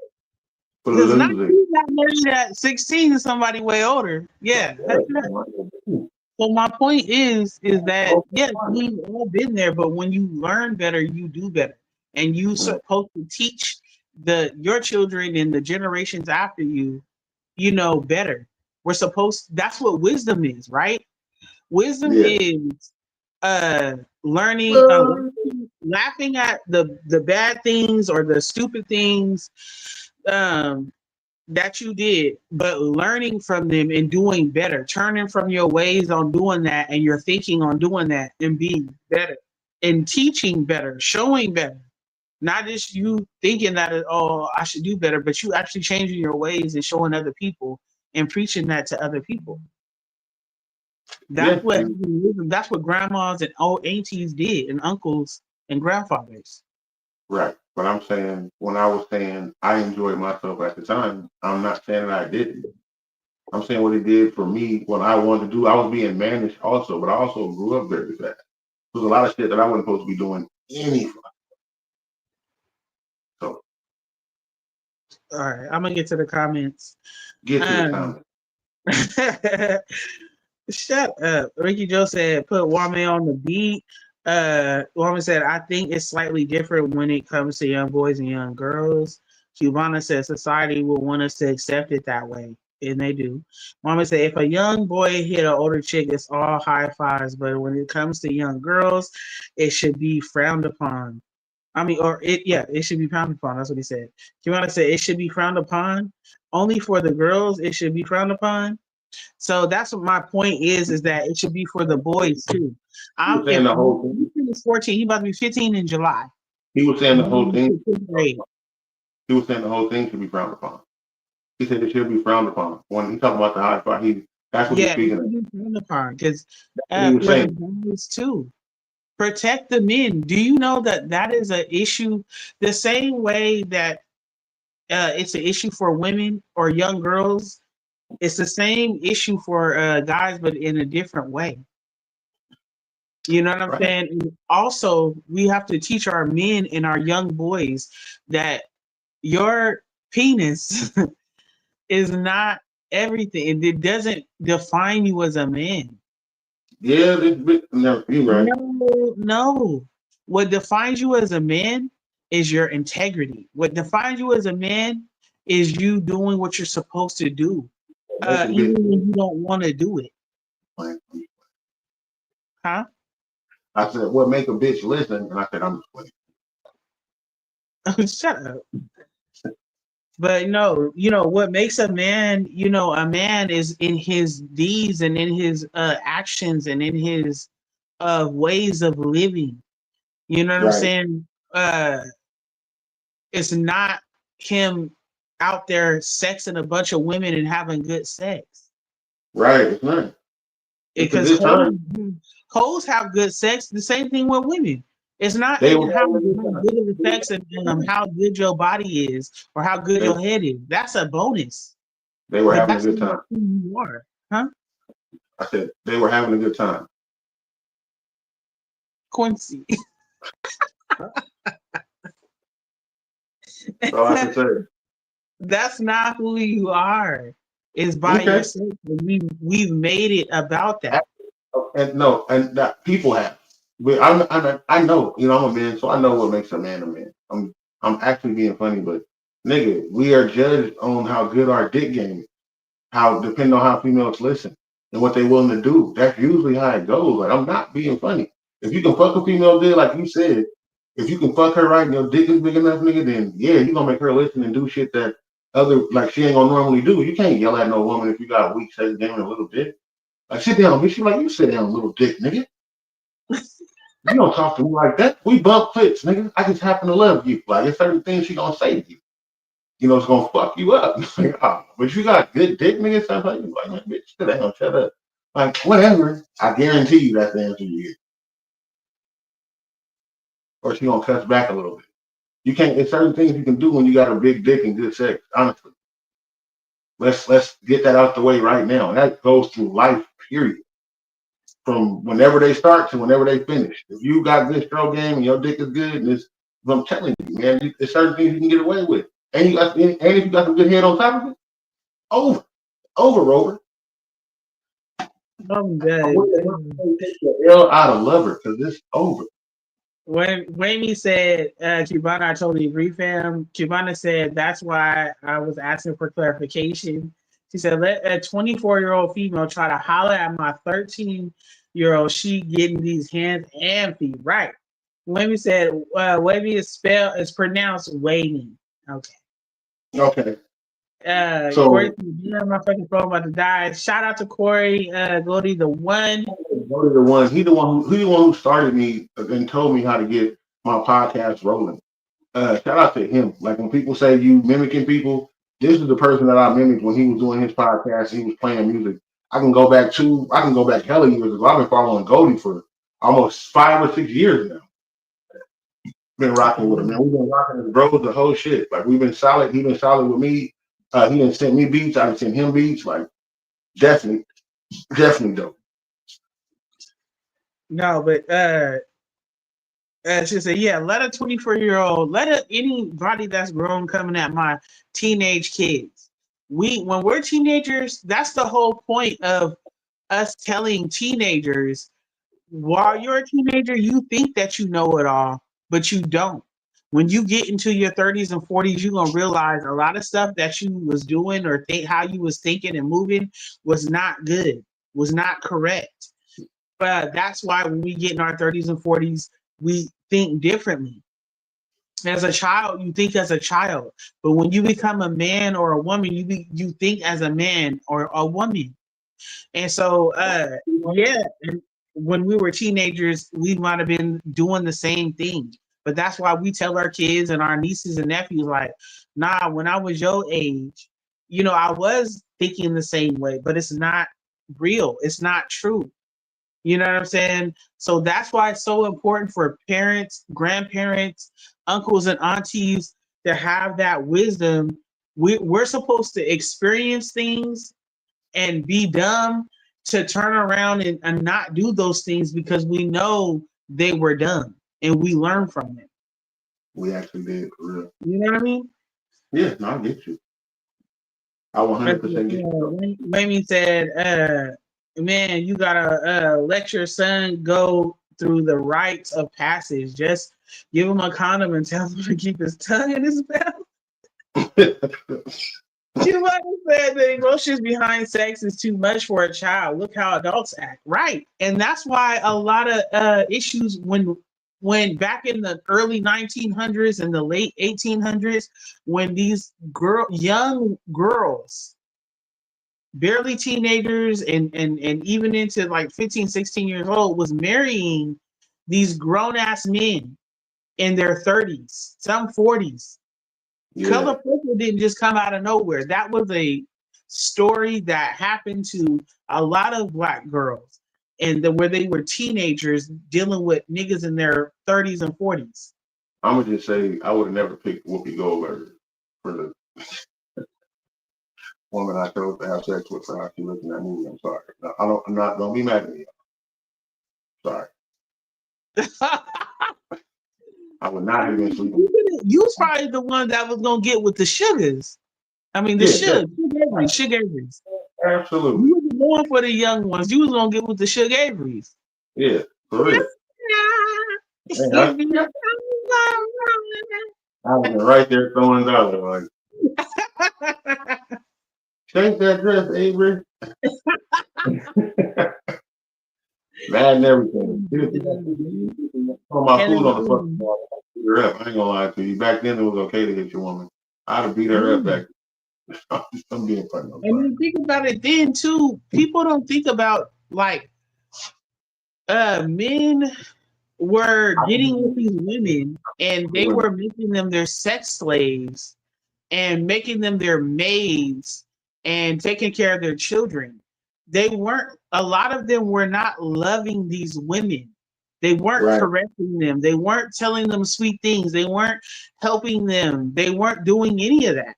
Speaker 2: Because
Speaker 1: Floozy.
Speaker 2: not you got married at 16 to somebody way older. Yeah. So my point is that yes, we've all been there, but when you learn better, you do better, and you supposed to teach your children and the generations after you, better. We're supposed. That's what wisdom is, right? Wisdom is learning, laughing at the bad things or the stupid things that you did, but learning from them and doing better, turning from your ways on doing that and your thinking on doing that and being better and teaching better, showing better. Not just you thinking that, I should do better, but you actually changing your ways and showing other people and preaching that to other people. That's what grandmas and old aunties did, and uncles and grandfathers.
Speaker 1: Right. But I'm saying, when I was saying I enjoyed myself at the time, I'm not saying that I didn't. I'm saying what it did for me, what I wanted to do. I was being managed also, but I also grew up very fast. There's a lot of shit that I wasn't supposed to be doing anyway. So.
Speaker 2: All right, I'm gonna get to the comments.
Speaker 1: Get to the comments.
Speaker 2: Shut up. Ricky Joe said, put Wame on the beat. Wame said, I think it's slightly different when it comes to young boys and young girls. Cubana said, society will want us to accept it that way. And they do. Mama said, if a young boy hit an older chick, it's all high fives. But when it comes to young girls, it should be frowned upon. It should be frowned upon. That's what he said. Cubana said, it should be frowned upon. Only for the girls, it should be frowned upon. So that's what my point is that it should be for the boys too. I'm saying the whole thing. He's 14. He about to be 15 in July.
Speaker 1: He was saying the whole thing. He was saying the whole thing should be frowned upon. He said it should be frowned upon. When he talking about the high five, that's what he's speaking of. Frowned upon because
Speaker 2: boys too. Protect the men. Do you know that is an issue? The same way that it's an issue for women or young girls. It's the same issue for guys, but in a different way. You know what I'm saying? And also, we have to teach our men and our young boys that your penis is not everything. It doesn't define you as a man.
Speaker 1: Yeah, no, you're right.
Speaker 2: No. What defines you as a man is your integrity. What defines you as a man is you doing what you're supposed to do. Even when you don't want to do it. Huh?
Speaker 1: I said, what make a bitch listen? And I said, I'm just
Speaker 2: playing. Shut up. But no, what makes a man, a man is in his deeds and in his actions and in his ways of living. You know what I'm saying? It's not him out there sexing a bunch of women and having good sex.
Speaker 1: Right, it's not.
Speaker 2: Because hoes have good sex. The same thing with women. It's not how good of the sex and how good your body is or how good your head is. That's a bonus.
Speaker 1: They were having a good time.
Speaker 2: You are, huh?
Speaker 1: I said they were having a good time.
Speaker 2: Quincy.
Speaker 1: So I can say
Speaker 2: that's not who you are. It's by yourself. We've made it about that.
Speaker 1: And that people have. I know, I'm a man, so I know what makes a man a man. I'm actually being funny, but nigga, we are judged on how good our dick game is. how depending on how females listen and what they willing to do. That's usually how it goes. Like I'm not being funny. If you can fuck a female dick, like you said, if you can fuck her right and your dick is big enough, nigga, then yeah, you gonna make her listen and do shit that other like she ain't gonna normally do. You can't yell at no woman if you got a weak sex game and a little dick. Like sit down, bitch. She like you sit down, little dick, nigga. You don't talk to me like that. We bump clips, nigga. I just happen to love you. Like there's certain things she gonna say to you. You know, it's gonna fuck you up. Like, oh, but you got good dick, nigga. Sometimes you like, man, bitch, sit down, shut up. Like, whatever. I guarantee you that's the answer you get. Or she gonna cuss back a little bit. You can't. There's certain things you can do when you got a big dick and good sex. Honestly, let's get that out the way right now. And that goes through life, period. From whenever they start to whenever they finish. If you got good stroke game and your dick is good, and it's, I'm telling you, man, there's certain things you can get away with. And if you got some good head on top of it, over.
Speaker 2: I'm
Speaker 1: I
Speaker 2: dead.
Speaker 1: wouldn't take the L out of lover because it's over.
Speaker 2: When Wayne said, Cubana, I totally agree, fam. Cubana said, that's why I was asking for clarification. She said, let a 24-year-old female try to holler at my 13-year-old. She getting these hands and feet. Right. Wayne said, Wavy is pronounced Wayne. Okay.
Speaker 1: Okay.
Speaker 2: Corey, my fucking phone about to die. Shout out to Corey, Goldie the one.
Speaker 1: Goldie the one. He the one who started me and told me how to get my podcast rolling. Shout out to him. Like when people say you mimicking people, this is the person that I mimicked when he was doing his podcast. He was playing music. I can go back hella years ago. I've been following Goldie for almost 5 or 6 years now. Been rocking with him, man. We've been rocking his bros, the whole shit. Like we've been solid. He been solid with me. He done sent me beats. I done sent him beats. Like definitely dope.
Speaker 2: No, but she said, yeah, let a 24-year-old, anybody that's grown coming at my teenage kids. When we're teenagers, that's the whole point of us telling teenagers, while you're a teenager, you think that you know it all, but you don't. When you get into your 30s and 40s, you're gonna realize a lot of stuff that you was doing or how you was thinking and moving was not good, was not correct. But that's why when we get in our 30s and 40s, we think differently. As a child, you think as a child, but when you become a man or a woman, you think as a man or a woman. And so, yeah, when we were teenagers, we might have been doing the same thing. But that's why we tell our kids and our nieces and nephews, like, nah, when I was your age, I was thinking the same way, but it's not real. It's not true. You know what I'm saying? So that's why it's so important for parents, grandparents, uncles, and aunties to have that wisdom. We're supposed to experience things and be dumb to turn around and not do those things because we know they were dumb and we learn from them.
Speaker 1: We actually did, for real.
Speaker 2: You know what I mean?
Speaker 1: Yeah, no, I get you. I 100% get you.
Speaker 2: Mamie said, man, you gotta let your son go through the rites of passage. Just give him a condom and tell him to keep his tongue in his mouth. Giovanni said the emotions behind sex is too much for a child. Look how adults act. Right. And that's why a lot of issues when back in the early 1900s and the late 1800s, when these young girls, barely teenagers and even into like 15, 16 years old, was marrying these grown-ass men in their 30s, some 40s. Yeah. Color Purple didn't just come out of nowhere. That was a story that happened to a lot of black girls, and where they were teenagers dealing with niggas in their 30s and 40s.
Speaker 1: I'm gonna just say I would have never picked Whoopi Goldberg for the woman I chose to have sex with for how she looked in that movie. I'm sorry. No, I'm not gonna be mad at you. Sorry. I would not have been sleeping.
Speaker 2: You was probably the one that was gonna get with the sugars. I mean, the sugar Averys.
Speaker 1: Absolutely.
Speaker 2: You was going for the young ones. You was gonna get with the sugar Averys.
Speaker 1: Yeah, for real. I was right there throwing dollars. Like, Change that dress, Avery. Mad and everything. On my food on the fucking wall. I beat her up. I ain't gonna lie to you. Back then it was okay to hit your woman. I'd have beat her up back then. I'm being funny.
Speaker 2: And you think about it then too, people don't think about like men were getting with these women and they were making them their sex slaves and making them their maids and taking care of their children. They weren't, a lot of them were not loving these women. They weren't correcting them. They weren't telling them sweet things. They weren't helping them. They weren't doing any of that.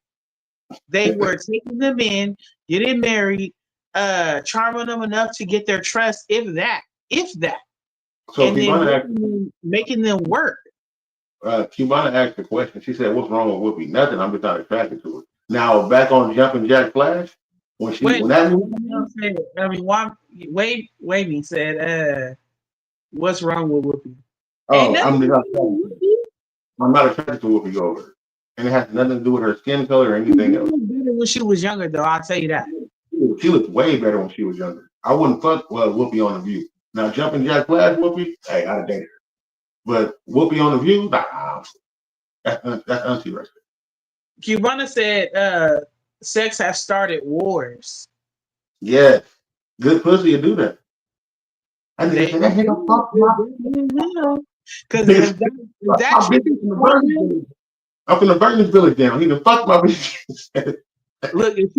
Speaker 2: They were taking them in, getting married, charming them enough to get their trust, if that.
Speaker 1: So
Speaker 2: and then making them work.
Speaker 1: Cubana asked the question. She said, "What's wrong with Whoopi?" Nothing. I'm just not attracted to it. Now back on Jumping Jack Flash, when that movie,
Speaker 2: Wavy said, "What's wrong with Whoopi?"
Speaker 1: Oh, I'm not attracted to Whoopi Goldberg, and it has nothing to do with her skin color or anything else.
Speaker 2: Better when she was younger, though. I'll tell you that.
Speaker 1: She looked way better when she was younger. I wouldn't fuck Whoopi on The View. Now Jumping Jack Flash Whoopi, hey, I'd date her. But Whoopi on The View, nah, that's uninteresting.
Speaker 2: Cubana said, "Sex has started wars."
Speaker 1: Yes, good pussy to do that. I think that nigga fuck my
Speaker 2: because that chick is
Speaker 1: I'm from the Burton's Village down. He done fuck my bitch.
Speaker 2: Look, if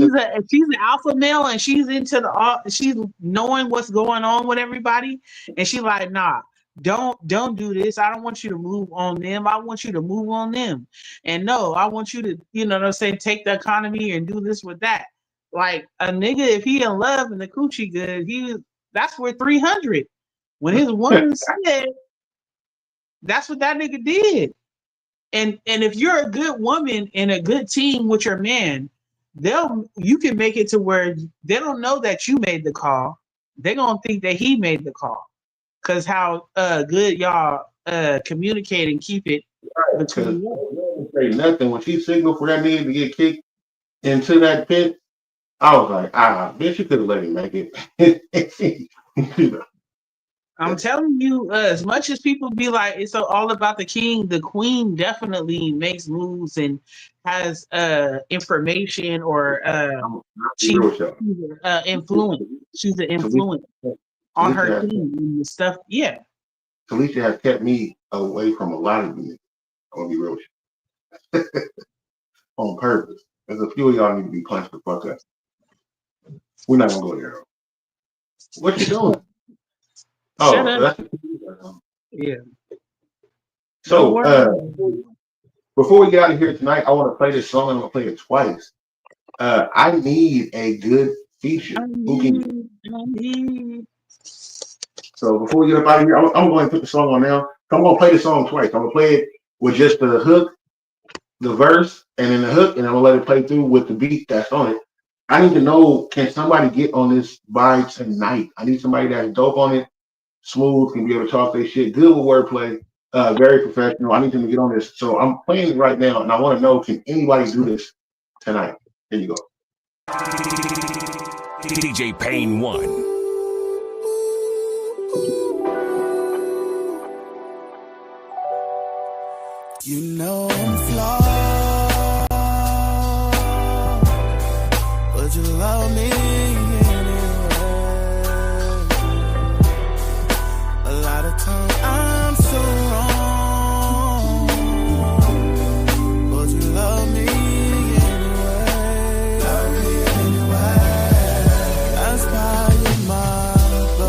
Speaker 2: she's an alpha male and she's into she's knowing what's going on with everybody, and she like, nah, don't do this. I don't want you to move on them. I want you to move on them. And no, I want you to, you know what I'm saying, take the economy and do this with that. Like a nigga, if he in love and the coochie good, that's worth 300. When his woman said, that's what that nigga did. And if you're a good woman and a good team with your man, you can make it to where they don't know that you made the call. They're gonna think that he made the call, because how good y'all communicate and keep it between you.
Speaker 1: Say nothing when she signaled for that nigga to get kicked into that pit. I was like, bitch, you could have let him make it.
Speaker 2: I'm telling you, as much as people be like, it's all about the king, the queen definitely makes moves and has information or she's influence. She's an influence on her team and stuff. Yeah.
Speaker 1: Felicia has kept me away from a lot of you. I'm gonna be real with you. On purpose. There's a few of y'all need to be punched the fuck up. We're not gonna go there. What you doing? That's
Speaker 2: yeah.
Speaker 1: So before we get out of here tonight, I want to play this song. I'm gonna play it twice. I need a good feature. So before we get up out of here, I'm going to put the song on now. I'm gonna play the song twice. I'm gonna play it with just the hook, the verse, and then the hook, and I'm gonna let it play through with the beat that's on it. I need to know, can somebody get on this by tonight? I need somebody that's dope on it. Smooth, can be able to talk their shit, good with wordplay, very professional. I need them to get on this. So I'm playing it right now, and I want to know, can anybody do this tonight? Here you go.
Speaker 8: DJ Payne 1.
Speaker 3: You know I'm flawed, but you love me anyway. A lot of times I'm so wrong, but you love me anyway. That's why you're mine.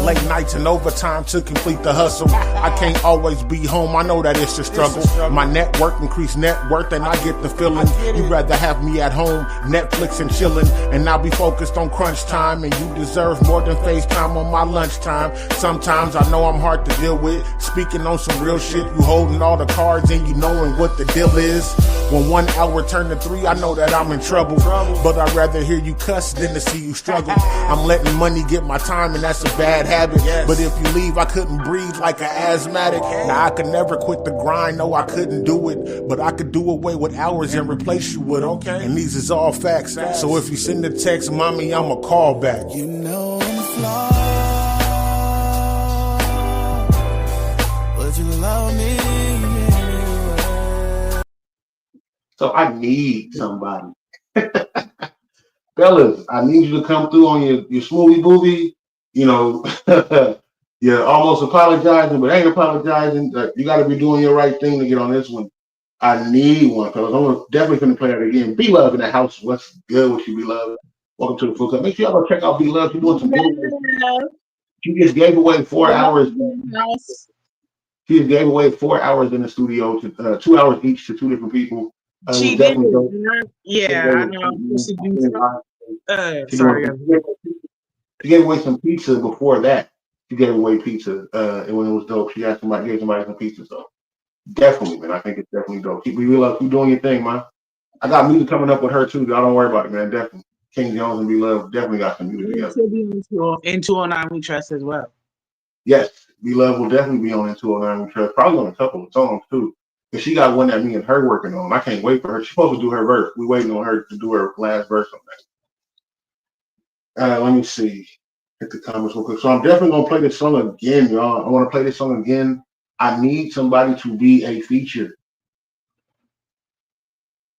Speaker 4: Late nights and overtime to complete the hustle. I can't always be home, I know that it's a struggle. My network increase net worth and I get the feeling you'd rather have me at home, Netflix and chilling, and I'll be focused on crunch time, and you deserve more than FaceTime on my lunchtime. Sometimes I know I'm hard to deal with, speaking on some real shit, you holding all the cards and you knowing what the deal is. When 1 hour turn to 3, I know that I'm in trouble, but I'd rather hear you cuss than to see you struggle. I'm letting money get my time, and that's a bad habit. But if you leave, I couldn't breathe like an asthmatic. Now I could never quit the grind, no, I couldn't do it. But I could do away with hours and replace you with, okay? And these is all facts. So if you send a text, mommy, I'ma call back.
Speaker 3: You know I'm flawed, but you love me anyway.
Speaker 1: So I need somebody. Fellas, I need you to come through on your smoothie boovie. You know, you're almost apologizing, but ain't apologizing. You got to be doing your right thing to get on this one. I need one, fellas. I'm definitely going to play that again. Be Love in the house. What's good with you, Be Love? Welcome to the Phull Club. Make sure y'all go check out Be Love. She's doing some giveaways. She just gave away 4 hours. She just gave away 4 hours in the studio, to 2 hours each to 2 different people.
Speaker 2: She did. Yeah, I know. Sorry.
Speaker 1: She gave away some pizza before that. She gave away pizza, and when it was dope, she gave somebody some pizza. So definitely, man, I think it's definitely dope. Keep doing your thing, man. I got music coming up with her too. Y'all don't worry about it, man. Definitely, King Jones and Be Love definitely got some music together.
Speaker 2: In 209 We Trust as well.
Speaker 1: Yes, Be Love will definitely be on in 209 We Trust. Probably on a couple of songs too. But she got one that me and her working on. I can't wait for her. She's supposed to do her verse. We're waiting on her to do her last verse on that. Let me see. Hit the comments real quick. So I'm definitely gonna play this song again, y'all. I want to play this song again. I need somebody to be a feature.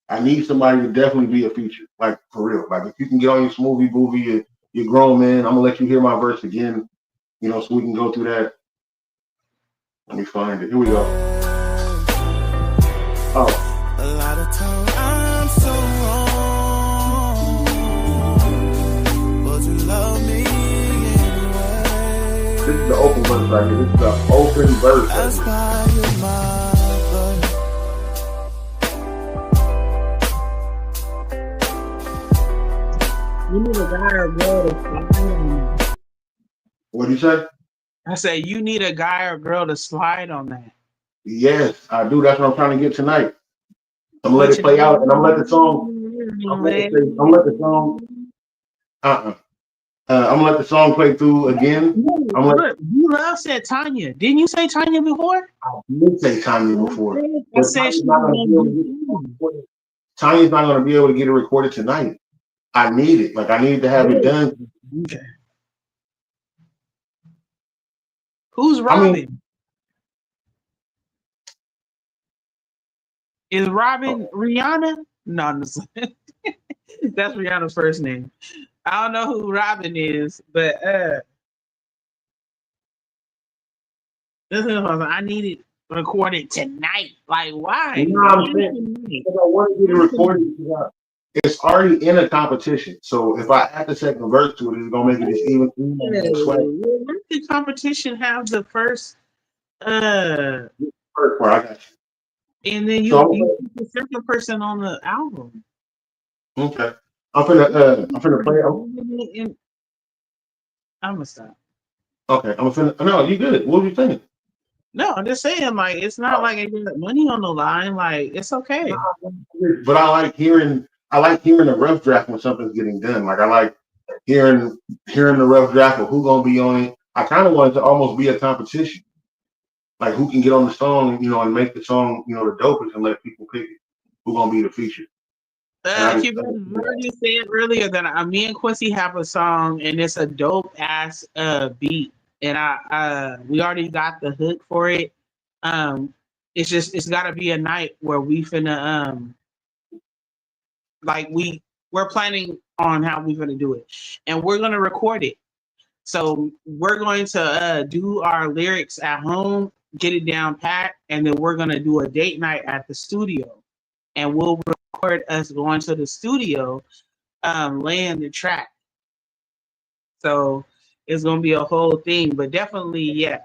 Speaker 1: I need somebody to definitely be a feature, like for real. Like if you can get on your smoothie boovie, you're grown, man. I'm gonna let you hear my verse again, you know, so we can go through that. Let me find it. Here we go. Oh.
Speaker 3: A lot of times I'm so wrong, but you love me anyway.
Speaker 1: This is the open verse right here. This is the open verse.
Speaker 3: That's why you're my
Speaker 2: You need a guy or girl to slide on that.
Speaker 1: What'd you say?
Speaker 2: I say you need a guy or girl to slide on that.
Speaker 1: Yes, I do. That's what I'm trying to get tonight. I'm gonna let it play out, and I'm gonna let the song. I'm gonna let the song. I'm gonna let the song play through again.
Speaker 2: You love said Tanya. Didn't you say Tanya before?
Speaker 1: I did say Tanya before.
Speaker 2: I said
Speaker 1: Tanya's not gonna be able to get it recorded tonight. I need it. Like I need to have it done.
Speaker 2: Okay. Who's Robin?
Speaker 1: I mean,
Speaker 2: is Robin Rihanna? No, that's Rihanna's first name. I don't know who Robin is, but I need it recorded tonight. Like, why?
Speaker 1: You know what I'm saying? Because I want to get it recorded. It's already in a competition. So if I add the second verse to it, it's gonna make it just even.
Speaker 2: Let the competition have the first
Speaker 1: part. I got you.
Speaker 2: And then you put the second person on the album.
Speaker 1: Okay. I'm finna play it.
Speaker 2: I'm gonna stop.
Speaker 1: Okay, no, you good. What were you thinking?
Speaker 2: No, I'm just saying, like, it's not like I got money on the line. Like, it's okay.
Speaker 1: But I like hearing the rough draft when something's getting done. Like I like hearing the rough draft of who's gonna be on it. I kind of want it to almost be a competition. Like who can get on the song, you know, and make the song, you know, the dopest and let people pick it. Who's gonna be the feature?
Speaker 2: I already said earlier that me and Quincy have a song and it's a dope ass beat, and we already got the hook for it. It's got to be a night where we finna we're planning on how we're gonna do it, and we're gonna record it. So we're going to do our lyrics at home, get it down pat, and then we're gonna do a date night at the studio, and we'll record us going to the studio, laying the track. So it's gonna be a whole thing, but definitely, yeah,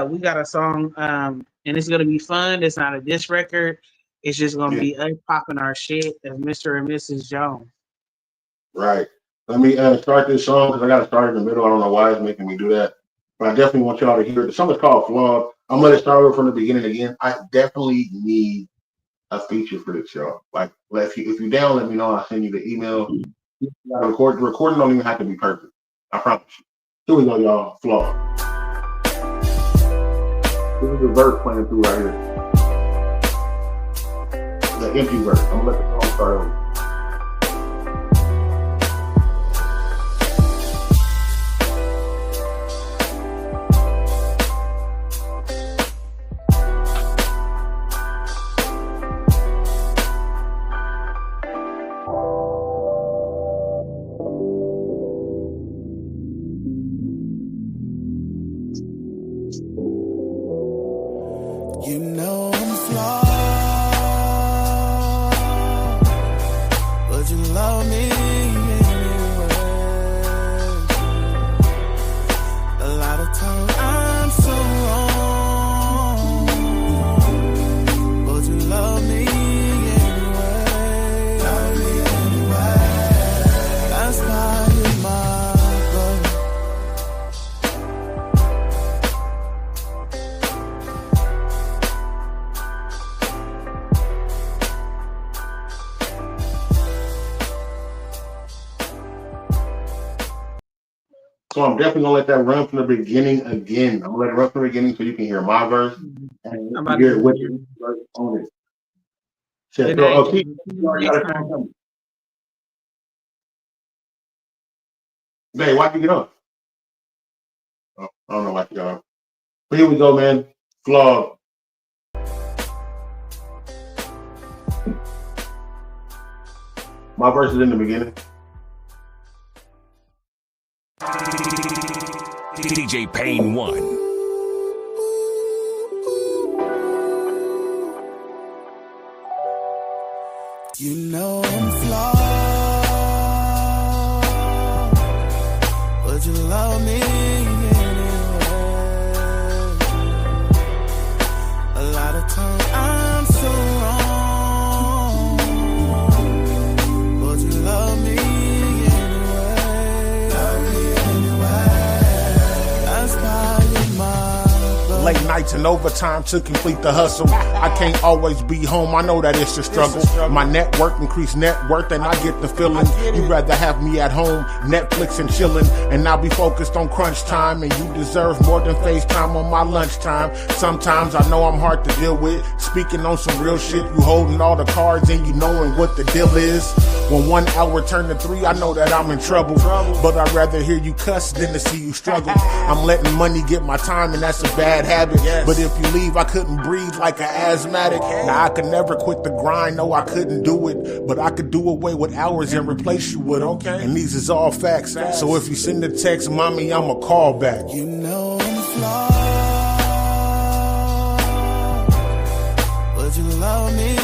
Speaker 2: we got a song, and it's gonna be fun. It's not a diss record. It's just gonna be us popping our shit as Mr. and Mrs. Jones.
Speaker 1: Right. Let me start this song because I got to start in the middle. I don't know why it's making me do that, but I definitely want y'all to hear it. The song is called "Flawed." I'm gonna start over from the beginning again. I definitely need a feature for this, y'all. Like, if you down, let me know. I'll send you the email. The recording don't even have to be perfect. I promise you. Here we go, y'all. "Flawed." This is the verse playing through right here. The empty verse. I'm gonna let the song start over.
Speaker 3: You know I'm flawed, but you love me anyway. A lot of times I'm so wrong, but you love me anyway. Love me anyway. That's why you're my brother.
Speaker 1: So I'm definitely gonna let that run from the beginning again. I'm gonna let it run from the beginning so you can hear my verse and
Speaker 2: I'm about
Speaker 1: you hear
Speaker 2: to
Speaker 1: what
Speaker 2: hear.
Speaker 1: the verse on it. Shit,
Speaker 2: Good
Speaker 1: so,
Speaker 2: night.
Speaker 1: Keith, you already got a song coming. Babe, why'd you get on? Oh, I don't know why you got on. But here we go, man. Flawed. My verse is in the beginning.
Speaker 8: DJ Payne 1.
Speaker 3: You know I'm flawed, but you love me anyway. A lot of times I'm so wrong, but you love me anyway. Love me anyway. That's why you're my brother.
Speaker 4: Late nights and overtime to complete the hustle. I can't always be home, I know that it's a struggle. My network increase net worth and I get the feeling. You'd rather have me at home, Netflix and chilling, and I'll be focused on crunch time. And you deserve more than FaceTime on my lunchtime. Sometimes I know I'm hard to deal with, speaking on some real shit. You holding all the cards and you knowing what the deal is. When 1 hour turn to 3, I know that I'm in trouble. But I'd rather hear you cuss than to see you struggle. I'm letting money get my time and that's a bad habit. But if you leave, I couldn't breathe like an asthmatic. Now I could never quit the grind, no I couldn't do it. But I could do away with hours and replace you with, okay? And these is all facts. So if you send a text, mommy, I'ma call back.
Speaker 3: You know I'm flawed, but you love me